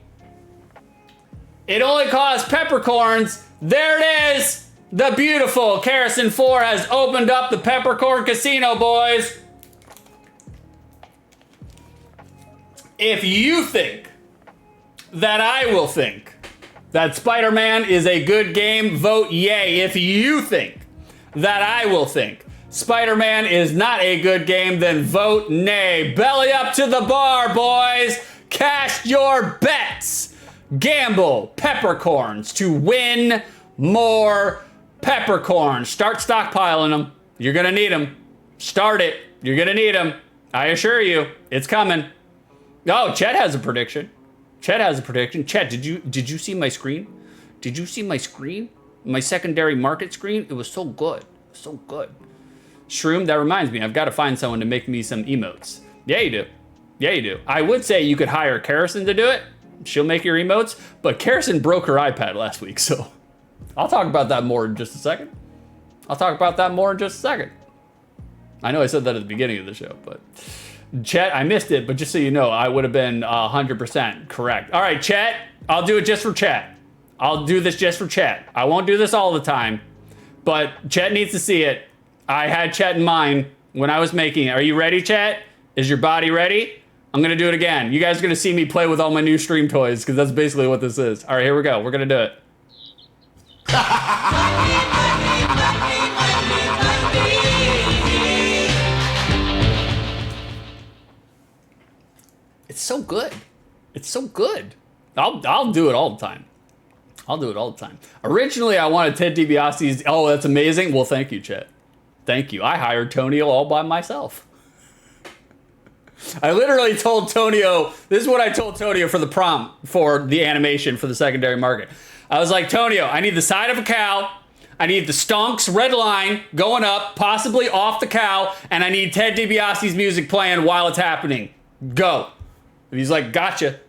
It only costs peppercorns. There it is! The beautiful Carrison 4 has opened up the Peppercorn Casino, boys. If you think that I will think that Spider-Man is a good game, vote yay. If you think that I will think Spider-Man is not a good game, then vote nay. Belly up to the bar, boys. Cast your bets. Gamble peppercorns to win more peppercorns. Start stockpiling them. You're gonna need them. Start it. You're gonna need them. I assure you, it's coming. Oh, Chet has a prediction. Chet, did you see my screen? My secondary market screen? It was so good. So good. Shroom, that reminds me, I've got to find someone to make me some emotes. Yeah, you do. Yeah, you do. I would say you could hire Karison to do it. She'll make your emotes, but Karison broke her iPad last week, so I'll talk about that more in just a second. I know I said that at the beginning of the show, but Chet, I missed it, but just so you know, I would have been 100% correct. All right, Chet, I'll do it just for Chet. I'll do this just for Chet. I won't do this all the time, but Chet needs to see it. I had Chet in mind when I was making it. Are you ready, Chet? Is your body ready? I'm gonna do it again. You guys are gonna see me play with all my new stream toys, because that's basically what this is. All right, here we go. We're gonna do it. It's so good. It's so good. I'll do it all the time. Originally, I wanted Ted DiBiase's. Oh, that's amazing. Well, thank you, Chet. Thank you. I hired Tonio all by myself. I literally told Tonio, this is what I told Tonio for the prompt for the animation for the secondary market. I was like, Tonio, I need the side of a cow. I need the stonks red line going up, possibly off the cow. And I need Ted DiBiase's music playing while it's happening. Go. And he's like, gotcha.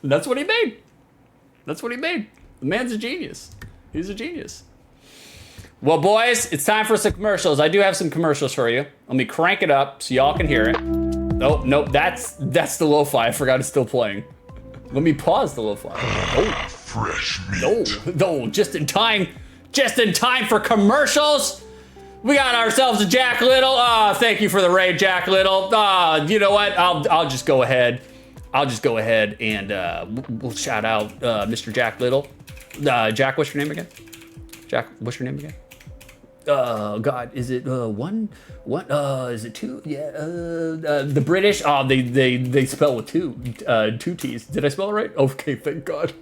That's what he made. The man's a genius. He's a genius. Well, boys, it's time for some commercials. I do have some commercials for you. Let me crank it up so y'all can hear it. Oh, nope, that's the lo-fi. I forgot it's still playing. Let me pause the lo-fi. Oh, fresh meat. No, just in time for commercials. We got ourselves a Jack Little. Thank you for the raid, Jack Little. You know what? I'll just go ahead. And we'll shout out Mr. Jack Little. Jack, what's your name again? Oh God, is it one? What? Is it two? Yeah. The British. Oh, they spell with two T's. Did I spell it right? Okay, thank God.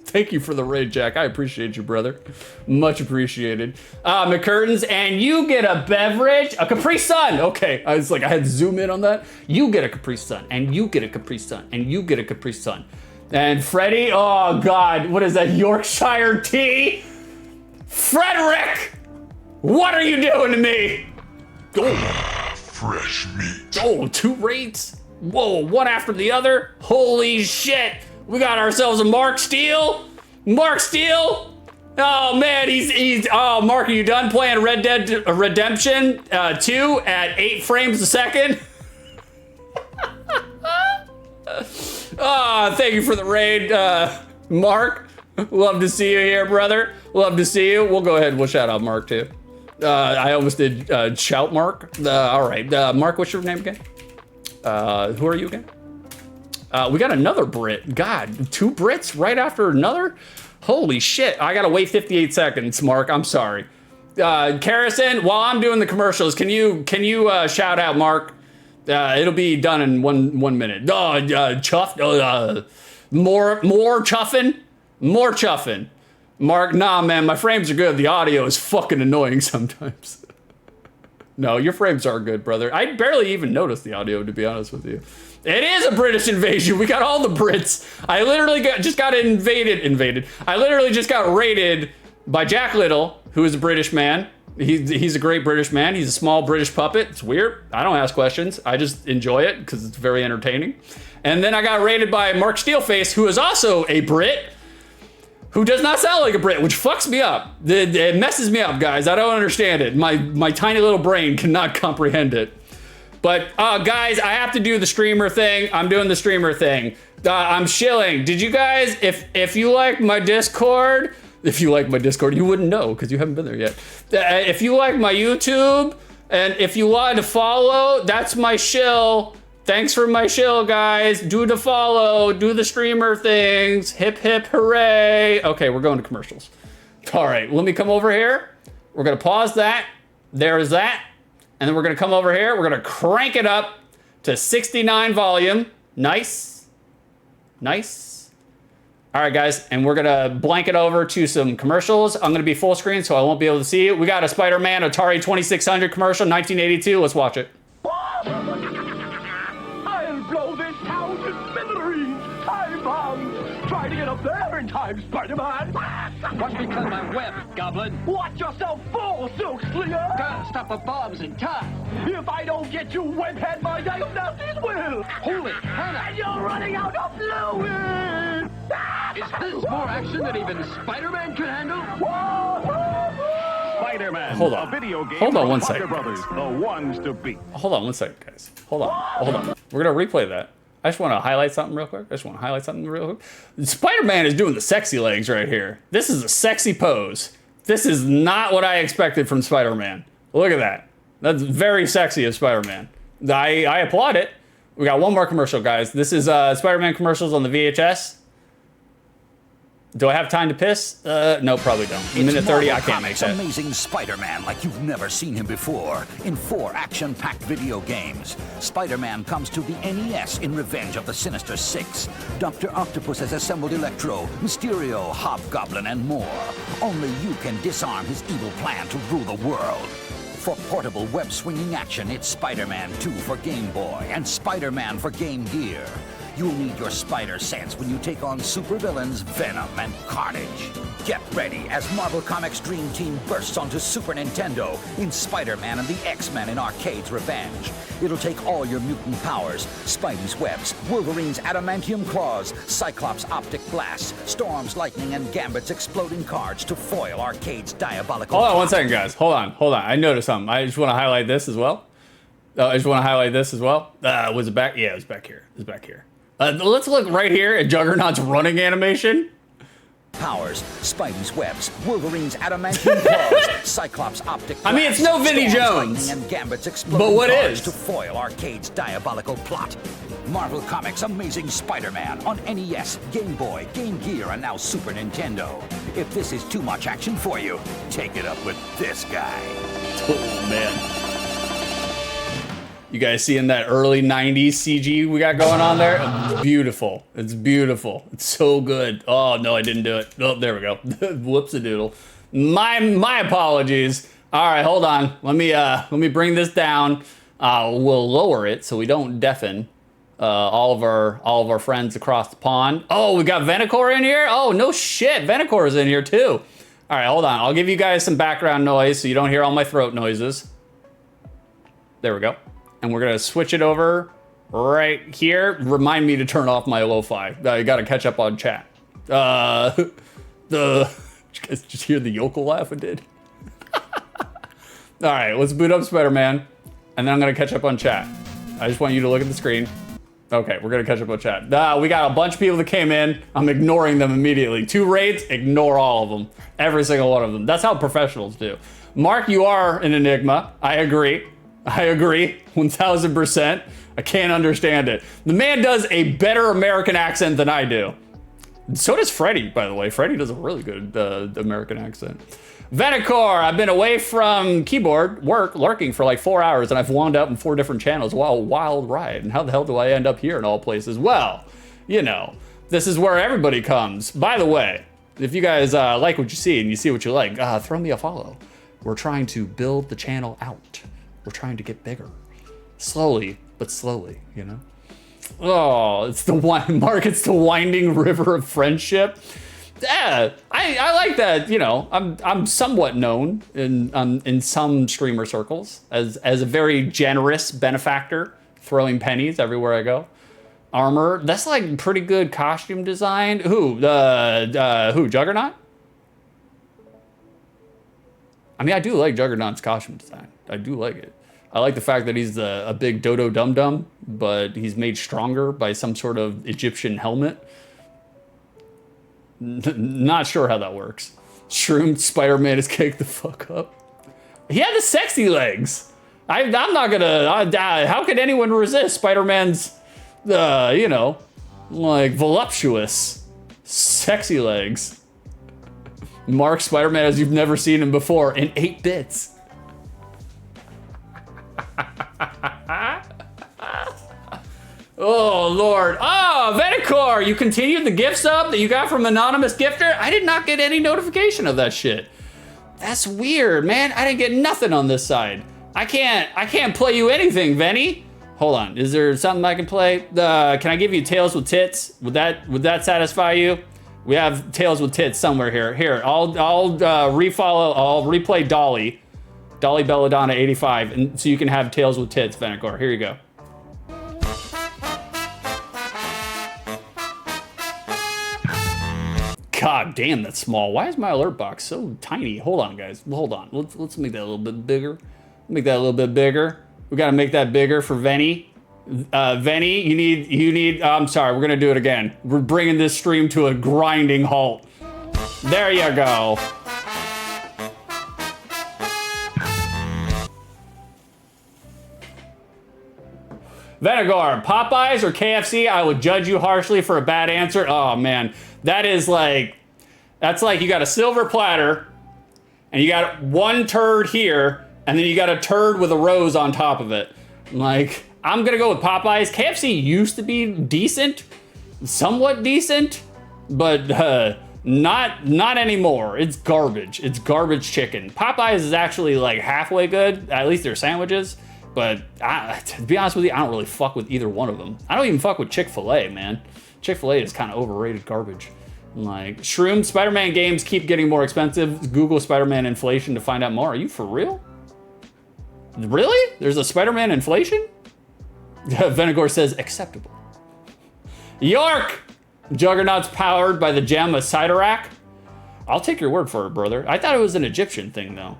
Thank you for the raid, Jack. I appreciate you, brother. Much appreciated. McCurtains, and you get a beverage, a Capri Sun. Okay, I was like, I had to zoom in on that. You get a Capri Sun, and you get a Capri Sun, and you get a Capri Sun. And Freddie, oh God, what is that, Yorkshire tea? Frederick, what are you doing to me? Oh, fresh meat. Oh, 2 rates. Whoa, one after the other. Holy shit. We got ourselves a Mark Steele. Oh man, he's oh, Mark, are you done playing Red Dead Redemption 2 at 8 frames a second? Thank you for the raid, Mark. Love to see you here, brother. Love to see you. We'll go ahead. We'll shout out Mark too. I almost did shout Mark. All right, Mark, what's your name again? Who are you again? We got another Brit. God, 2 Brits right after another? Holy shit. I gotta wait 58 seconds, Mark. I'm sorry. Karison, while I'm doing the commercials, can you shout out Mark? It'll be done in one minute. Chuffed. More chuffing. Mark, nah, man, my frames are good. The audio is fucking annoying sometimes. No, your frames are good, brother. I barely even noticed the audio, to be honest with you. It is a British invasion. We got all the Brits. I literally just got invaded. I literally just got raided by Jack Little, who is a British man. He's a great British man. He's a small British puppet. It's weird. I don't ask questions. I just enjoy it because it's very entertaining. And then I got raided by Mark Steelface, who is also a Brit, who does not sound like a Brit, which fucks me up. It messes me up, guys. I don't understand it. My tiny little brain cannot comprehend it. But guys, I have to do the streamer thing. I'm doing the streamer thing. I'm shilling. Did you guys, if you like my Discord, you wouldn't know because you haven't been there yet. If you like my YouTube, and if you want to follow, that's my shill. Thanks for my shill, guys. Do the follow, do the streamer things. Hip, hip, hooray. Okay, we're going to commercials. All right, let me come over here. We're gonna pause that. There's that. And then we're gonna come over here. We're gonna crank it up to 69 volume. Nice. All right, guys, and we're gonna blanket over to some commercials. I'm gonna be full screen, so I won't be able to see it. We got a Spider-Man Atari 2600 commercial, 1982. Let's watch it. I'll blow this town to smithereens. Time bombs. Try to get up there in time, Spider-Man. Watch me cut my web, Goblin. Watch yourself fall, Silk Slinger. Gotta stop the bombs in time. If I don't get you, webhead, my diagnosis will. Holy Hannah! And you're running out of fluid. Is this more action than even Spider-Man can handle? Spider-Man. Hold on. A video game Hold on from one Parker second. Brothers, the ones to beat. Hold on one second, guys. Hold on. We're gonna replay that. I just want to highlight something real quick. Spider-Man is doing the sexy legs right here. This is a sexy pose. This is not what I expected from Spider-Man. Look at that. That's very sexy of Spider-Man. I applaud it. We got one more commercial, guys. This is Spider-Man commercials on the VHS. Do I have time to piss? No, probably don't. Minute 30, I can't make that. Amazing Spider-Man like you've never seen him before. In 4 action-packed video games. Spider-Man comes to the NES in Revenge of the Sinister Six. Dr. Octopus has assembled Electro, Mysterio, Hobgoblin, and more. Only you can disarm his evil plan to rule the world. For portable web-swinging action, it's Spider-Man 2 for Game Boy and Spider-Man for Game Gear. You'll need your spider sense when you take on supervillains Venom and Carnage. Get ready as Marvel Comics' Dream Team bursts onto Super Nintendo in Spider-Man and the X-Men in Arcade's Revenge. It'll take all your mutant powers, Spidey's webs, Wolverine's adamantium claws, Cyclops' optic blasts, Storm's lightning, and Gambit's exploding cards to foil Arcade's diabolical... Hold on one second, guys. Hold on. I noticed something. I just want to highlight this as well. Was it back? Yeah, it was back here. Let's look right here at Juggernaut's running animation. Powers, Spidey's webs, Wolverine's adamantium claws, Cyclops' optic I mean, it's no Vinnie Jones. And Gambit's exploding but what cards is? To foil Arcade's diabolical plot. Marvel Comics' Amazing Spider-Man on NES, Game Boy, Game Gear, and now Super Nintendo. If this is too much action for you, take it up with this guy. Oh, man. You guys seeing that early 90s CG we got going on there? Beautiful. It's beautiful. It's so good. Oh, no, I didn't do it. Oh, there we go. Whoops-a-doodle. My apologies. All right, hold on. Let me bring this down. We'll lower it so we don't deafen all of our friends across the pond. Oh, we got Venicor in here? Oh, no shit. Venicor's in here too. All right, hold on. I'll give you guys some background noise so you don't hear all my throat noises. There we go. And we're gonna switch it over right here. Remind me to turn off my lo-fi. I gotta catch up on chat. Did you guys just hear the yokel laugh I did? All right, let's boot up Spider-Man, and then I'm gonna catch up on chat. I just want you to look at the screen. Okay, we're gonna catch up on chat. We got a bunch of people that came in. I'm ignoring them immediately. 2 raids, ignore all of them. Every single one of them. That's how professionals do. Mark, you are an enigma. I agree. 1000%. I can't understand it. The man does a better American accent than I do. So does Freddy, by the way. Freddy does a really good American accent. Venicor, I've been away from keyboard work, lurking for like 4 hours, and I've wound up in 4 different channels. Wow, wild ride. And how the hell do I end up here in all places? Well, you know, this is where everybody comes. By the way, if you guys like what you see and you see what you like, throw me a follow. We're trying to build the channel out. We're trying to get bigger. Slowly, but slowly, you know? Oh, it's the winding river of friendship. Yeah, I like that, you know. I'm somewhat known in some streamer circles as a very generous benefactor, throwing pennies everywhere I go. Armor, that's like pretty good costume design. Who, Juggernaut? I mean, I do like Juggernaut's costume design. I do like it. I like the fact that he's a big dodo dum-dum, but he's made stronger by some sort of Egyptian helmet. Not sure how that works. Shroom Spider-Man is caked the fuck up. He had the sexy legs. I'm not gonna, how could anyone resist Spider-Man's, you know, like voluptuous, sexy legs. Mark Spider-Man as you've never seen him before in 8 bits. Oh, Lord. Oh, Venicor, you continued the gift sub that you got from Anonymous Gifter? I did not get any notification of that shit. That's weird, man. I didn't get nothing on this side. I can't play you anything, Venny. Hold on. Is there something I can play? Can I give you Tails with Tits? Would that satisfy you? We have Tails with Tits somewhere here. Here, I'll replay Dolly Belladonna 85, and so you can have Tails with Tits, Venegor. Here you go. God damn, that's small. Why is my alert box so tiny? Hold on, guys. Hold on. Let's make that a little bit bigger. Make that a little bit bigger. We gotta make that bigger for Venny. Venny, you need. I'm sorry. We're gonna do it again. We're bringing this stream to a grinding halt. There you go. Venegor, Popeyes or KFC? I would judge you harshly for a bad answer. Oh man, that's like you got a silver platter, and you got one turd here, and then you got a turd with a rose on top of it. Like, I'm gonna go with Popeyes. KFC used to be decent, somewhat decent, but not anymore. It's garbage. It's garbage chicken. Popeyes is actually like halfway good, at least their sandwiches. But to be honest with you, I don't really fuck with either one of them. I don't even fuck with Chick-fil-A, man. Chick-fil-A is kind of overrated garbage. Like, Shroom, Spider-Man games keep getting more expensive. Google Spider-Man inflation to find out more. Are you for real? Really? There's a Spider-Man inflation? Venegor says acceptable. York! Juggernaut's powered by the gem of Sidorak. I'll take your word for it, brother. I thought it was an Egyptian thing, though.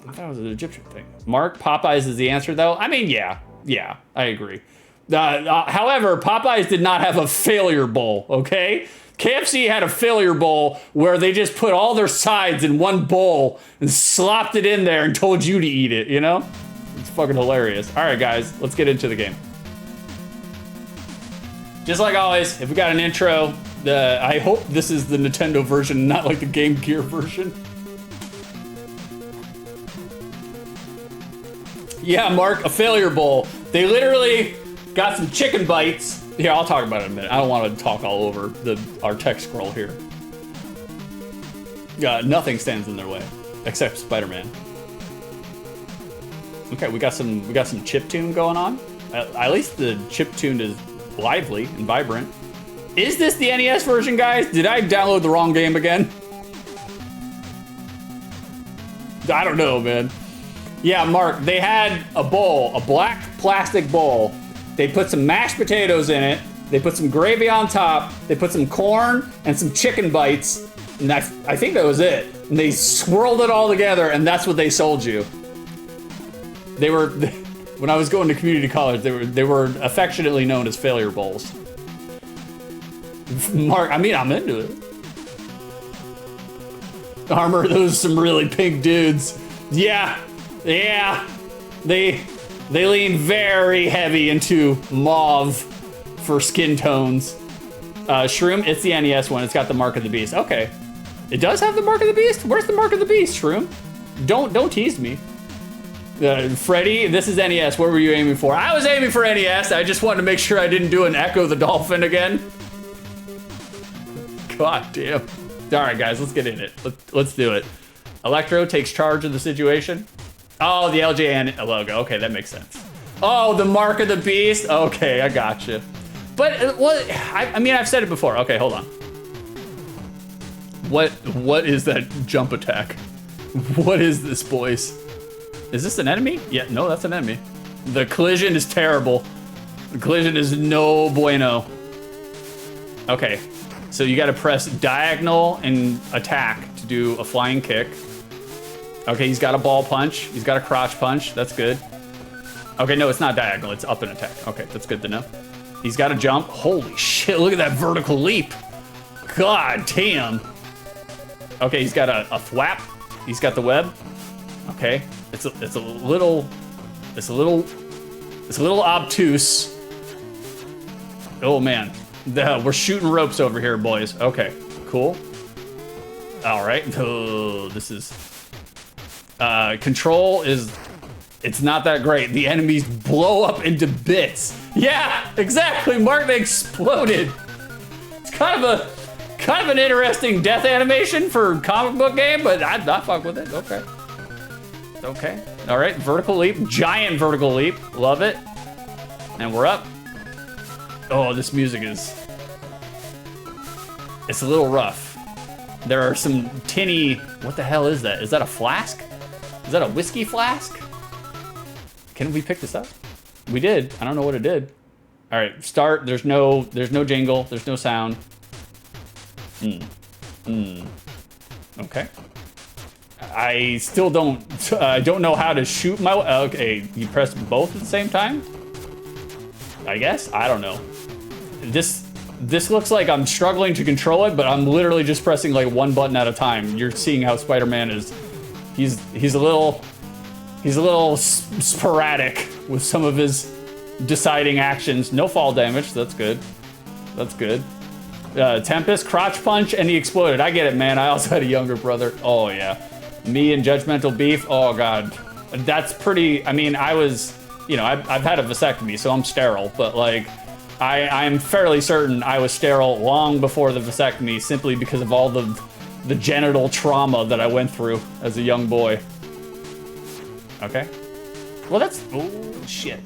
I thought it was an Egyptian thing. Mark, Popeyes is the answer, though. I mean, yeah, I agree. However, Popeyes did not have a failure bowl, okay? KFC had a failure bowl where they just put all their sides in one bowl and slopped it in there and told you to eat it, you know? It's fucking hilarious. All right, guys, let's get into the game. Just like always, if we got an intro, I hope this is the Nintendo version, not like the Game Gear version. Yeah, Mark, a failure bowl. They literally got some chicken bites. Here, I'll talk about it in a minute. I don't want to talk all over our text scroll here. Nothing stands in their way except Spider-Man. Okay, we got some chiptune going on. At least the chiptune is lively and vibrant. Is this the NES version, guys? Did I download the wrong game again? I don't know, man. Yeah, Mark, they had a bowl, a black plastic bowl. They put some mashed potatoes in it. They put some gravy on top. They put some corn and some chicken bites. And I think that was it. And they swirled it all together, and that's what they sold you. When I was going to community college, they were affectionately known as failure bowls. Mark, I mean, I'm into it. Armor, those are some really pink dudes. Yeah. They lean very heavy into mauve for skin tones. Shroom, it's the NES one. It's got the Mark of the Beast. Okay. It does have the Mark of the Beast? Where's the Mark of the Beast, Shroom? Don't tease me. Freddy, this is NES. What were you aiming for? I was aiming for NES. I just wanted to make sure I didn't do an Echo the Dolphin again. God damn. All right, guys, let's get in it. Let's do it. Electro takes charge of the situation. Oh, the LJN logo. Okay, that makes sense. Oh, the Mark of the Beast. Okay, I gotcha. But what? I mean, I've said it before. Okay, hold on. What is that jump attack? What is this, boys? Is this an enemy? Yeah, no, that's an enemy. The collision is terrible. The collision is no bueno. Okay, so you got to press diagonal and attack to do a flying kick. Okay, he's got a ball punch. He's got a crotch punch. That's good. Okay, no, it's not diagonal. It's up and attack. Okay, that's good to know. He's got a jump. Holy shit, look at that vertical leap. God damn. Okay, he's got a thwap. He's got the web. Okay, it's a little obtuse. Oh man, we're shooting ropes over here, boys. Okay, cool. All right. Oh, this is control is. It's not that great. The enemies blow up into bits. Yeah, exactly. Mark, they exploded. It's kind of an interesting death animation for a comic book game, but I'd not fuck with it. Okay. Okay. All right. Vertical leap. Giant vertical leap. Love it. And we're up. Oh, this music is... It's a little rough. There are some tinny... What the hell is that? Is that a flask? Is that a whiskey flask? Can we pick this up? We did. I don't know what it did. All right, start. There's no jingle. There's no sound. Okay. I still don't know how to shoot my... Okay, you press both at the same time? I guess? I don't know. This looks like I'm struggling to control it, but I'm literally just pressing like one button at a time. You're seeing how Spider-Man is... He's a little sporadic with some of his deciding actions. No fall damage. That's good. That's good. Tempest, crotch punch, and he exploded. I get it, man. I also had a younger brother. Oh, yeah. Me and Judgmental Beef. Oh, God. That's pretty... I mean, I was... You know, I've had a vasectomy, so I'm sterile. But, like, I'm fairly certain I was sterile long before the vasectomy simply because of all the genital trauma that I went through as a young boy. Okay. Well, that's... Oh, shit.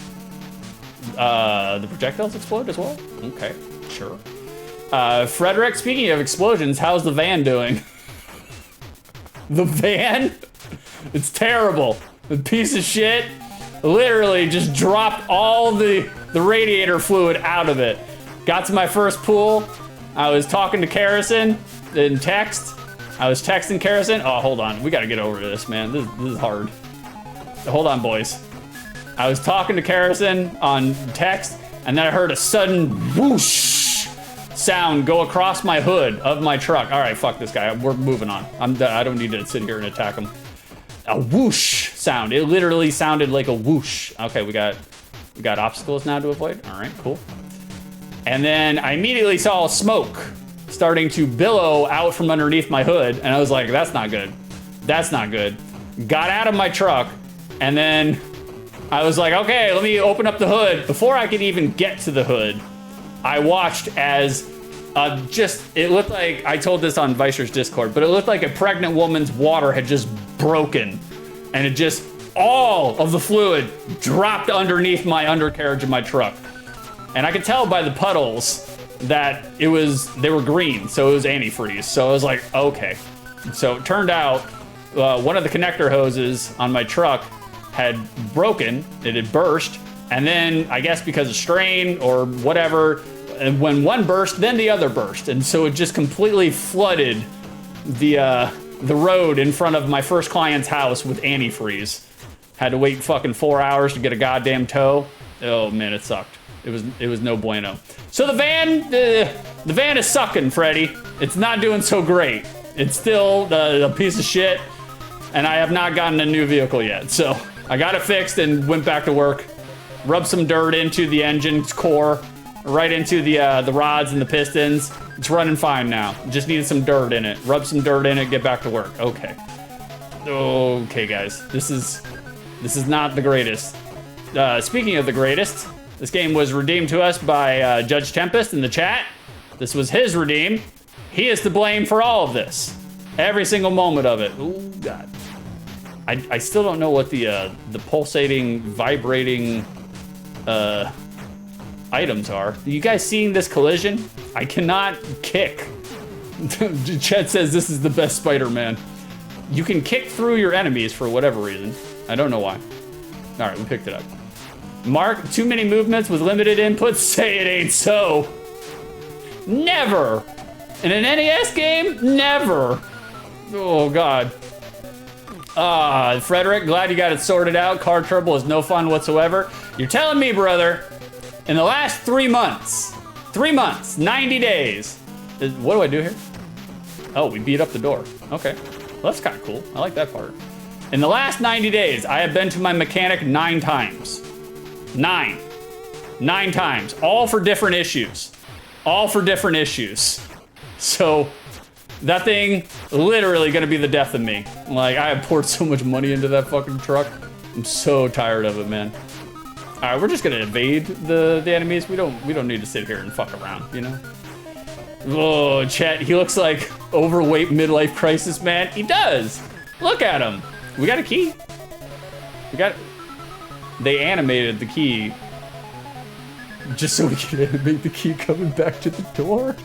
The projectiles explode as well? Okay, sure. Frederick, speaking of explosions, how's the van doing? The van? It's terrible. The piece of shit literally just dropped all the radiator fluid out of it. Got to my first pool. I was talking to Kerrison in text. I was texting Kerrison. Oh, hold on. We got to get over this, man. This is hard. Hold on, boys. I was talking to Kerrison on text, and then I heard a sudden whoosh sound go across my hood of my truck. All right, fuck this guy. We're moving on. I don't need to sit here and attack him. A whoosh sound. It literally sounded like a whoosh. Okay, we got obstacles now to avoid. All right, cool. And then I immediately saw smoke starting to billow out from underneath my hood, and I was like, that's not good. That's not good. Got out of my truck, and then I was like, okay, let me open up the hood. Before I could even get to the hood, I watched as it looked like, I told this on Vicer's Discord, but it looked like a pregnant woman's water had just broken, and it just, all of the fluid dropped underneath my undercarriage of my truck. And I could tell by the puddles that they were green, so it was antifreeze. So I was like, okay. So it turned out one of the connector hoses on my truck had broken, it had burst, and then I guess because of strain or whatever, and when one burst, then the other burst, and so it just completely flooded the road in front of my first client's house with antifreeze. Had to wait fucking 4 hours to get a goddamn tow. Oh man, it sucked. It was no bueno. So the van is sucking, Freddy. It's not doing so great. It's still a piece of shit, and I have not gotten a new vehicle yet. So I got it fixed and went back to work. Rubbed some dirt into the engine's core, right into the rods and the pistons. It's running fine now. Just needed some dirt in it. Rub some dirt in it, get back to work. Okay. Okay, guys. This is not the greatest. Speaking of the greatest, this game was redeemed to us by Judge Tempest in the chat. This was his redeem. He is to blame for all of this. Every single moment of it. Oh, God. I still don't know what the pulsating, vibrating items are. You guys seeing this collision? I cannot kick. Chet says this is the best Spider-Man. You can kick through your enemies for whatever reason. I don't know why. All right, we picked it up. Mark, too many movements with limited inputs. Say it ain't so. Never. In an NES game, never. Oh, God. Frederick, glad you got it sorted out. Car trouble is no fun whatsoever. You're telling me, brother, in the last 3 months, 90 days. What do I do here? Oh, we beat up the door. Okay. Well, that's kind of cool. I like that part. In the last 90 days, I have been to my mechanic 9 times. 9 times. All for different issues. So that thing literally gonna be the death of me. Like, I have poured so much money into that fucking truck. I'm so tired of it, man. All right, we're just gonna evade the enemies. We don't need to sit here and fuck around, you know? Oh, chat, he looks like overweight midlife crisis, man. He does. Look at him. We got a key. They animated the key. Just so we can animate the key coming back to the door.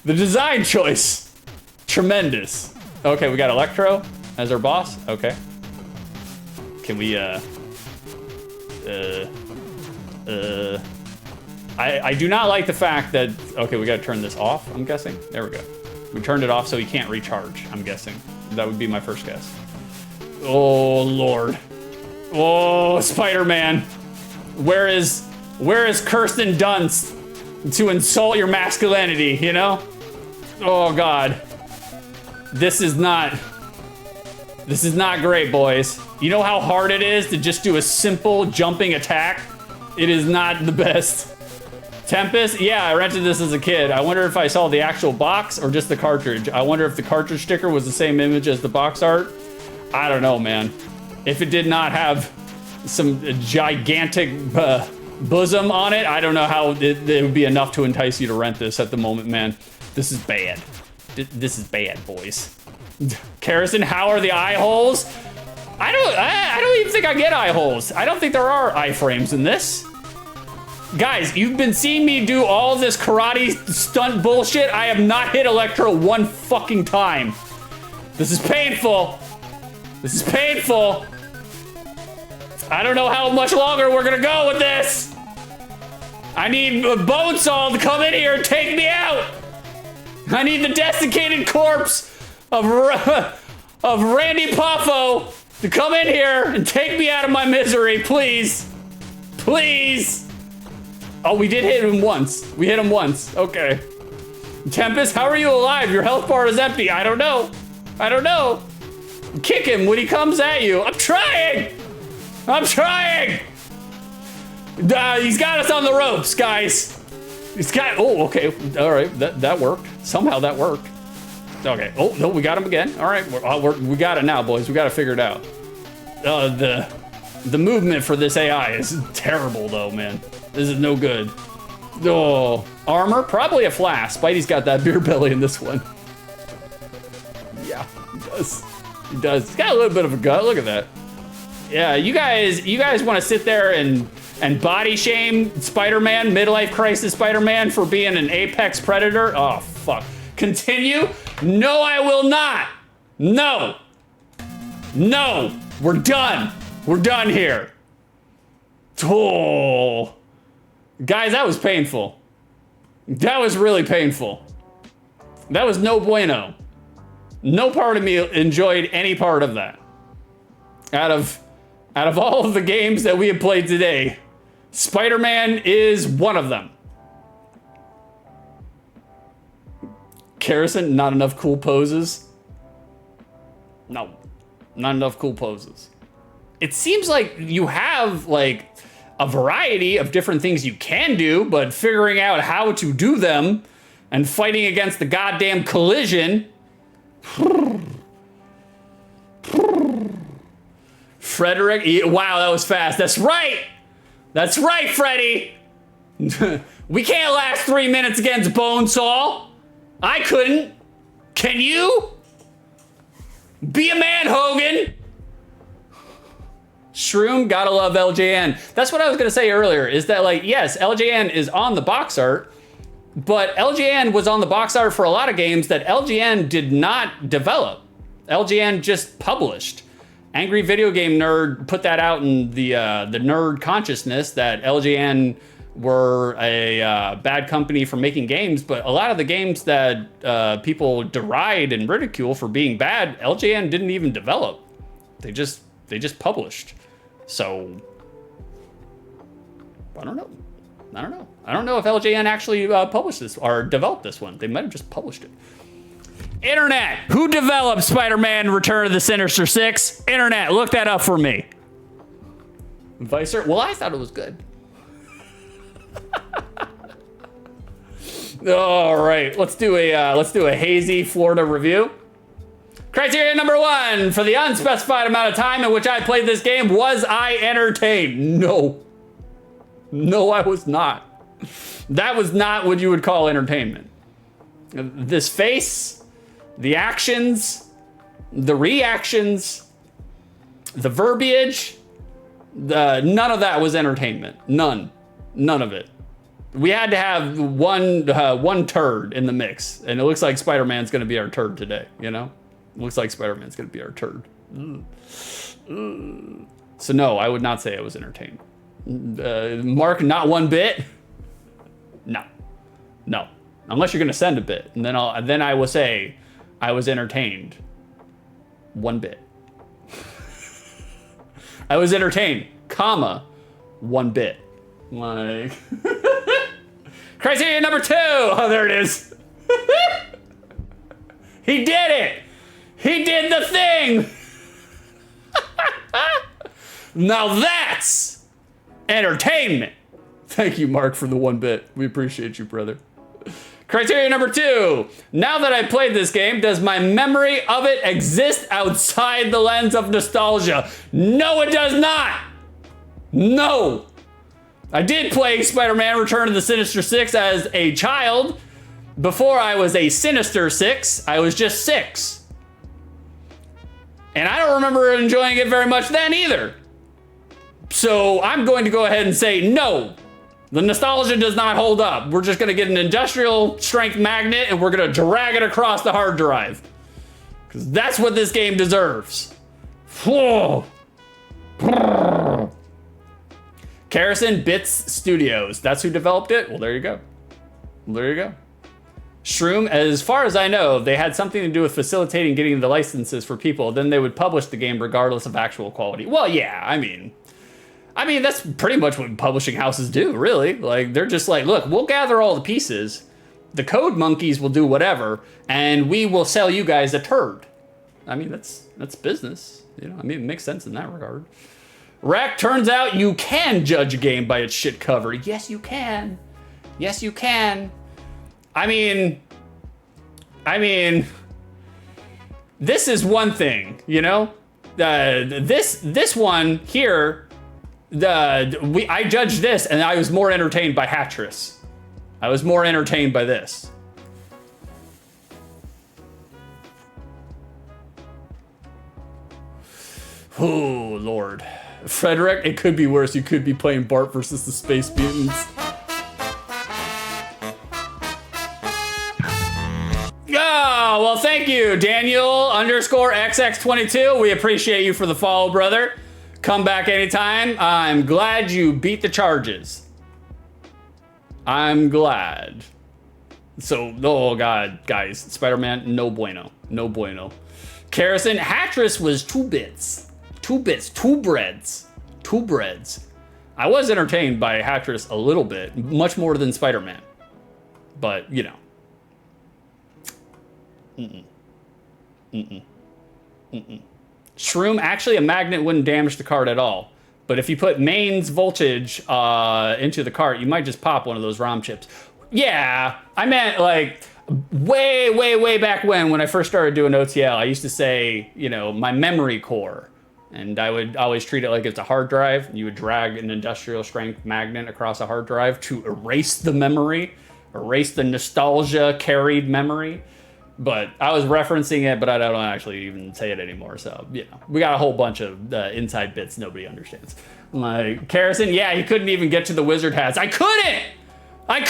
The design choice. Tremendous. Okay, we got Electro as our boss. Okay. Can we, I do not like the fact that, okay, we gotta turn this off, I'm guessing. There we go. We turned it off so he can't recharge, I'm guessing. That would be my first guess. Oh, Lord. Oh, Spider-Man. Where is Kirsten Dunst to insult your masculinity, you know? Oh, God. This is not great, boys. You know how hard it is to just do a simple jumping attack? It is not the best. Tempest? Yeah, I rented this as a kid. I wonder if I saw the actual box or just the cartridge. I wonder if the cartridge sticker was the same image as the box art. I don't know, man. If it did not have some gigantic bosom on it, I don't know how it would be enough to entice you to rent this at the moment, man. This is bad. This is bad, boys. Kerrison, how are the eye holes? I don't even think I get eye holes. I don't think there are iframes in this. Guys, you've been seeing me do all this karate stunt bullshit. I have not hit Electro one fucking time. This is painful. This is painful. I don't know how much longer we're gonna go with this. I need Bonesaw to come in here and take me out. I need the desiccated corpse of Randy Poffo to come in here and take me out of my misery, please. Please. Oh, we did hit him once. We hit him once. Okay. Tempest, how are you alive? Your health bar is empty. I don't know. I don't know. Kick him when he comes at you. I'm trying. I'm trying. He's got us on the ropes, guys. He's got, oh, okay. All right, that worked. Somehow that worked. Okay, oh, no, we got him again. All right, we got it now, boys. We got to figure it out. The movement for this AI is terrible, though, man. This is no good. Oh, armor? Probably a flask. Spidey's got that beer belly in this one. Yeah, he does. He does. He's got a little bit of a gut. Look at that. Yeah, you guys want to sit there and body shame Spider-Man, midlife crisis Spider-Man, for being an apex predator? Oh, fuck. Continue? No, I will not. No. No. We're done. We're done here. Oh. Guys, that was painful. That was really painful. That was no bueno. No part of me enjoyed any part of that. Out of all of the games that we have played today, Spider-Man is one of them. Kerrison, not enough cool poses. No, not enough cool poses. It seems like you have like a variety of different things you can do, but figuring out how to do them and fighting against the goddamn collision. Frederick, wow, that was fast. That's right. That's right, Freddy. We can't last 3 minutes against Bonesaw. I couldn't. Can you? Be a man, Hogan. Shroom, gotta love LJN. That's what I was gonna say earlier, is that like, yes, LJN is on the box art, but LJN was on the box art for a lot of games that LJN did not develop. LJN just published. Angry Video Game Nerd put that out in the nerd consciousness that LJN were a bad company for making games, but a lot of the games that people deride and ridicule for being bad, LJN didn't even develop. They just published. So I don't know. I don't know if LJN actually published this or developed this one. They might have just published it. Internet, who developed Spider-Man Return of the Sinister Six? Internet, look that up for me. Vicer, well, I thought it was good. All right, let's do a hazy Florida review. Criteria number 1, for the unspecified amount of time in which I played this game, was I entertained? No. No, I was not. That was not what you would call entertainment. This face, the actions, the reactions, the verbiage, none of that was entertainment. None of it. We had to have one turd in the mix, and it looks like Spider-Man's gonna be our turd today, you know? Looks like Spider-Man's gonna be our turd. So no, I would not say I was entertained. Mark, not one bit? No. Unless you're gonna send a bit, and then I will say I was entertained. One bit. I was entertained, comma, one bit. Like, criteria number 2. Oh, there it is. He did it. He did the thing. Now that's entertainment. Thank you, Mark, for the one bit. We appreciate you, brother. Criteria number 2. Now that I played this game, does my memory of it exist outside the lens of nostalgia? No, it does not. No. I did play Spider-Man Return of the Sinister Six as a child. Before I was a Sinister Six, I was just 6. And I don't remember enjoying it very much then either. So I'm going to go ahead and say no. The nostalgia does not hold up. We're just gonna get an industrial strength magnet and we're gonna drag it across the hard drive. Because that's what this game deserves. Whoa. Kerrison Bits Studios. That's who developed it? Well, there you go. There you go. Shroom, as far as I know, they had something to do with facilitating getting the licenses for people. Then they would publish the game regardless of actual quality. Well, yeah, I mean, that's pretty much what publishing houses do, really. Like, they're just like, look, we'll gather all the pieces. The code monkeys will do whatever, and we will sell you guys a turd. I mean, that's business. You know, I mean, it makes sense in that regard. Rack, turns out you can judge a game by its shit cover. Yes, you can. Yes, you can. I mean, this is one thing, you know? This one here, I judged this and I was more entertained by Hatris. I was more entertained by this. Oh, Lord. Frederick, it could be worse. You could be playing Bart versus the Space Mutants. Oh, well, thank you, Daniel _XX22. We appreciate you for the follow, brother. Come back anytime. I'm glad you beat the charges. I'm glad. So, oh God, guys, Spider-Man, no bueno. No bueno. Kerrison, Hatris was 2 bits. 2 bits, 2 breads. 2 breads. I was entertained by Hatris a little bit, much more than Spider-Man. But, you know. Shroom, actually a magnet wouldn't damage the card at all. But if you put mains voltage into the cart, you might just pop one of those ROM chips. Yeah, I meant like way back when I first started doing OTL, I used to say, you know, my memory core. And I would always treat it like it's a hard drive. You would drag an industrial strength magnet across a hard drive to erase the memory, erase the nostalgia carried memory. But I was referencing it, but I don't actually even say it anymore. So, you know, we got a whole bunch of inside bits nobody understands. Like, Kerrison, yeah, he couldn't even get to the wizard hats. I couldn't! I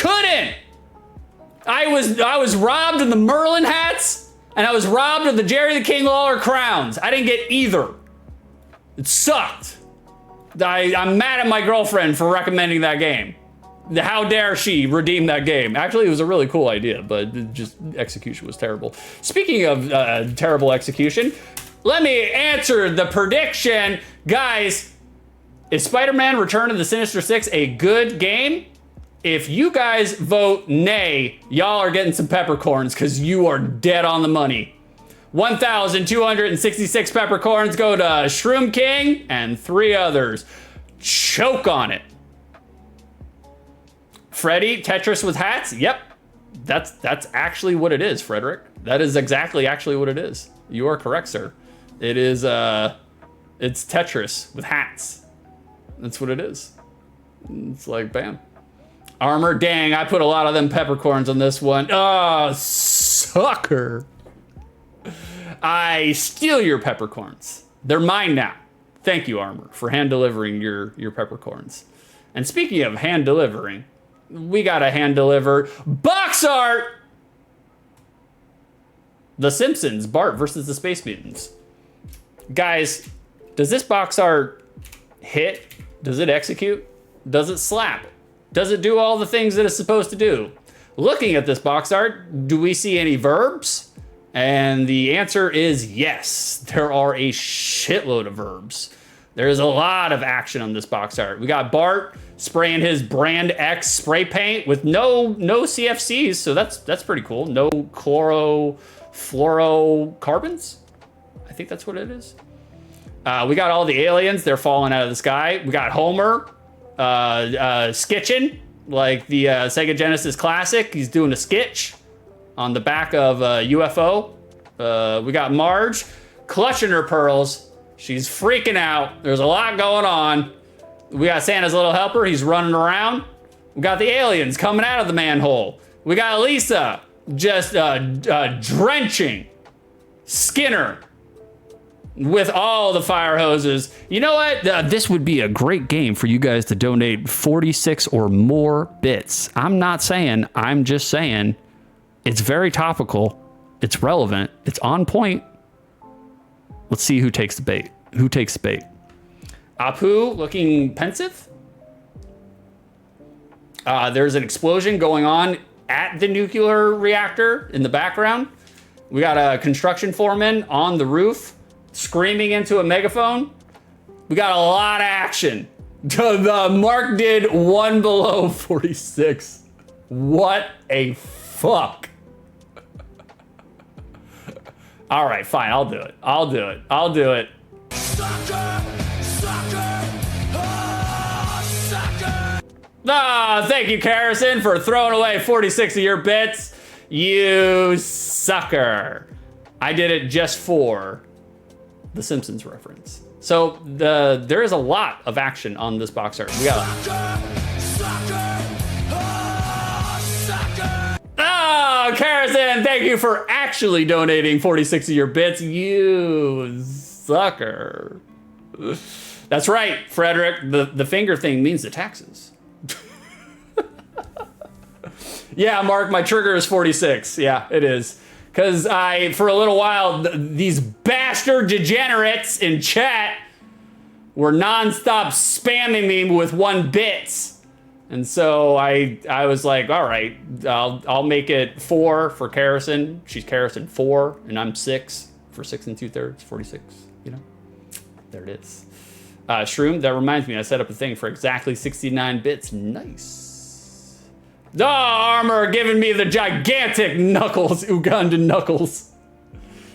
was robbed of the Merlin hats, and I was robbed of the Jerry the King Lawler crowns. I didn't get either. It sucked. I'm mad at my girlfriend for recommending that game. How dare she redeem that game? Actually, it was a really cool idea, but just execution was terrible. Speaking of terrible execution, let me answer the prediction. Guys, is Spider-Man Return of the Sinister Six a good game? If you guys vote nay, y'all are getting some peppercorns because you are dead on the money. 1,266 peppercorns go to Shroom King and 3 others. Choke on it. Freddy, Tetris with hats? Yep. That's actually what it is, Frederick. That is exactly actually what it is. You are correct, sir. It is, it's Tetris with hats. That's what it is. It's like, bam. Armor, dang, I put a lot of them peppercorns on this one. Oh, sucker. I steal your peppercorns. They're mine now. Thank you, Armor, for hand delivering your peppercorns. And speaking of hand delivering, we got a hand deliver box art. The Simpsons, Bart versus the Space Mutants. Guys, does this box art hit? Does it execute? Does it slap? Does it do all the things that it's supposed to do? Looking at this box art, do we see any verbs? And the answer is yes. There are a shitload of verbs. There's a lot of action on this box art. We got Bart spraying his Brand X spray paint with no CFCs, so that's pretty cool. No chlorofluorocarbons? I think that's what it is. We got all the aliens. They're falling out of the sky. We got Homer skitching like the Sega Genesis Classic. He's doing a sketch on the back of a UFO. We got Marge clutching her pearls. She's freaking out. There's a lot going on. We got Santa's little helper. He's running around. We got the aliens coming out of the manhole. We got Lisa just drenching Skinner with all the fire hoses. You know what? This would be a great game for you guys to donate 46 or more bits. I'm not saying, I'm just saying it's very topical. It's relevant. It's on point. Let's see who takes the bait. Who takes the bait? Apu looking pensive. There's an explosion going on at the nuclear reactor in the background. We got a construction foreman on the roof screaming into a megaphone. We got a lot of action. The Mark did 1 below 46. What a fuck. All right, fine, I'll do it. I'll do it. I'll do it. Ah, thank you, Carrison, for throwing away 46 of your bits. You sucker. I did it just for the Simpsons reference. So there is a lot of action on this box art. We got Carrison, thank you for actually donating 46 of your bits. You sucker. That's right, Frederick. The finger thing means the taxes. Yeah, Mark, my trigger is 46. Yeah, it is. Because for a little while, these bastard degenerates in chat were nonstop spamming me with 1 bits. And so I was like, all right, I'll make it 4 for Carrison. She's Carrison 4, and I'm 6 for 6 2/3, 46, you know? There it is. Shroom, that reminds me, I set up a thing for exactly 69 bits. Nice. Oh, Armor giving me the gigantic knuckles, Ugandan knuckles.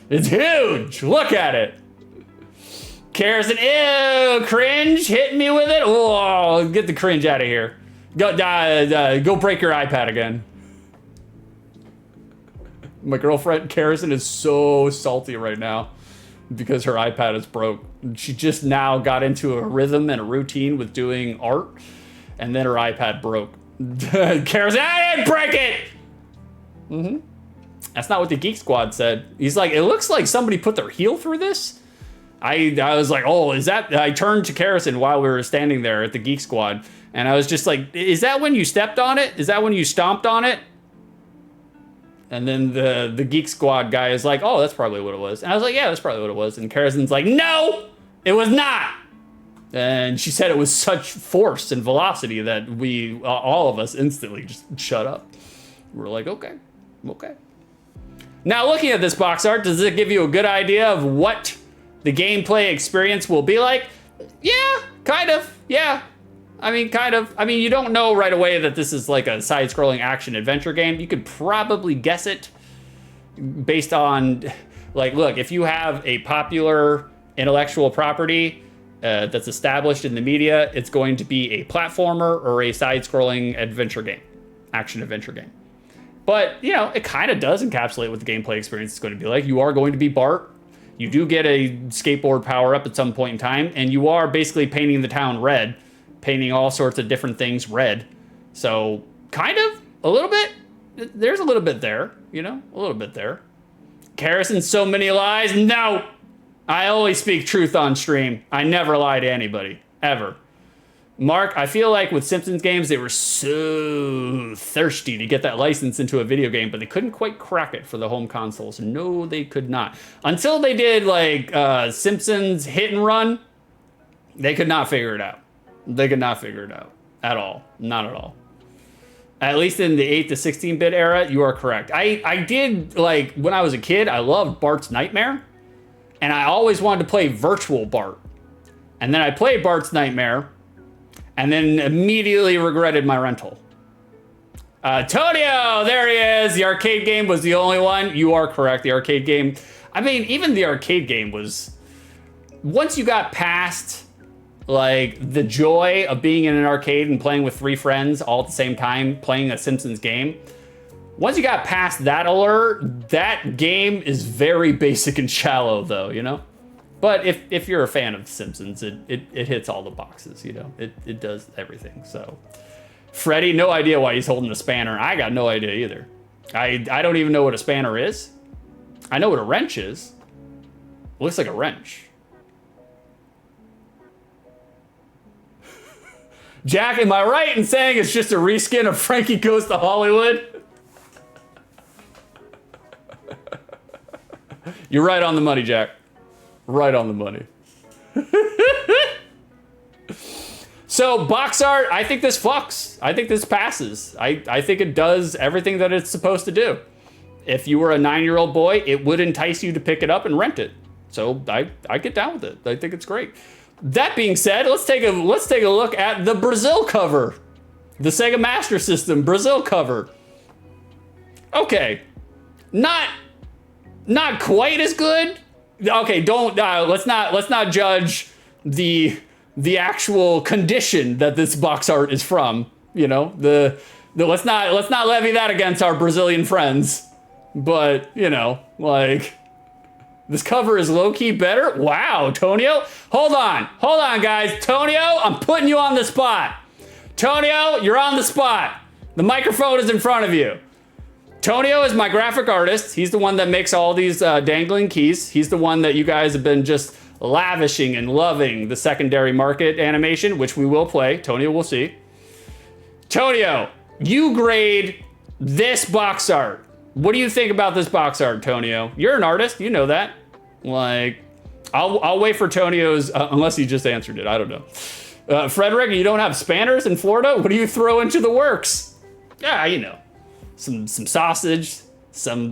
It's huge. Look at it. Carrison, ew, cringe, hitting me with it. Oh, get the cringe out of here. Go break your iPad again. My girlfriend, Carrison, is so salty right now because her iPad is broke. She just now got into a rhythm and a routine with doing art, and then her iPad broke. Carrison, I didn't break it! That's not what the Geek Squad said. He's like, it looks like somebody put their heel through this. I was like, oh, is that? I turned to Carrison while we were standing there at the Geek Squad, and I was just like, is that when you stepped on it? Is that when you stomped on it? And then the Geek Squad guy is like, oh, that's probably what it was. And I was like, yeah, that's probably what it was. And Carrison's like, no, it was not. And she said it was such force and velocity that we, all of us, instantly just shut up. We're like, okay. Now, looking at this box art, does it give you a good idea of what the gameplay experience will be like? Yeah, kind of. Yeah. I mean, kind of. I mean, you don't know right away that this is like a side-scrolling action-adventure game. You could probably guess it based on, like, look, if you have a popular intellectual property that's established in the media, it's going to be a platformer or a side-scrolling adventure game, action-adventure game. But, you know, it kind of does encapsulate what the gameplay experience is going to be like. You are going to be Bart. You do get a skateboard power-up at some point in time, and you are basically painting the town red, painting all sorts of different things red. So, kind of, a little bit. There's a little bit there, you know, a little bit there. Carrison, so many lies. No, I always speak truth on stream. I never lie to anybody, ever. Mark, I feel like with Simpsons games, they were so thirsty to get that license into a video game, but they couldn't quite crack it for the home consoles. No, they could not. Until they did like Simpsons Hit and Run, they could not figure it out. They could not figure it out at all. Not at all. At least in the 8 to 16-bit era, you are correct. I did, like, when I was a kid, I loved Bart's Nightmare, and I always wanted to play Virtual Bart. And then I played Bart's Nightmare, and then immediately regretted my rental. Tonio, there he is. The arcade game was the only one. You are correct. The arcade game. I mean, even the arcade game was... Once you got past, like, the joy of being in an arcade and playing with 3 friends all at the same time, playing a Simpsons game, once you got past that alert, that game is very basic and shallow, though, you know? But if you're a fan of The Simpsons, it hits all the boxes, you know? It does everything, so. Freddy, no idea why he's holding a spanner. I got no idea either. I don't even know what a spanner is. I know what a wrench is. It looks like a wrench. Jack, am I right in saying it's just a reskin of Frankie Goes to Hollywood? You're right on the money, Jack. Right on the money. So, box art, I think this fucks. I think this passes. I think it does everything that it's supposed to do. If you were a 9-year-old boy, it would entice you to pick it up and rent it. So, I get down with it. I think it's great. That being said, let's take a look at the Brazil cover. The Sega Master System Brazil cover. Okay. Not quite as good. Okay, don't let's not judge the actual condition that this box art is from, you know? Let's not levy that against our Brazilian friends. But, you know, like, this cover is low-key better? Wow, Tonio. Hold on, guys. Tonio, I'm putting you on the spot. Tonio, you're on the spot. The microphone is in front of you. Tonio is my graphic artist. He's the one that makes all these dangling keys. He's the one that you guys have been just lavishing and loving the secondary market animation, which we will play. Tonio will see. Tonio, you grade this box art. What do you think about this box art, Tonio? You're an artist, you know that. Like, I'll wait for Tonio's, unless he just answered it, I don't know. Frederick, you don't have spanners in Florida? What do you throw into the works? Yeah, you know, some sausage, some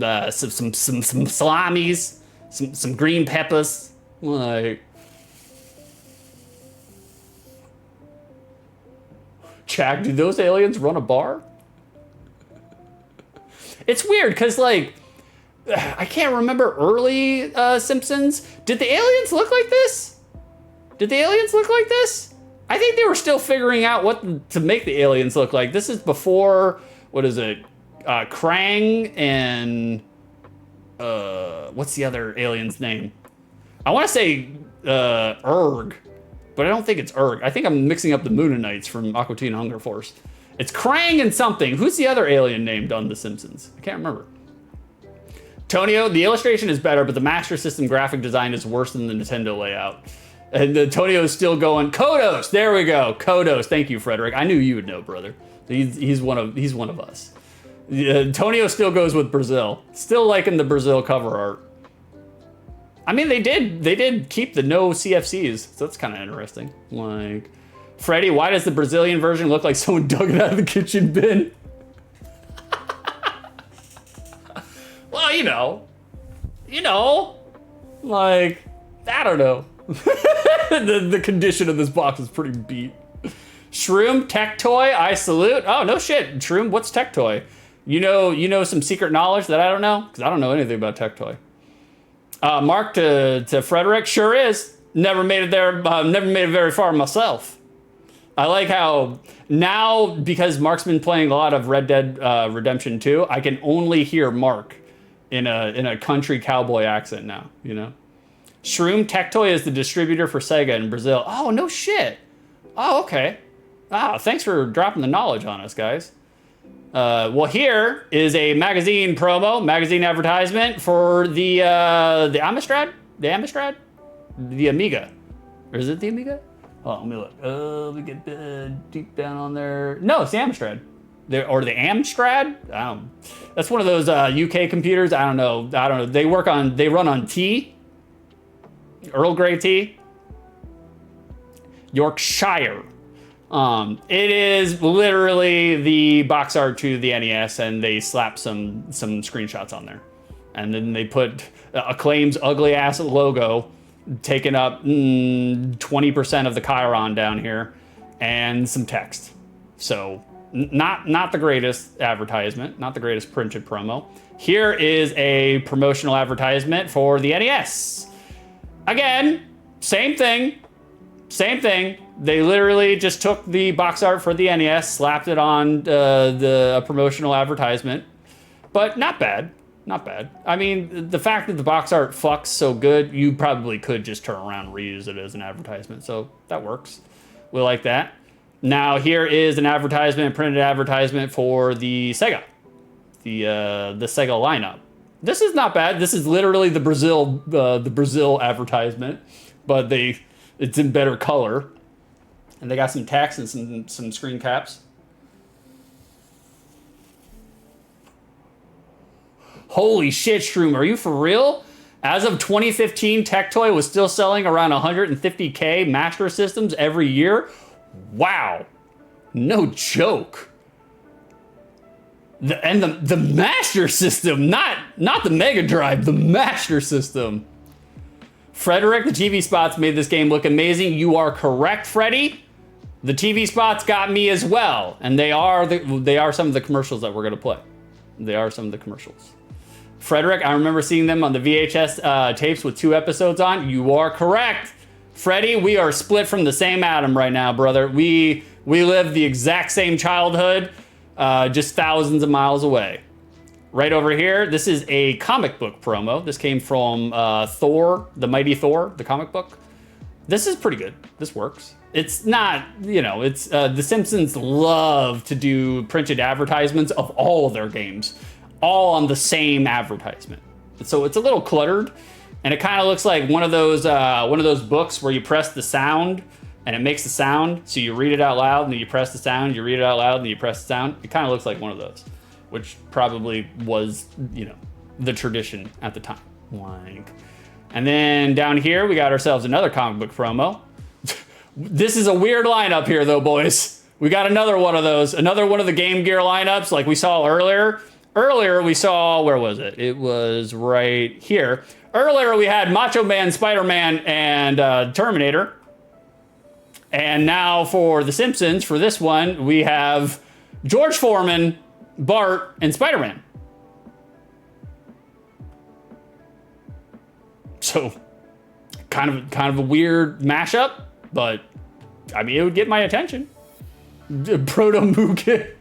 salamis, some green peppers, like. Jack, do those aliens run a bar? It's weird, because, like, I can't remember early Simpsons. Did the aliens look like this? I think they were still figuring out what to make the aliens look like. This is before, what is it? Krang and, what's the other alien's name? I want to say Erg, but I don't think it's Erg. I think I'm mixing up the Moonanites from Aqua Teen Hunger Force. It's Krang and something. Who's the other alien named on The Simpsons? I can't remember. Tonio, the illustration is better, but the Master System graphic design is worse than the Nintendo layout. And Tonio is still going, Kodos, there we go, Kodos. Thank you, Frederick. I knew you would know, brother. He's one of us. Tonio still goes with Brazil. Still liking the Brazil cover art. I mean, they did keep the no CFCs, so that's kind of interesting. Like, Freddy, why does the Brazilian version look like someone dug it out of the kitchen bin? Well, you know, like, I don't know. the condition of this box is pretty beat. Shroom, tech toy, I salute. Oh, no shit, Shroom, what's tech toy? You know some secret knowledge that I don't know? Because I don't know anything about tech toy. Mark to Frederick, sure is. Never made it there, never made it very far myself. I like how now, because Mark's been playing a lot of Red Dead Redemption 2, I can only hear Mark in a country cowboy accent now, you know? Shroom Tectoy is the distributor for Sega in Brazil. Oh, no shit. Oh, okay. Ah, thanks for dropping the knowledge on us, guys. Well, here is a magazine advertisement for the Amstrad? The Amstrad? the Amiga. Or is it the Amiga? Oh, let me look. Let me get deep down on there. No, it's the Amstrad. Or the Amstrad? That's one of those UK computers. I don't know. They run on tea. Earl Grey tea. Yorkshire. It is literally the box art to the NES, and they slap some screenshots on there. And then they put Acclaim's ugly ass logo, taking up 20% of the chyron down here, and some text. So not the greatest advertisement, not the greatest printed promo. Here is a promotional advertisement for the NES. Again, same thing. They literally just took the box art for the NES, slapped it on the promotional advertisement, but not bad. Not bad. I mean, the fact that the box art fucks so good, you probably could just turn around and reuse it as an advertisement. So that works. We like that. Now here is an advertisement, printed advertisement for the Sega, the Sega lineup. This is not bad. This is literally the Brazil advertisement, but it's in better color, and they got some text and some screen caps. Holy shit, Shroom, are you for real? As of 2015, Tectoy was still selling around 150K Master Systems every year. Wow, no joke. The Master System, not the Mega Drive, the Master System. Frederick, the TV spots made this game look amazing. You are correct, Freddy. The TV spots got me as well, and they are some of the commercials that we're gonna play. They are some of the commercials. Frederick, I remember seeing them on the VHS tapes with 2 episodes on. You are correct. Freddy, we are split from the same atom right now, brother. We live the exact same childhood, just thousands of miles away. Right over here, this is a comic book promo. This came from Thor, the Mighty Thor, the comic book. This is pretty good. This works. It's not, it's The Simpsons love to do printed advertisements of all of their games, all on the same advertisement. So it's a little cluttered, and it kind of looks like one of those books where you press the sound and it makes the sound. So you read it out loud, and then you press the sound. You read it out loud, and then you press the sound. It kind of looks like one of those, which probably was, the tradition at the time. Like, and then down here we got ourselves another comic book promo. This is a weird lineup here, though, boys. We got another one of those, another one of the Game Gear lineups, like we saw earlier. Earlier we saw, where was it? It was right here. Earlier we had Macho Man, Spider-Man, and Terminator. And now for The Simpsons, for this one, we have George Foreman, Bart, and Spider-Man. So, kind of a weird mashup, but I mean, it would get my attention. Proto Mugen.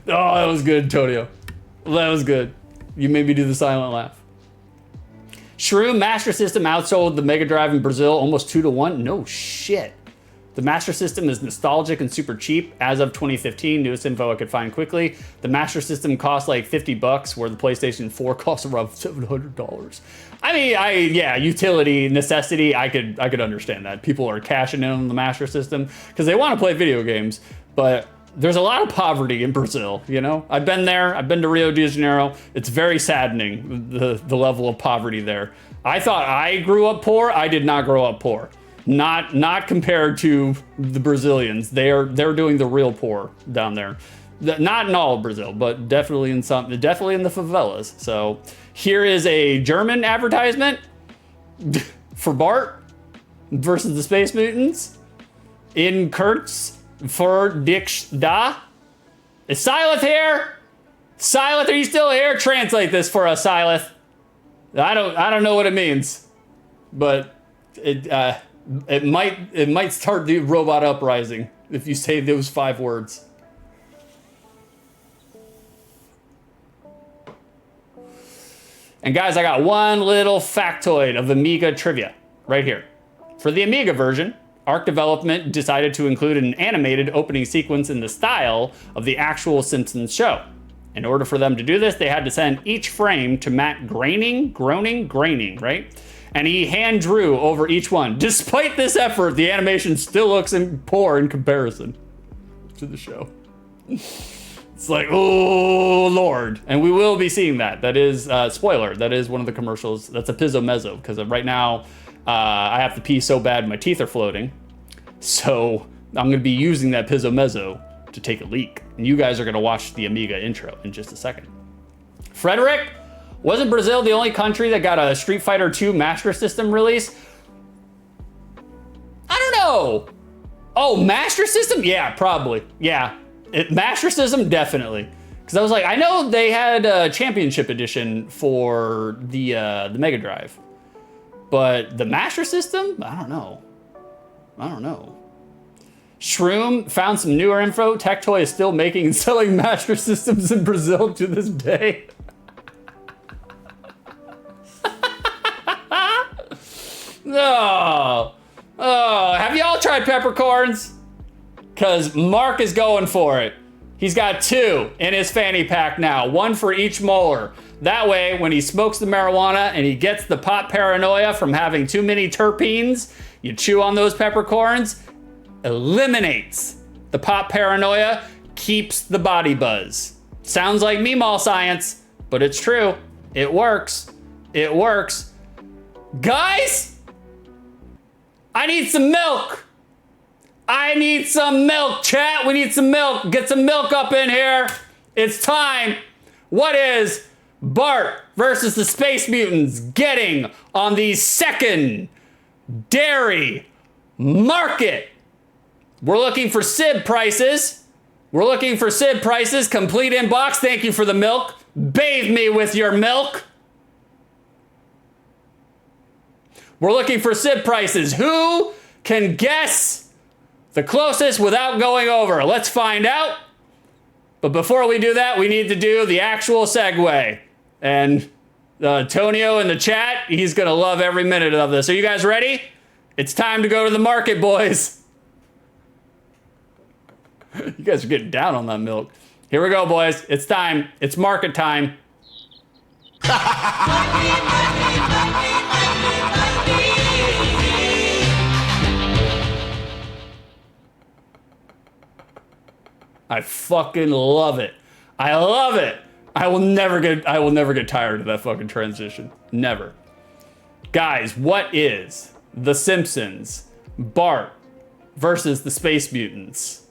Oh, that was good, Tonio. That was good. You made me do the silent laugh. Shroom Master System outsold the Mega Drive in Brazil almost 2-1. No shit. The Master System is nostalgic and super cheap. As of 2015, newest info I could find quickly. The Master System costs like $50, where the PlayStation 4 costs around $700. I mean, yeah, utility, necessity, I could understand that. People are cashing in on the Master System because they want to play video games, but there's a lot of poverty in Brazil, I've been there. I've been to Rio de Janeiro. It's very saddening, the level of poverty there. I thought I grew up poor. I did not grow up poor. Not compared to the Brazilians. They're doing the real poor down there. Not in all of Brazil, but definitely in the favelas. So here is a German advertisement for Bart versus the Space Mutants in Kurtz. For Dix da. Is Silith here? Silith, are you still here? Translate this for us, Silith. I don't know what it means, but it might start the robot uprising if you say those 5 words. And guys, I got one little factoid of Amiga trivia right here. For the Amiga version, Arc Development decided to include an animated opening sequence in the style of the actual Simpsons show. In order for them to do this, they had to send each frame to Matt Groening, right? And he hand drew over each one. Despite this effort, the animation still looks poor in comparison to the show. It's like, oh Lord. And we will be seeing that. That is, spoiler, that is one of the commercials. That's a Pizzo Mezzo, because right now I have to pee so bad my teeth are floating. So I'm gonna be using that Pizzo Mezzo to take a leak. And you guys are gonna watch the Amiga intro in just a second. Frederick, wasn't Brazil the only country that got a Street Fighter II Master System release? I don't know. Oh, Master System? Yeah, probably. Yeah, Master System, definitely. Because I was like, I know they had a Championship Edition for the Mega Drive. But the Master System? I don't know. Shroom found some newer info. Tectoy is still making and selling Master Systems in Brazil to this day. Oh, have y'all tried peppercorns? Because Mark is going for it. He's got 2 in his fanny pack now, 1 for each molar. That way, when he smokes the marijuana and he gets the pot paranoia from having too many terpenes, you chew on those peppercorns, eliminates the pot paranoia, keeps the body buzz. Sounds like meemaw science, but it's true. It works. It works. Guys, I need some milk. I need some milk, chat. We need some milk. Get some milk up in here. It's time. What is Bart versus the Space Mutants getting on the secondary market? We're looking for SIB prices. Complete inbox. Thank you for the milk. Bathe me with your milk. We're looking for SIB prices. Who can guess the closest without going over? Let's find out. But before we do that, we need to do the actual segue. And Tonio in the chat, he's gonna love every minute of this. Are you guys ready? It's time to go to the market, boys. You guys are getting down on that milk. Here we go, boys. It's time. It's market time. I fucking love it. I love it. I will never get tired of that fucking transition. Never. Guys, what is The Simpsons Bart versus the Space Mutants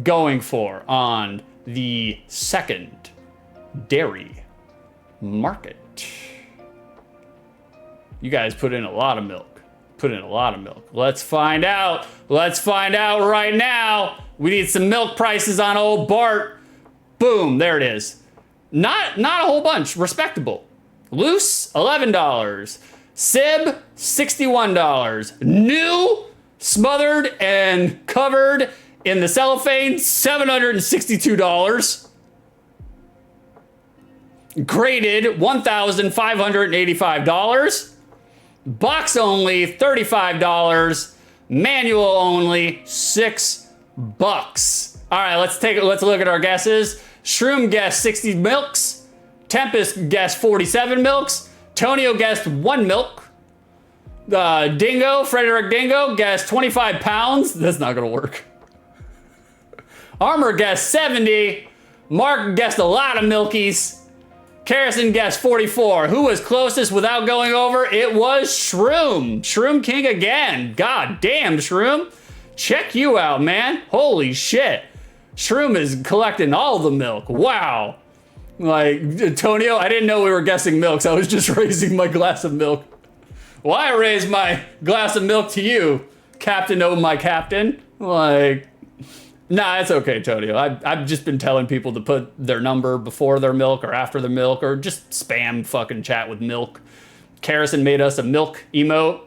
going for on the secondary market? You guys put in a lot of milk. Let's find out. Right now. We need some milk prices on old Bart. Boom, there it is. Not a whole bunch, respectable. Loose, $11. Sib, $61. New, smothered and covered in the cellophane, $762. Graded, $1,585. Box only, $35. Manual only, $6. All right, let's look at our guesses. Shroom guessed 60 milks. Tempest guessed 47 milks. Tonio guessed 1 milk. Frederick Dingo guessed 25 pounds. That's not gonna work. Armor guessed 70. Mark guessed a lot of milkies. Karrison guessed 44. Who was closest without going over? It was Shroom. Shroom King again. God damn, Shroom. Check you out, man. Holy shit. Shroom is collecting all the milk. Wow. Like, Tonio, I didn't know we were guessing milks. I was just raising my glass of milk. Well, I raised my glass of milk to you, Captain, oh my Captain. Like, nah, it's okay, Tonio. I've just been telling people to put their number before their milk or after their milk, or just spam fucking chat with milk. Karrison made us a milk emote.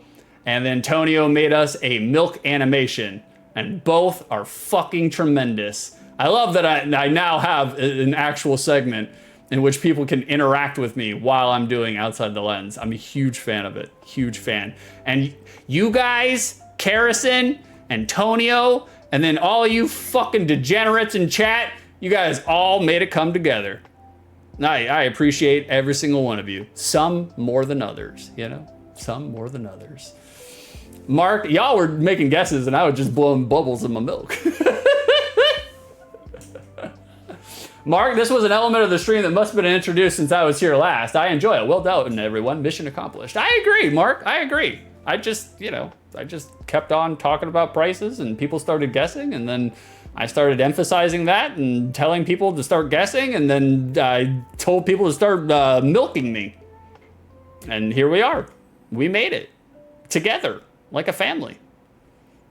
And then Tonio made us a milk animation, and both are fucking tremendous. I love that I now have an actual segment in which people can interact with me while I'm doing Outside the Lens. I'm a huge fan of it, huge fan. And you guys, Karrison and Tonio, and then all you fucking degenerates in chat, you guys all made it come together. I appreciate every single one of you. Some more than others, you know? Some more than others. Mark, y'all were making guesses and I was just blowing bubbles in my milk. Mark, this was an element of the stream that must have been introduced since I was here last. I enjoy it. Well done, everyone. Mission accomplished. I agree, Mark. I agree. I just, you know, I just kept on talking about prices and people started guessing, and then I started emphasizing that and telling people to start guessing, and then I told people to start milking me. And here we are. We made it. Together. Like a family.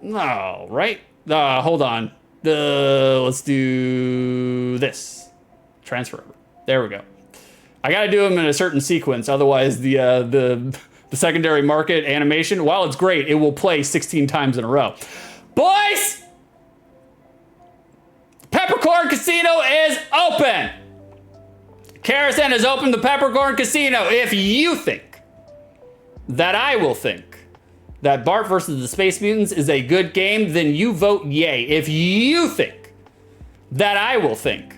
No, right? Hold on. Let's do this. Transfer over. There we go. I gotta do them in a certain sequence, otherwise the secondary market animation, while it's great, it will play 16 times in a row. Boys! Peppercorn Casino is open! Karastan has opened the Peppercorn Casino. If you think that I will think that Bart versus the Space Mutants is a good game, then you vote yay. If you think that I will think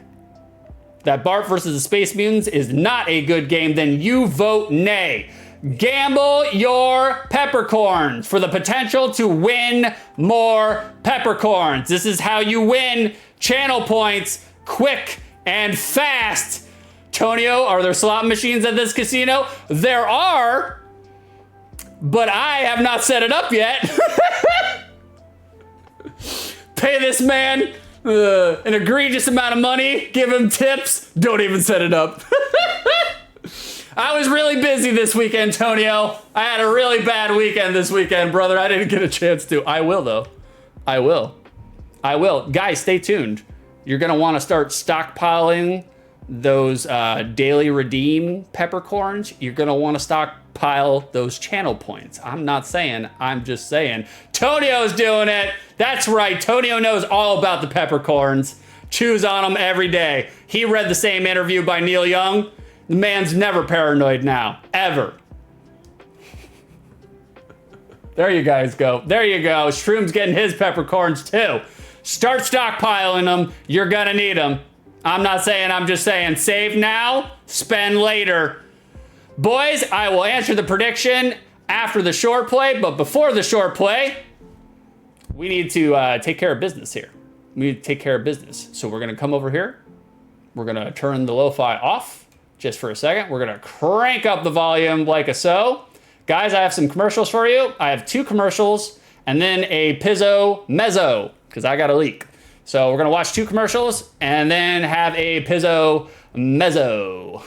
that Bart versus the Space Mutants is not a good game, then you vote nay. Gamble your peppercorns for the potential to win more peppercorns. This is how you win channel points quick and fast. Tonio, are there slot machines at this casino? There are, but I have not set it up yet. Pay this man an egregious amount of money, give him tips, don't even set it up. I was really busy this weekend, Tonio. I had a really bad weekend this weekend, brother. I didn't get a chance to. I will, though. I will. Guys, stay tuned. You're gonna wanna start stockpiling those daily redeem peppercorns. You're gonna wanna stockpile those channel points. I'm not saying, I'm just saying. Tonio's doing it. That's right, Tonio knows all about the peppercorns. Chews on them every day. He read the same interview by Neil Young. The man's never paranoid now, ever. There you guys go. There you go. Shroom's getting his peppercorns too. Start stockpiling them. You're gonna need them. I'm not saying, I'm just saying. Save now, spend later. Boys, I will answer the prediction after the short play, but before the short play, we need to take care of business here. We need to take care of business. So we're gonna come over here. We're gonna turn the lo-fi off just for a second. We're gonna crank up the volume like a so. Guys, I have some commercials for you. I have 2 commercials and then a Pizzo Mezzo, because I got a leak. So we're gonna watch 2 commercials and then have a Pizzo Mezzo.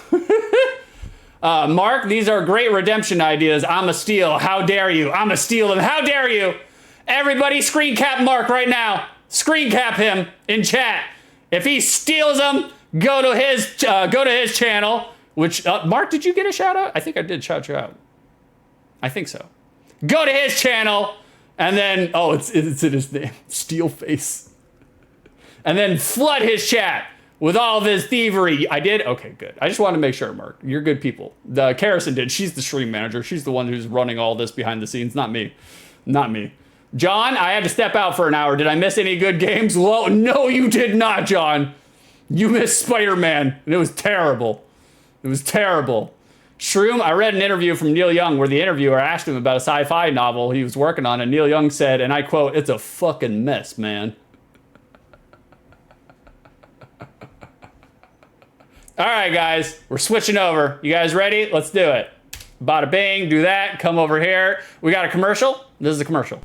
Mark, these are great redemption ideas. I'm a steal. How dare you? I'm a steal them. How dare you? Everybody screen cap Mark right now. Screen cap him in chat. If he steals them, go to his channel. Which Mark, did you get a shout out? I think I did shout you out. I think so. Go to his channel, and then it's in his name, Steel Face. And then flood his chat with all of his thievery. I did? Okay, good. I just wanted to make sure, Mark. You're good people. Karastan did. She's the stream manager. She's the one who's running all this behind the scenes, not me. Not me. John, I had to step out for an hour. Did I miss any good games? Well, no, you did not, John. You missed Spider-Man, and it was terrible. It was terrible. Shroom, I read an interview from Neil Young where the interviewer asked him about a sci-fi novel he was working on, and Neil Young said, and I quote, "It's a fucking mess, man." All right, guys, we're switching over. You guys ready? Let's do it. Bada bing, do that. Come over here. We got a commercial. This is a commercial.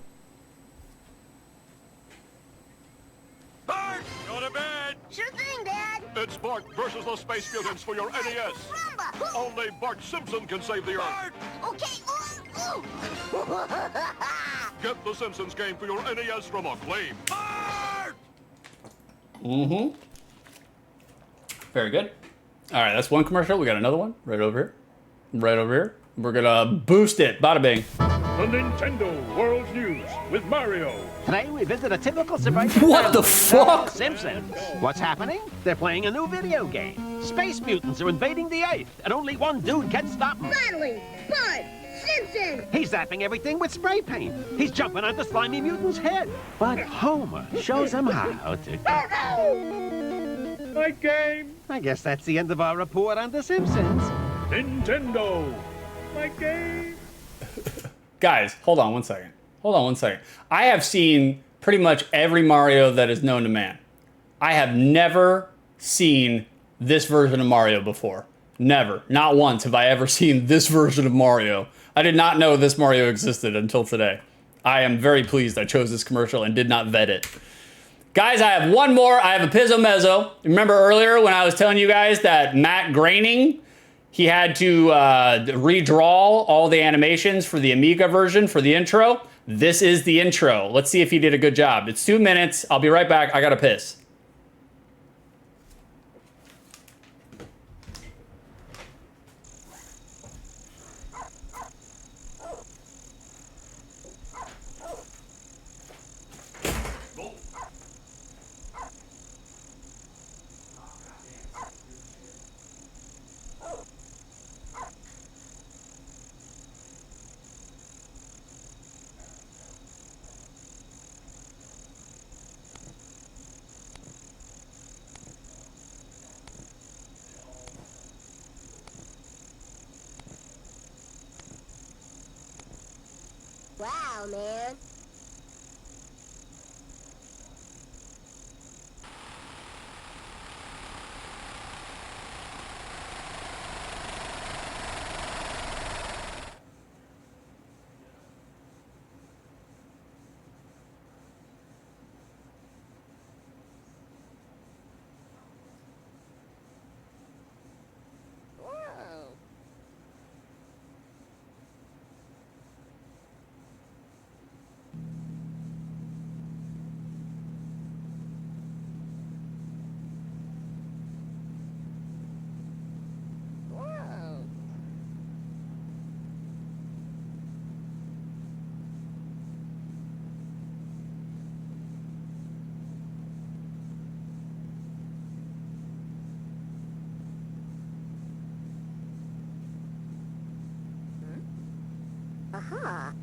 Bart, go to bed. Sure thing, Dad. It's Bart versus the Space Mutants for your NES. Rumba. Only Bart Simpson can save the Earth. Okay. Get the Simpsons game for your NES from Acclaim. Bart! Mm-hmm. Very good. All right, that's one commercial. We got another one right over here. Right over here. We're gonna boost it. Bada bing. The Nintendo World News with Mario. Today we visit a typical suburban. What the fuck? Simpsons. What's happening? They're playing a new video game. Space mutants are invading the Earth, and only one dude can stop them. Battling Bart Simpson. He's zapping everything with spray paint. He's jumping at the slimy mutant's head. But Homer shows him how to. My game. I guess that's the end of our report on The Simpsons. Nintendo, my game. Guys, hold on one second. Hold on one second. I have seen pretty much every Mario that is known to man. I have never seen this version of Mario before. Never. Not once have I ever seen this version of Mario. I did not know this Mario existed until today. I am very pleased I chose this commercial and did not vet it. Guys, I have one more. I have a Pizzo Mezzo. Remember earlier when I was telling you guys that Matt Groening, he had to redraw all the animations for the Amiga version for the intro? This is the intro. Let's see if he did a good job. It's 2 minutes. I'll be right back. I gotta piss. Wow, man. Aha.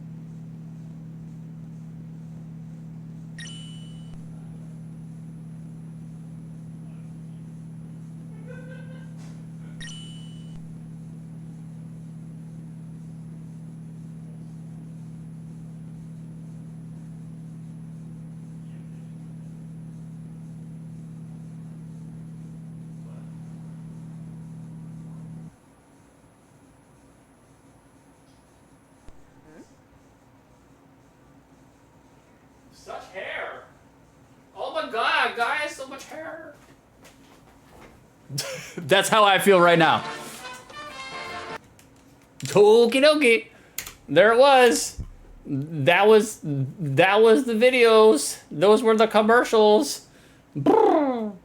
Such hair. Oh my god, guys, so much hair. That's how I feel right now. Okie dokie. There it was. That was the videos. Those were the commercials. All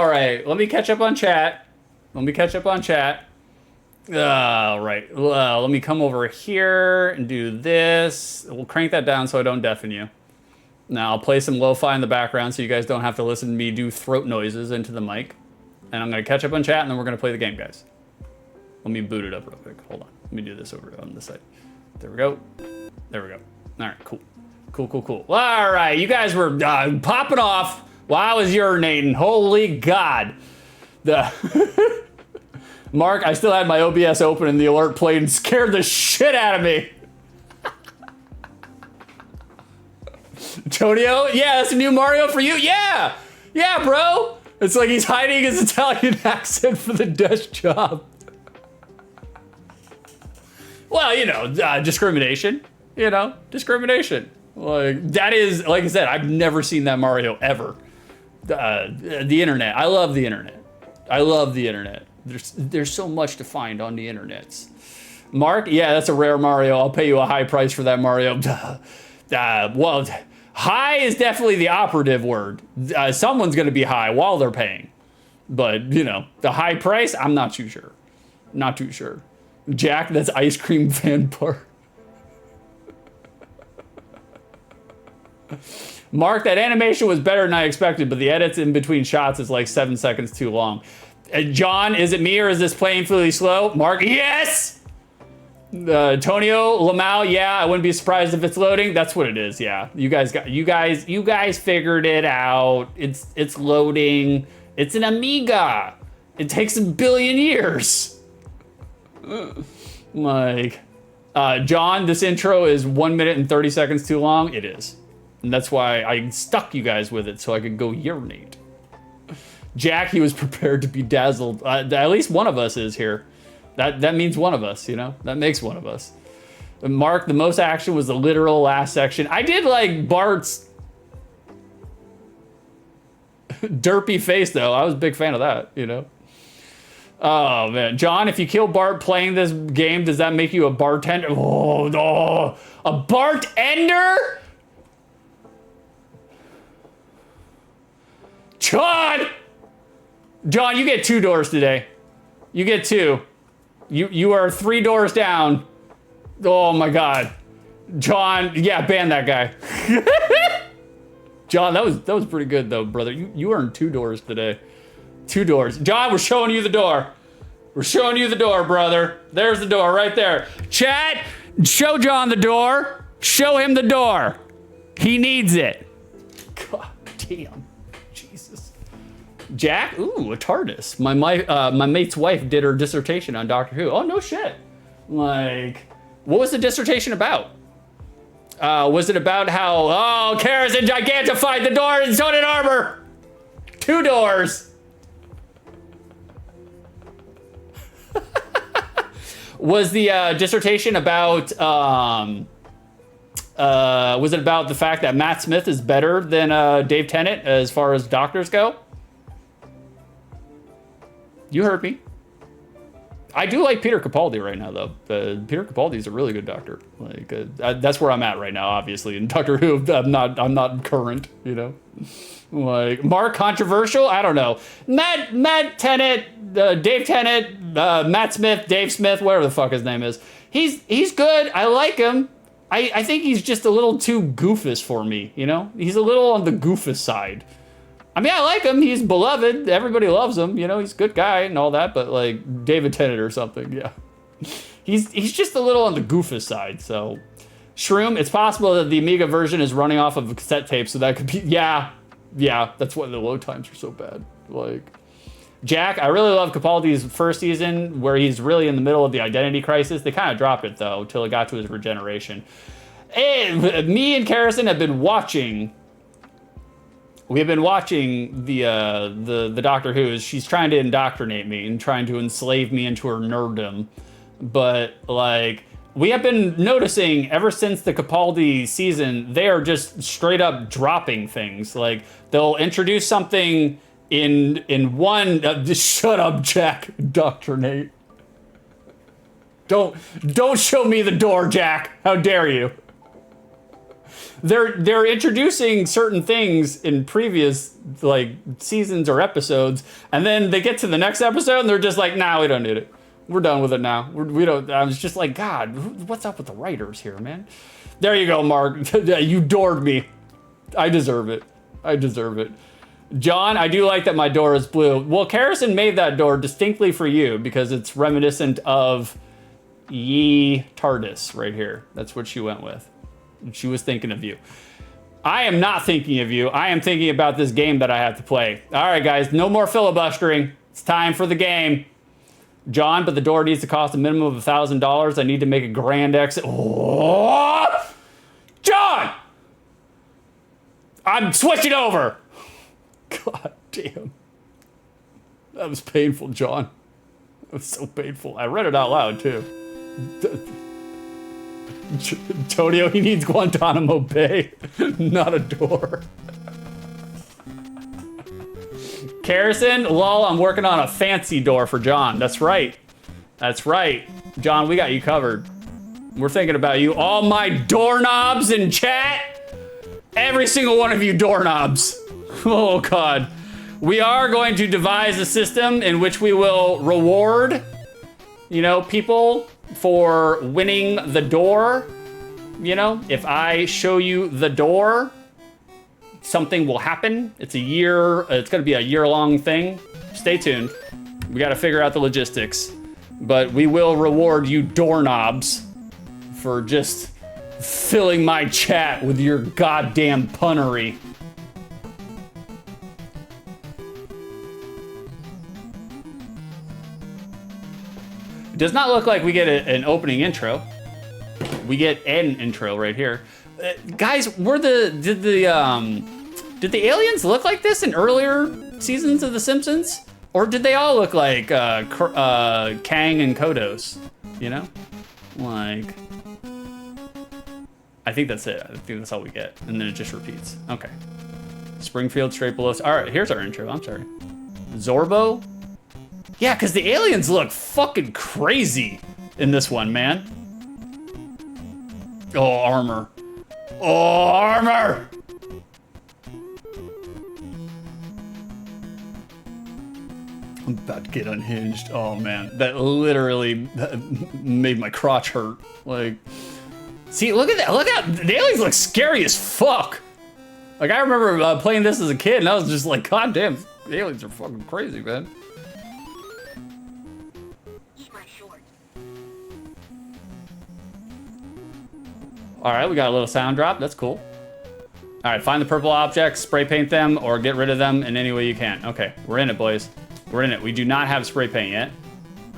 right, let me catch up on chat. All right, let me come over here and do this. We'll crank that down so I don't deafen you. Now I'll play some lo-fi in the background so you guys don't have to listen to me do throat noises into the mic. And I'm gonna catch up on chat and then we're gonna play the game, guys. Let me boot it up real quick. Hold on, let me do this over on this side. There we go. There we go. All right, cool. Cool. All right, you guys were popping off while I was urinating. Holy God. Mark, I still had my OBS open and the alert played and scared the shit out of me. Tonio, yeah, that's a new Mario for you. Yeah, bro. It's like he's hiding his Italian accent for the desk job. Well, you know, discrimination. Discrimination. Like that is, like I said, I've never seen that Mario ever. The internet. I love the internet. There's so much to find on the internets. Mark, yeah, that's a rare Mario. I'll pay you a high price for that Mario. Well, high is definitely the operative word. Someone's going to be high while they're paying. But, the high price, I'm not too sure. Not too sure. Jack, that's ice cream fan Bart. Mark, that animation was better than I expected, but the edits in between shots is like 7 seconds too long. John, is it me or is this painfully slow? Mark, yes! Tonio Lamau, yeah, I wouldn't be surprised if it's loading. That's what it is, yeah. You guys figured it out. It's loading. It's an Amiga. It takes a billion years. Like, John, this intro is 1 minute and 30 seconds too long. It is. And that's why I stuck you guys with it so I could go urinate. Jack, he was prepared to be dazzled. At least one of us is here. That means one of us, you know? That makes one of us. And Mark, the most action was the literal last section. I did like Bart's derpy face, though. I was a big fan of that, you know? Oh, man. John, if you kill Bart playing this game, does that make you a bartender? Oh, no. A bartender? John, you get 2 doors today. You get 2. You are 3 doors down. Oh my God, John. Yeah, ban that guy. John, that was pretty good though, brother. You earned 2 doors today. 2 doors. John, we're showing you the door. We're showing you the door, brother. There's the door right there. Chat, show John the door. Show him the door. He needs it. God damn. Jack, ooh, a TARDIS. My mate's wife did her dissertation on Doctor Who. Oh, no shit. Like, what was the dissertation about? Was it about how, Kara's gigantified the door and so did Arbor? 2 doors. Was the dissertation about, was it about the fact that Matt Smith is better than Dave Tennant as far as doctors go? You heard me. I do like Peter Capaldi right now, though. Peter Capaldi is a really good doctor. Like that's where I'm at right now, obviously. In Doctor Who, I'm not current, you know. Like Mark, controversial. I don't know. Matt Tennant, Dave Tennant, Matt Smith, Dave Smith, whatever the fuck his name is. He's good. I like him. I think he's just a little too goofus for me. You know, he's a little on the goofus side. I mean, I like him. He's beloved. Everybody loves him. You know, he's a good guy and all that. But like David Tennant or something, yeah. He's just a little on the goofus side. So, Shroom, it's possible that the Amiga version is running off of a cassette tape. So that could be, yeah. That's why the load times are so bad. Like, Jack, I really love Capaldi's first season where he's really in the middle of the identity crisis. They kind of dropped it though till it got to his regeneration. And me and Karrison have been watching. We have been watching the Doctor Who's. She's trying to indoctrinate me and trying to enslave me into her nerddom. But like we have been noticing ever since the Capaldi season, they are just straight up dropping things. Like they'll introduce something in one. Just shut up, Jack. Indoctrinate. Don't show me the door, Jack. How dare you? They're introducing certain things in previous like seasons or episodes, and then they get to the next episode and they're just like, nah, we don't need it. We're done with it now. We don't. I was just like, God, what's up with the writers here, man? There you go, Mark. You doored me. I deserve it. John, I do like that my door is blue. Well, Karrison made that door distinctly for you because it's reminiscent of Ye TARDIS right here. That's what she went with. She was thinking of you. I am not thinking of you. I am thinking about this game that I have to play. All right, guys, no more filibustering. It's time for the game. John, but the door needs to cost a minimum of $1,000. I need to make a grand exit. Oh! John! I'm switching over. God damn. That was painful, John. That was so painful. I read it out loud, too. Tonio, he needs Guantanamo Bay, not a door. Karrison, lol, I'm working on a fancy door for John. That's right. John, we got you covered. We're thinking about you. All my doorknobs in chat. Every single one of you doorknobs. Oh, God. We are going to devise a system in which we will reward, people for winning the door. If I show you the door, something will happen. It's going to be a year-long thing. Stay tuned. We got to figure out the logistics. but we will reward you doorknobs for just filling my chat with your goddamn punnery. It does not look like we get an opening intro. We get an intro right here. Guys, did the aliens look like this in earlier seasons of The Simpsons? Or did they all look like Kang and Kodos? You know? Like, I think that's it. I think that's all we get. And then it just repeats. Okay. Springfield straight below us. All right, here's our intro. I'm sorry. Zorbo? Yeah, because the aliens look fucking crazy in this one, man. Oh, armor. Oh, armor! I'm about to get unhinged. Oh, man. That literally made my crotch hurt. Like, see, look at that. Look at the aliens look scary as fuck. Like, I remember playing this as a kid, and I was just like, God damn, the aliens are fucking crazy, man. All right, we got a little sound drop. That's cool. All right, find the purple objects, spray paint them, or get rid of them in any way you can. Okay, we're in it, boys. We're in it. We do not have spray paint yet.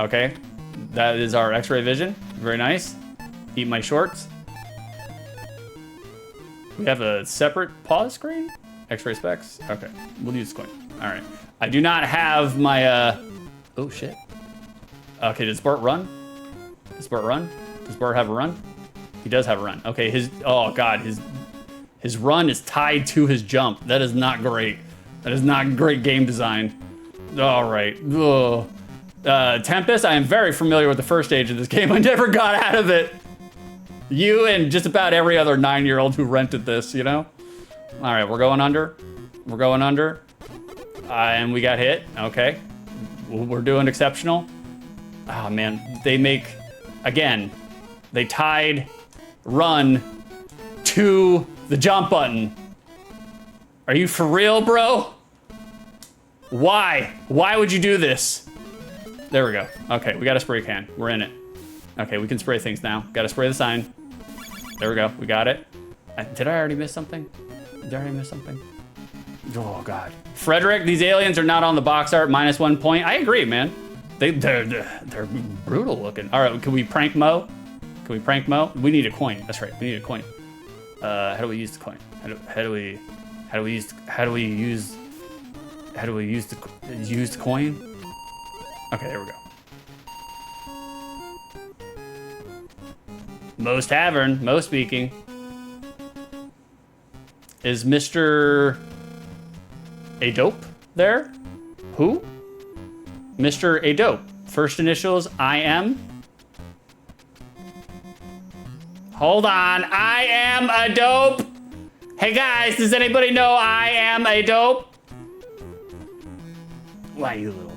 Okay, that is our X-ray vision. Very nice. Eat my shorts. We have a separate pause screen? X-ray specs? Okay, we'll use the coin. All right. I do not have my, oh shit. Okay, does Bart run? Does Bart run? Does Bart have a run? He does have a run. Okay, oh God, his run is tied to his jump. That is not great. That is not great game design. All right. Ugh. Tempest, I am very familiar with the first stage of this game. I never got out of it. You and just about every other 9-year-old who rented this, you know? All right, we're going under. We're going under. And we got hit. Okay. We're doing exceptional. Oh, man. They make, again, they tied run to the jump button. Are you for real, bro? Why? Why would you do this? There we go. Okay, we got a spray can. We're in it. Okay, we can spray things now. Got to spray the sign. There we go. We got it. Did I already miss something? Did I already miss something? Oh, God. Frederick, these aliens are not on the box art. -1 point. I agree, man. They're brutal looking. All right, can we prank Mo? Can we prank Mo? We need a coin. That's right. We need a coin. How do we use the coin? How do we use the coin? Okay, there we go. Mo's Tavern, Mo speaking. Is Mr. Adope there? Who? Mr. Adope. First initials, I-M. Hold on, I am Adope. Hey guys, does anybody know I am Adope? Why, you little...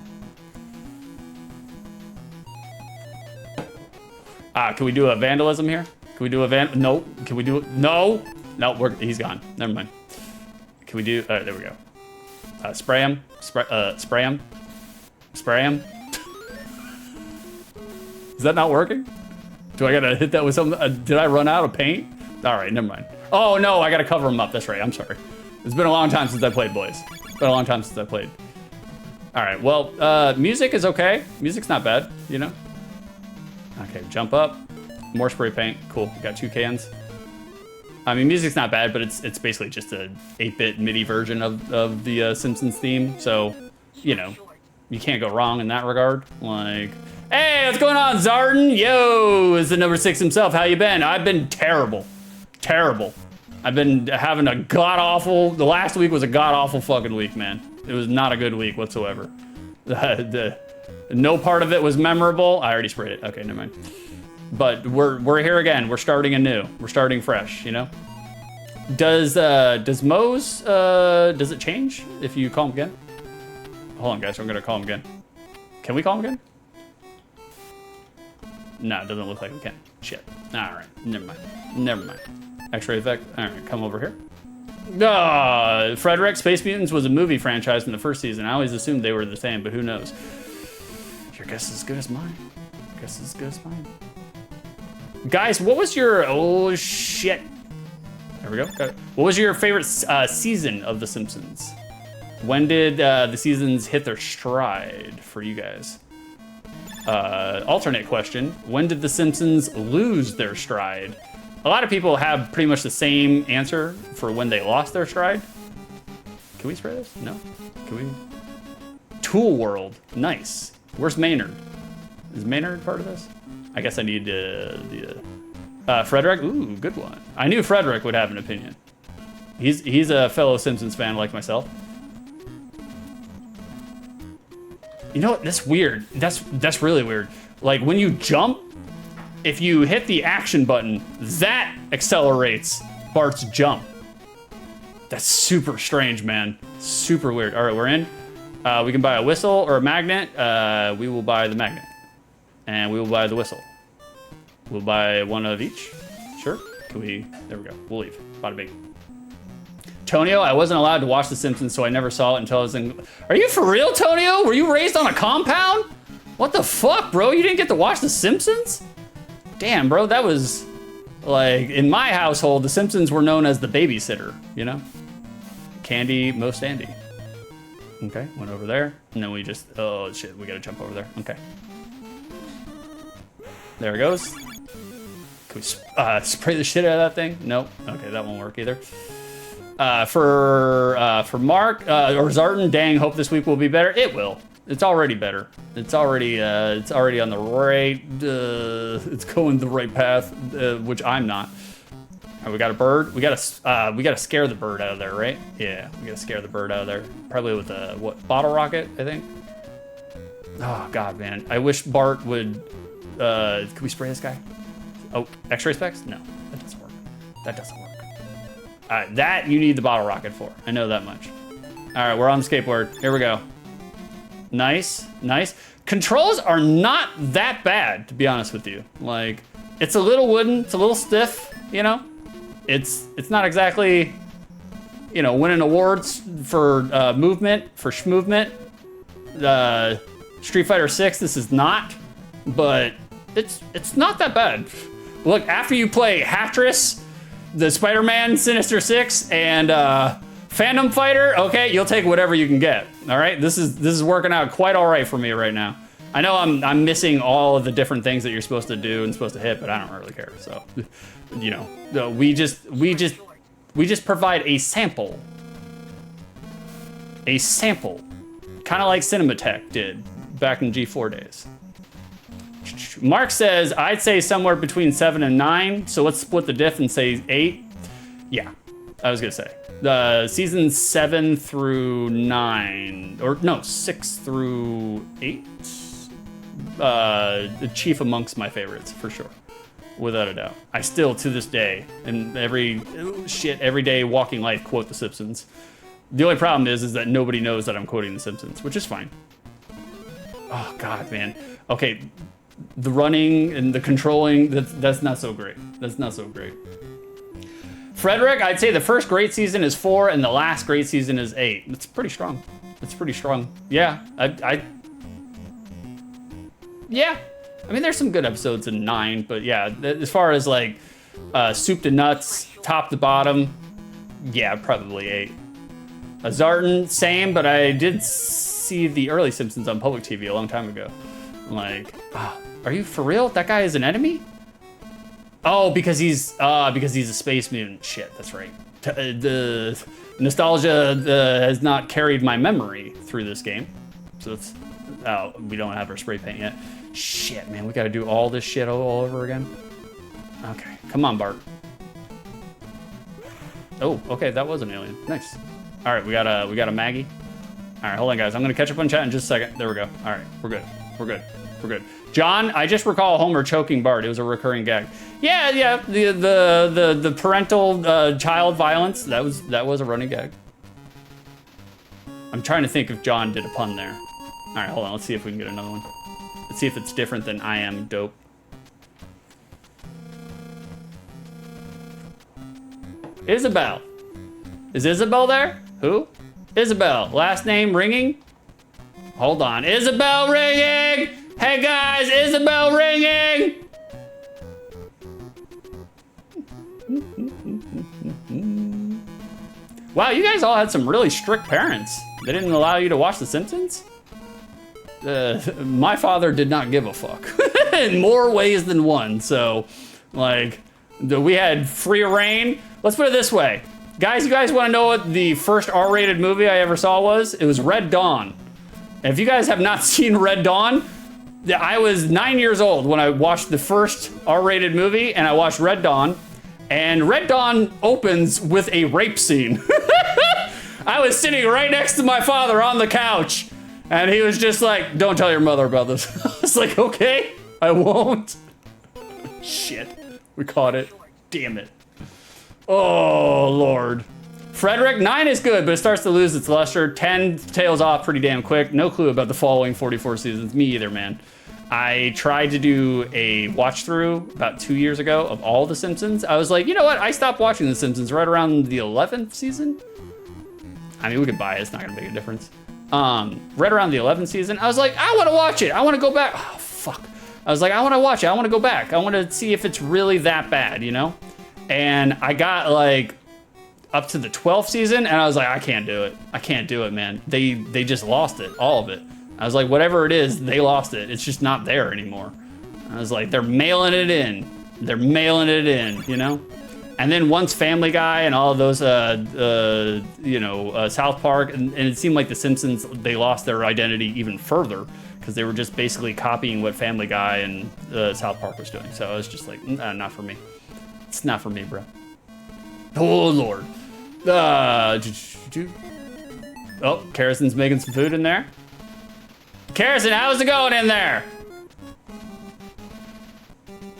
can we do a vandalism here? Can we do a no? Can we do it? No! No, he's gone. Never mind. Can we do, there we go. Spray him. Spray him. Spray him. Is that not working? Do I gotta hit that with something? Did I run out of paint? All right, never mind. Oh no, I gotta cover him up. That's right, I'm sorry. It's been a long time since I played, boys. It's been a long time since I played. All right, well, music is okay. Music's not bad, you know? Okay, jump up. More spray paint. Cool, we got 2 cans. I mean, music's not bad, but it's basically just a 8-bit MIDI version of the Simpsons theme. So, you know, you can't go wrong in that regard. Like, hey, what's going on, Zarden? Yo, is the number 6 himself. How you been? I've been terrible. Terrible. I've been having a god-awful, the last week was a god-awful fucking week, man. It was not a good week whatsoever. No part of it was memorable. I already sprayed it. Okay, never mind. But we're here again. We're starting anew. We're starting fresh, you know? Does Mo's, does it change if you call him again? Hold on, guys. I'm going to call him again. Can we call him again? No, it doesn't look like we can. Shit. All right. Never mind. Never mind. X-ray effect. All right, come over here. Frederick, Space Mutants was a movie franchise in the first season. I always assumed they were the same, but who knows? Your guess is as good as mine. guess it's as good as mine. Guys, what was your, oh shit. There we go. Got it. What was your favorite season of The Simpsons? When did the seasons hit their stride for you guys? Alternate question, when did The Simpsons lose their stride? A lot of people have pretty much the same answer for when they lost their stride. Can we spray this? No? Can we? Tool World, nice. Where's Maynard? Is Maynard part of this? I guess I need Frederick, ooh, good one. I knew Frederick would have an opinion. He's a fellow Simpsons fan like myself. You know what, that's weird. That's really weird. Like when you jump, if you hit the action button, that accelerates Bart's jump. That's super strange, man. Super weird. All right, we're in. We can buy a whistle or a magnet. We will buy the magnet. And we will buy the whistle. We'll buy one of each. Sure. Can we? There we go. We'll leave. Bada bing. Tonio, I wasn't allowed to watch The Simpsons, so I never saw it until I was in. Are you for real, Tonio? Were you raised on a compound? What the fuck, bro? You didn't get to watch The Simpsons? Damn, bro. That was like in my household. The Simpsons were known as the babysitter. You know, Candy, most Andy. Okay, went over there, and then we just. Oh shit, we gotta jump over there. Okay. There it goes. Can we spray the shit out of that thing? Nope. Okay, that won't work either. For Mark or Zartan, dang, hope this week will be better. It will. It's already better. It's already on the right. It's going the right path, which I'm not. All right, we got a bird. We gotta scare the bird out of there, right? Yeah, we gotta scare the bird out of there. Probably with a bottle rocket, I think. Oh god, man. I wish Bart would. Can we spray this guy? Oh, X-ray specs? No, that doesn't work. That doesn't work. All right, that you need the bottle rocket for. I know that much. All right, we're on the skateboard. Here we go. Nice, nice. Controls are not that bad, to be honest with you. Like, it's a little wooden, it's a little stiff, you know? It's not exactly, you know, winning awards for movement, for schmovement. Street Fighter 6, this is not, but it's not that bad. Look, after you play Hatris, the Spider-Man Sinister 6, and Phantom Fighter, okay, you'll take whatever you can get. All right, this is working out quite all right for me right now. I know I'm missing all of the different things that you're supposed to do and supposed to hit, but I don't really care. So, you know, we just provide a sample, kind of like Cinematech did back in G4 days. Mark says, I'd say somewhere between 7 and 9. So let's split the diff and say 8. Yeah, I was gonna say. Season 7 through 9, or no, 6 through 8. The chief amongst my favorites, for sure. Without a doubt. I still, to this day, and every day walking life, quote The Simpsons. The only problem is that nobody knows that I'm quoting The Simpsons, which is fine. Oh, God, man. Okay, the running and the controlling, that's not so great. That's not so great. Frederick, I'd say the first great season is 4 and the last great season is 8. It's pretty strong. It's pretty strong. Yeah, yeah. I mean, there's some good episodes in 9, but yeah, as far as like soup to nuts, top to bottom, yeah, probably 8. Zartan, same, but I did see the early Simpsons on public TV a long time ago. Like, oh, are you for real? That guy is an enemy? Oh, because he's a space mutant. Shit, that's right. The nostalgia has not carried my memory through this game, so it's. Oh, we don't have our spray paint yet. Shit, man, we gotta do all this shit all over again. Okay, come on, Bart. Oh, okay, that was an alien. Nice. All right, we got a Maggie. All right, hold on, guys. I'm gonna catch up on chat in just a second. There we go. All right, we're good. We're good. We're good. John, I just recall Homer choking Bart. It was a recurring gag. Yeah. The parental child violence. That was a running gag. I'm trying to think if John did a pun there. All right, hold on. Let's see if we can get another one. Let's see if it's different than I am dope. Isabel. Is Isabel there? Who? Isabel. Last name ringing? Hold on. Isabel ringing! Hey guys, is the bell ringing? Wow, you guys all had some really strict parents. They didn't allow you to watch The Simpsons? My father did not give a fuck in more ways than one. So, like, we had free reign. Let's put it this way. Guys, you guys want to know what the first R-rated movie I ever saw was? It was Red Dawn. And if you guys have not seen Red Dawn, I was 9 years old when I watched the first R-rated movie, and I watched Red Dawn. And Red Dawn opens with a rape scene. I was sitting right next to my father on the couch, and he was just like, don't tell your mother about this. I was like, okay, I won't. Shit, we caught it. Damn it. Oh, Lord. Frederick, 9 is good, but it starts to lose its luster. 10 tails off pretty damn quick. No clue about the following 44 seasons. Me either, man. I tried to do a watch through about 2 years ago of all The Simpsons. I was like, you know what? I stopped watching The Simpsons right around the 11th season. I mean, we could buy it. It's not going to make a difference. Right around the 11th season, I was like, I want to watch it. I want to go back. Oh, fuck. I was like, I want to watch it. I want to go back. I want to see if it's really that bad, you know? And I got like up to the 12th season, and I was like, I can't do it. I can't do it, man. They just lost it, all of it. I was like, whatever it is, they lost it. It's just not there anymore. I was like, they're mailing it in. They're mailing it in, you know? And then once Family Guy and all of those, South Park, and it seemed like The Simpsons, they lost their identity even further because they were just basically copying what Family Guy and South Park was doing. So I was just like, not for me. It's not for me, bro. Oh, Lord. Oh, Carrison's making some food in there. Carrison, how's it going in there?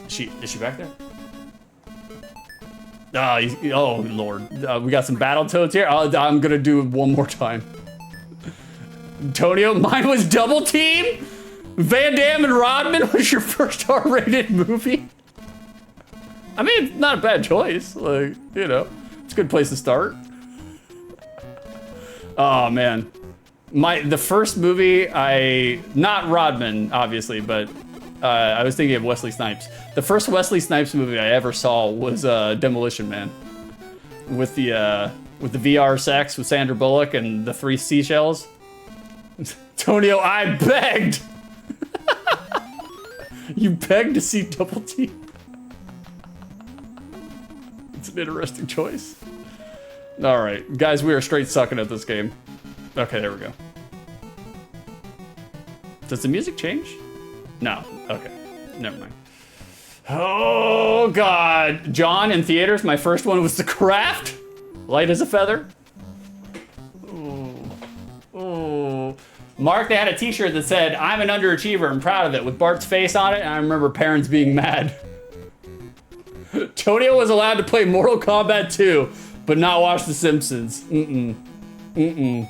Is she back there? Oh, Lord. We got some Battletoads here. I'm gonna do it one more time. Antonio, mine was Double Team? Van Damme and Rodman was your first R-rated movie? I mean, it's not a bad choice. Like, you know, it's a good place to start. Oh, man. The first movie not Rodman, obviously, but I was thinking of Wesley Snipes. The first Wesley Snipes movie I ever saw was Demolition Man, with the VR sex with Sandra Bullock and the 3 seashells. Tonio, I begged. You begged to see Double Team. It's an interesting choice. All right, guys, we are straight sucking at this game. Okay, there we go. Does the music change? No. Okay. Never mind. Oh, God. John, in theaters, my first one was The Craft. Light as a feather. Ooh. Ooh. Mark, they had a t-shirt that said, I'm an underachiever and proud of it, with Bart's face on it, and I remember parents being mad. Tonio was allowed to play Mortal Kombat 2, but not watch The Simpsons. Mm-mm. Mm-mm.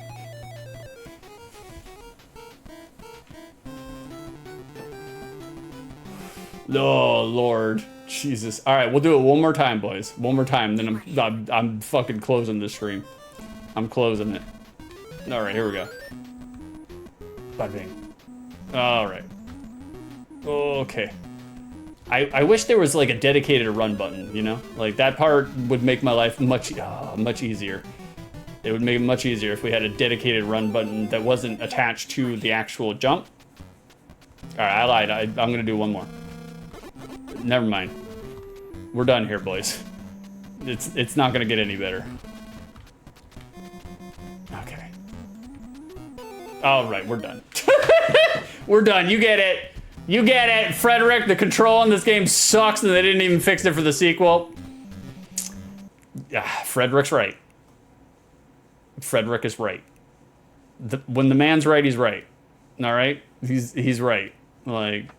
Oh, Lord. Jesus. All right, we'll do it one more time, boys. One more time, then I'm fucking closing this stream. I'm closing it. All right, here we go. Bada bing. All right. Okay. I wish there was like a dedicated run button, you know? Like that part would make my life much easier. It would make it much easier if we had a dedicated run button that wasn't attached to the actual jump. All right, I lied. I'm gonna do one more. Never mind. We're done here, boys. It's not gonna get any better. Okay. All right, we're done. We're done. You get it. You get it, Frederick. The control in this game sucks, and they didn't even fix it for the sequel. Yeah, Frederick's right. Frederick is right. When the man's right, he's right. All right, he's right. Like.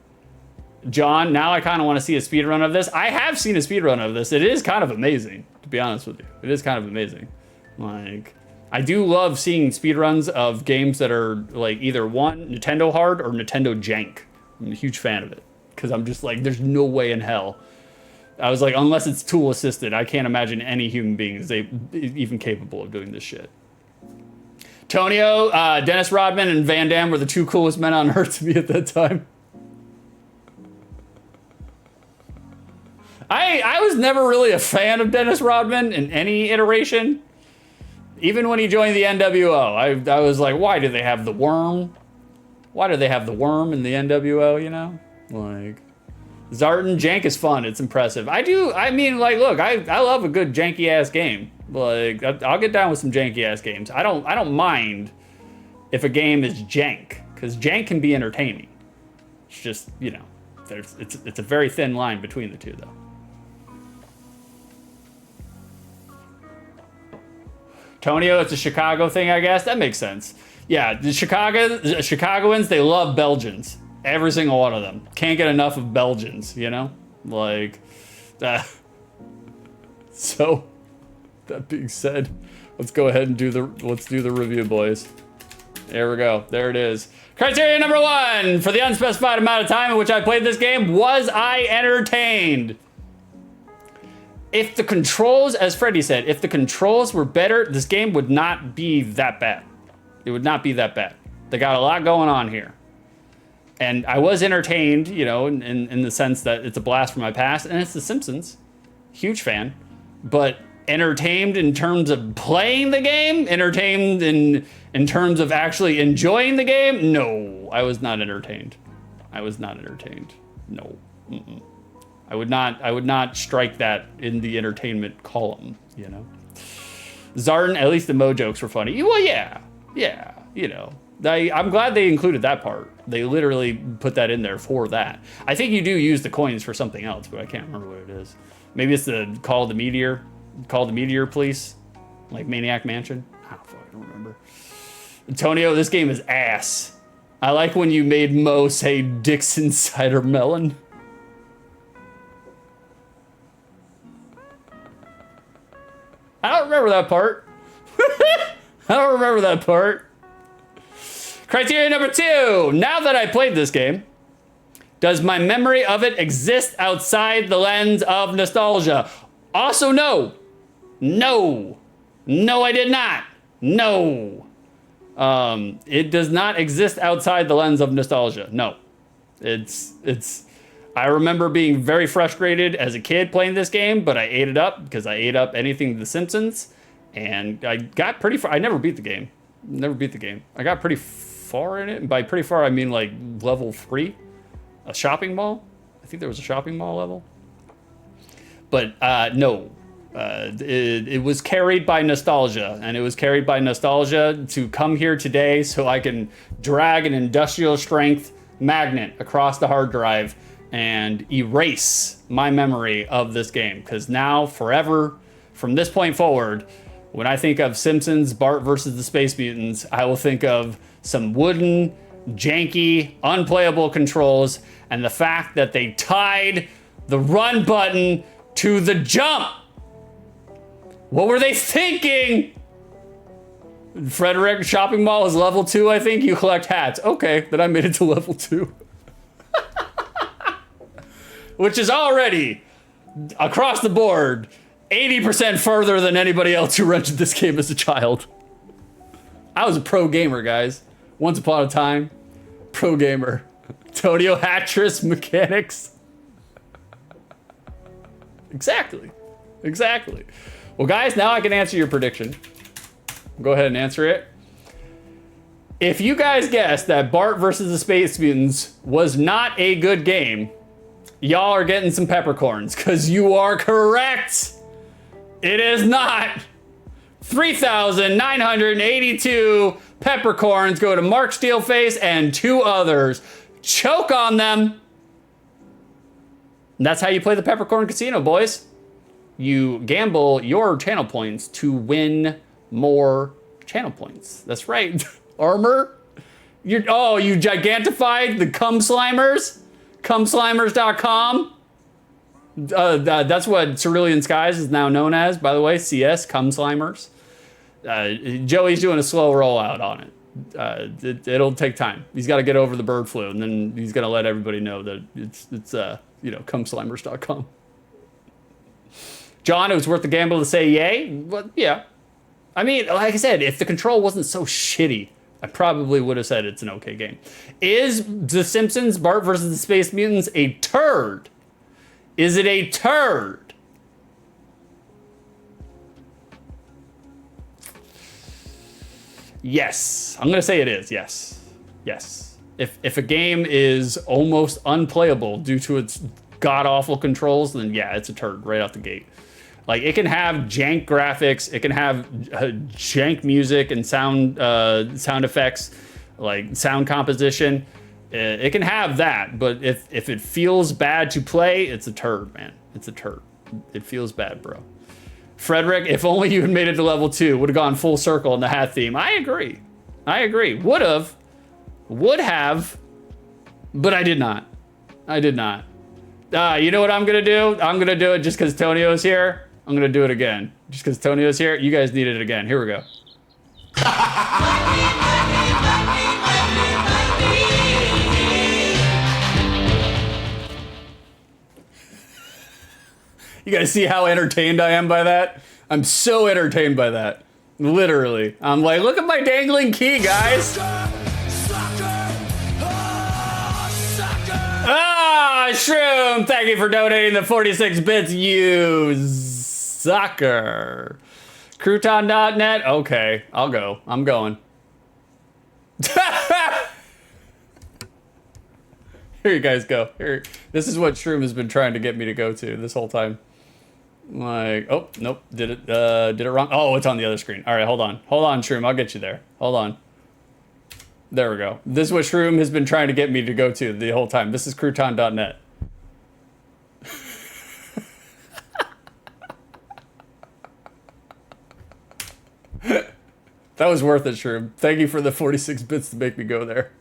John, now I kind of want to see a speedrun of this. I have seen a speedrun of this. It is kind of amazing, to be honest with you. It is kind of amazing. Like, I do love seeing speedruns of games that are, like, either one, Nintendo hard or Nintendo jank. I'm a huge fan of it. Because I'm just like, there's no way in hell. I was like, unless it's tool assisted, I can't imagine any human being is even capable of doing this shit. Tonio, Dennis Rodman, and Van Damme were the 2 coolest men on earth to me at that time. I was never really a fan of Dennis Rodman in any iteration. Even when he joined the NWO, I was like, why do they have the worm? Why do they have the worm in the NWO, you know? Like, Zartan, jank is fun. It's impressive. I mean, like, look, I love a good janky-ass game. Like, I'll get down with some janky-ass games. I don't mind if a game is jank, because jank can be entertaining. It's just, you know, it's a very thin line between the two, though. Tonio, it's a Chicago thing, I guess. That makes sense. Yeah, the Chicagoans, they love Belgians. Every single one of them. Can't get enough of Belgians, you know? Like, so, that being said, let's go ahead and do the review, boys. There we go. There it is. Criteria number 1. For the unspecified amount of time in which I played this game, was I entertained? If the controls, as Freddie said, if the controls were better, this game would not be that bad. It would not be that bad. They got a lot going on here. And I was entertained, you know, in the sense that it's a blast from my past, and it's The Simpsons. Huge fan. But entertained in terms of playing the game? Entertained in terms of actually enjoying the game? No, I was not entertained. I was not entertained. No. Mm-mm. I would not strike that in the entertainment column, you know? Zartan, at least the Mo jokes were funny. Well, yeah, you know. I'm glad they included that part. They literally put that in there for that. I think you do use the coins for something else, but I can't remember what it is. Maybe it's the Call the Meteor Police, like Maniac Mansion. Oh, fuck, I don't remember. Antonio, this game is ass. I like when you made Mo say Dixon Cider Melon. I don't remember that part. I don't remember that part. Criteria number 2. Now that I played this game, does my memory of it exist outside the lens of nostalgia? Also, no. No. No, I did not. No. It does not exist outside the lens of nostalgia. No. I remember being very frustrated as a kid playing this game, but I ate it up because I ate up anything The Simpsons, and I got pretty far. I never beat the game. I got pretty far in it, and by pretty far I mean like level 3, a shopping mall. I think there was a shopping mall level, but no. It was carried by nostalgia, and it was carried by nostalgia to come here today so I can drag an industrial strength magnet across the hard drive and erase my memory of this game. Because now, forever, from this point forward, when I think of Simpsons, Bart versus the Space Mutants, I will think of some wooden, janky, unplayable controls, and the fact that they tied the run button to the jump. What were they thinking? Frederick, shopping mall is level 2, I think. You collect hats. Okay, then I made it to level 2. Which is already, across the board, 80% further than anybody else who rented this game as a child. I was a pro gamer, guys. Once upon a time, pro gamer. Tonio Hatris mechanics. Exactly. Well, guys, now I can answer your prediction. Go ahead and answer it. If you guys guessed that Bart versus the Space Mutants was not a good game, y'all are getting some peppercorns, because you are correct. It is not. 3,982 peppercorns go to Mark Steelface and 2 others. Choke on them. And that's how you play the Peppercorn Casino, boys. You gamble your channel points to win more channel points. That's right. Armor? You gigantified the Cum Slimers? Cumslimers.com? That's what Cerulean Skies is now known as, by the way. CS, Cum Slimers. Joey's doing a slow rollout on it. It'll take time. He's got to get over the bird flu, and then he's going to let everybody know that it's cumslimers.com. John, it was worth the gamble to say yay? But yeah. I mean, like I said, if the control wasn't so shitty, I probably would have said it's an okay game. Is The Simpsons, Bart versus the Space Mutants a turd? Is it a turd? Yes. I'm gonna say it is. Yes. Yes. If a game is almost unplayable due to its god-awful controls, then yeah, it's a turd right out the gate. Like, it can have jank graphics, it can have jank music and sound effects, like sound composition. It can have that, but if it feels bad to play, it's a turd, man. It's a turd. It feels bad, bro. Frederick, if only you had made it to level 2, would have gone full circle in the hat theme. I agree. Would have, but I did not. You know what I'm gonna do? I'm gonna do it just because Tonio's here. I'm gonna do it again. Just because Tonio's here. You guys need it again. Here we go. You guys see how entertained I am by that? I'm so entertained by that. Literally. I'm like, look at my dangling key, guys. Ah, Shroom, thank you for donating the 46 bits, you sucker. Crouton.net? Okay, I'll go. I'm going. Here you guys go. Here. This is what Shroom has been trying to get me to go to this whole time. Like, oh, nope, did it wrong? Oh, it's on the other screen. All right, hold on, Shroom, I'll get you there. Hold on. There we go. This is what Shroom has been trying to get me to go to the whole time. This is crouton.net. That was worth it, Shroom. Thank you for the 46 bits to make me go there.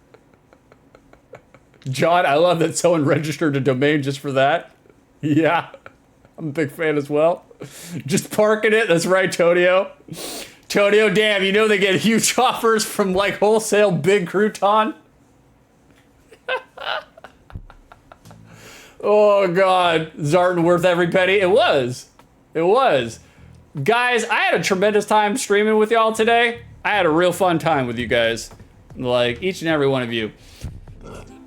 John, I love that someone registered a domain just for that. Yeah. I'm a big fan as well. Just parking it. That's right, Tonio. Tonio, damn, you know they get huge offers from like wholesale big crouton. Oh God, Zartan worth every penny. It was. Guys, I had a tremendous time streaming with y'all today. I had a real fun time with you guys. Like each and every one of you.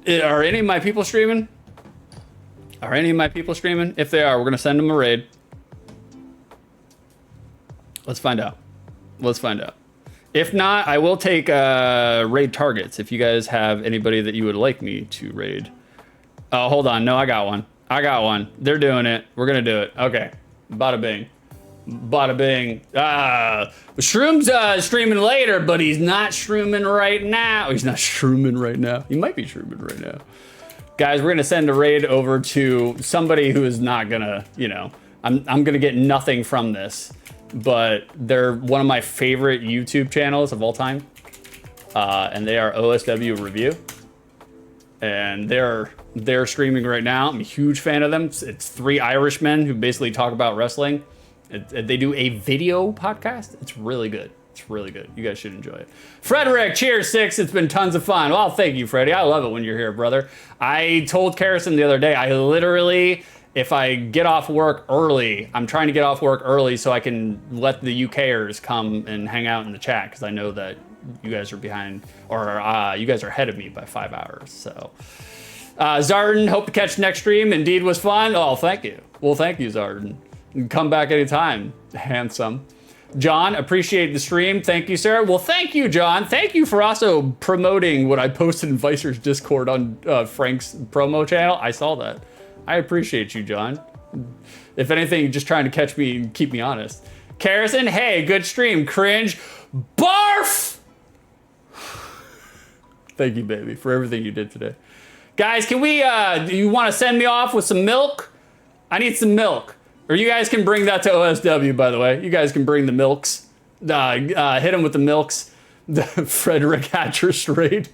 Are any of my people streaming? If they are, we're gonna send them a raid. Let's find out. If not, I will take raid targets if you guys have anybody that you would like me to raid. Oh, hold on. No, I got one. They're doing it. We're gonna do it. Okay. Bada bing. Shroom's streaming later, but he's not streaming right now. He might be streaming right now. Guys, we're gonna send a raid over to somebody who is not gonna, I'm gonna get nothing from this, but they're one of my favorite YouTube channels of all time. And they are OSW Review. And they're streaming right now. I'm a huge fan of them. It's 3 Irishmen who basically talk about wrestling. They do a video podcast. It's really good. You guys should enjoy it. Frederick, cheers, 6. It's been tons of fun. Well, thank you, Freddie. I love it when you're here, brother. I told Karrison the other day, I literally, if I get off work early, I'm trying to get off work early so I can let the UKers come and hang out in the chat, because I know that you guys are behind, or you guys are ahead of me by 5 hours. So, Zardan, hope to catch next stream. Indeed was fun. Oh, thank you. Well, thank you, Zardan. Come back anytime, handsome. John, appreciate the stream. Thank you, sir. Well, thank you, John. Thank you for also promoting what I posted in Vicer's Discord on Frank's promo channel. I saw that. I appreciate you, John. If anything, just trying to catch me and keep me honest. Karrison, hey, good stream. Cringe. Barf! Thank you, baby, for everything you did today. Guys, can we, do you want to send me off with some milk? I need some milk. Or you guys can bring that to OSW, by the way. You guys can bring the milks. Hit them with the milks. The Frederick Hatris raid.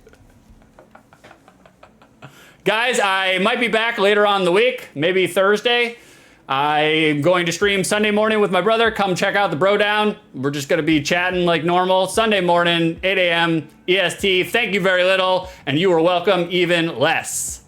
Guys, I might be back later on in the week, maybe Thursday. I'm going to stream Sunday morning with my brother. Come check out the Bro Down. We're just going to be chatting like normal. Sunday morning, 8 a.m. EST. Thank you very little, and you are welcome even less.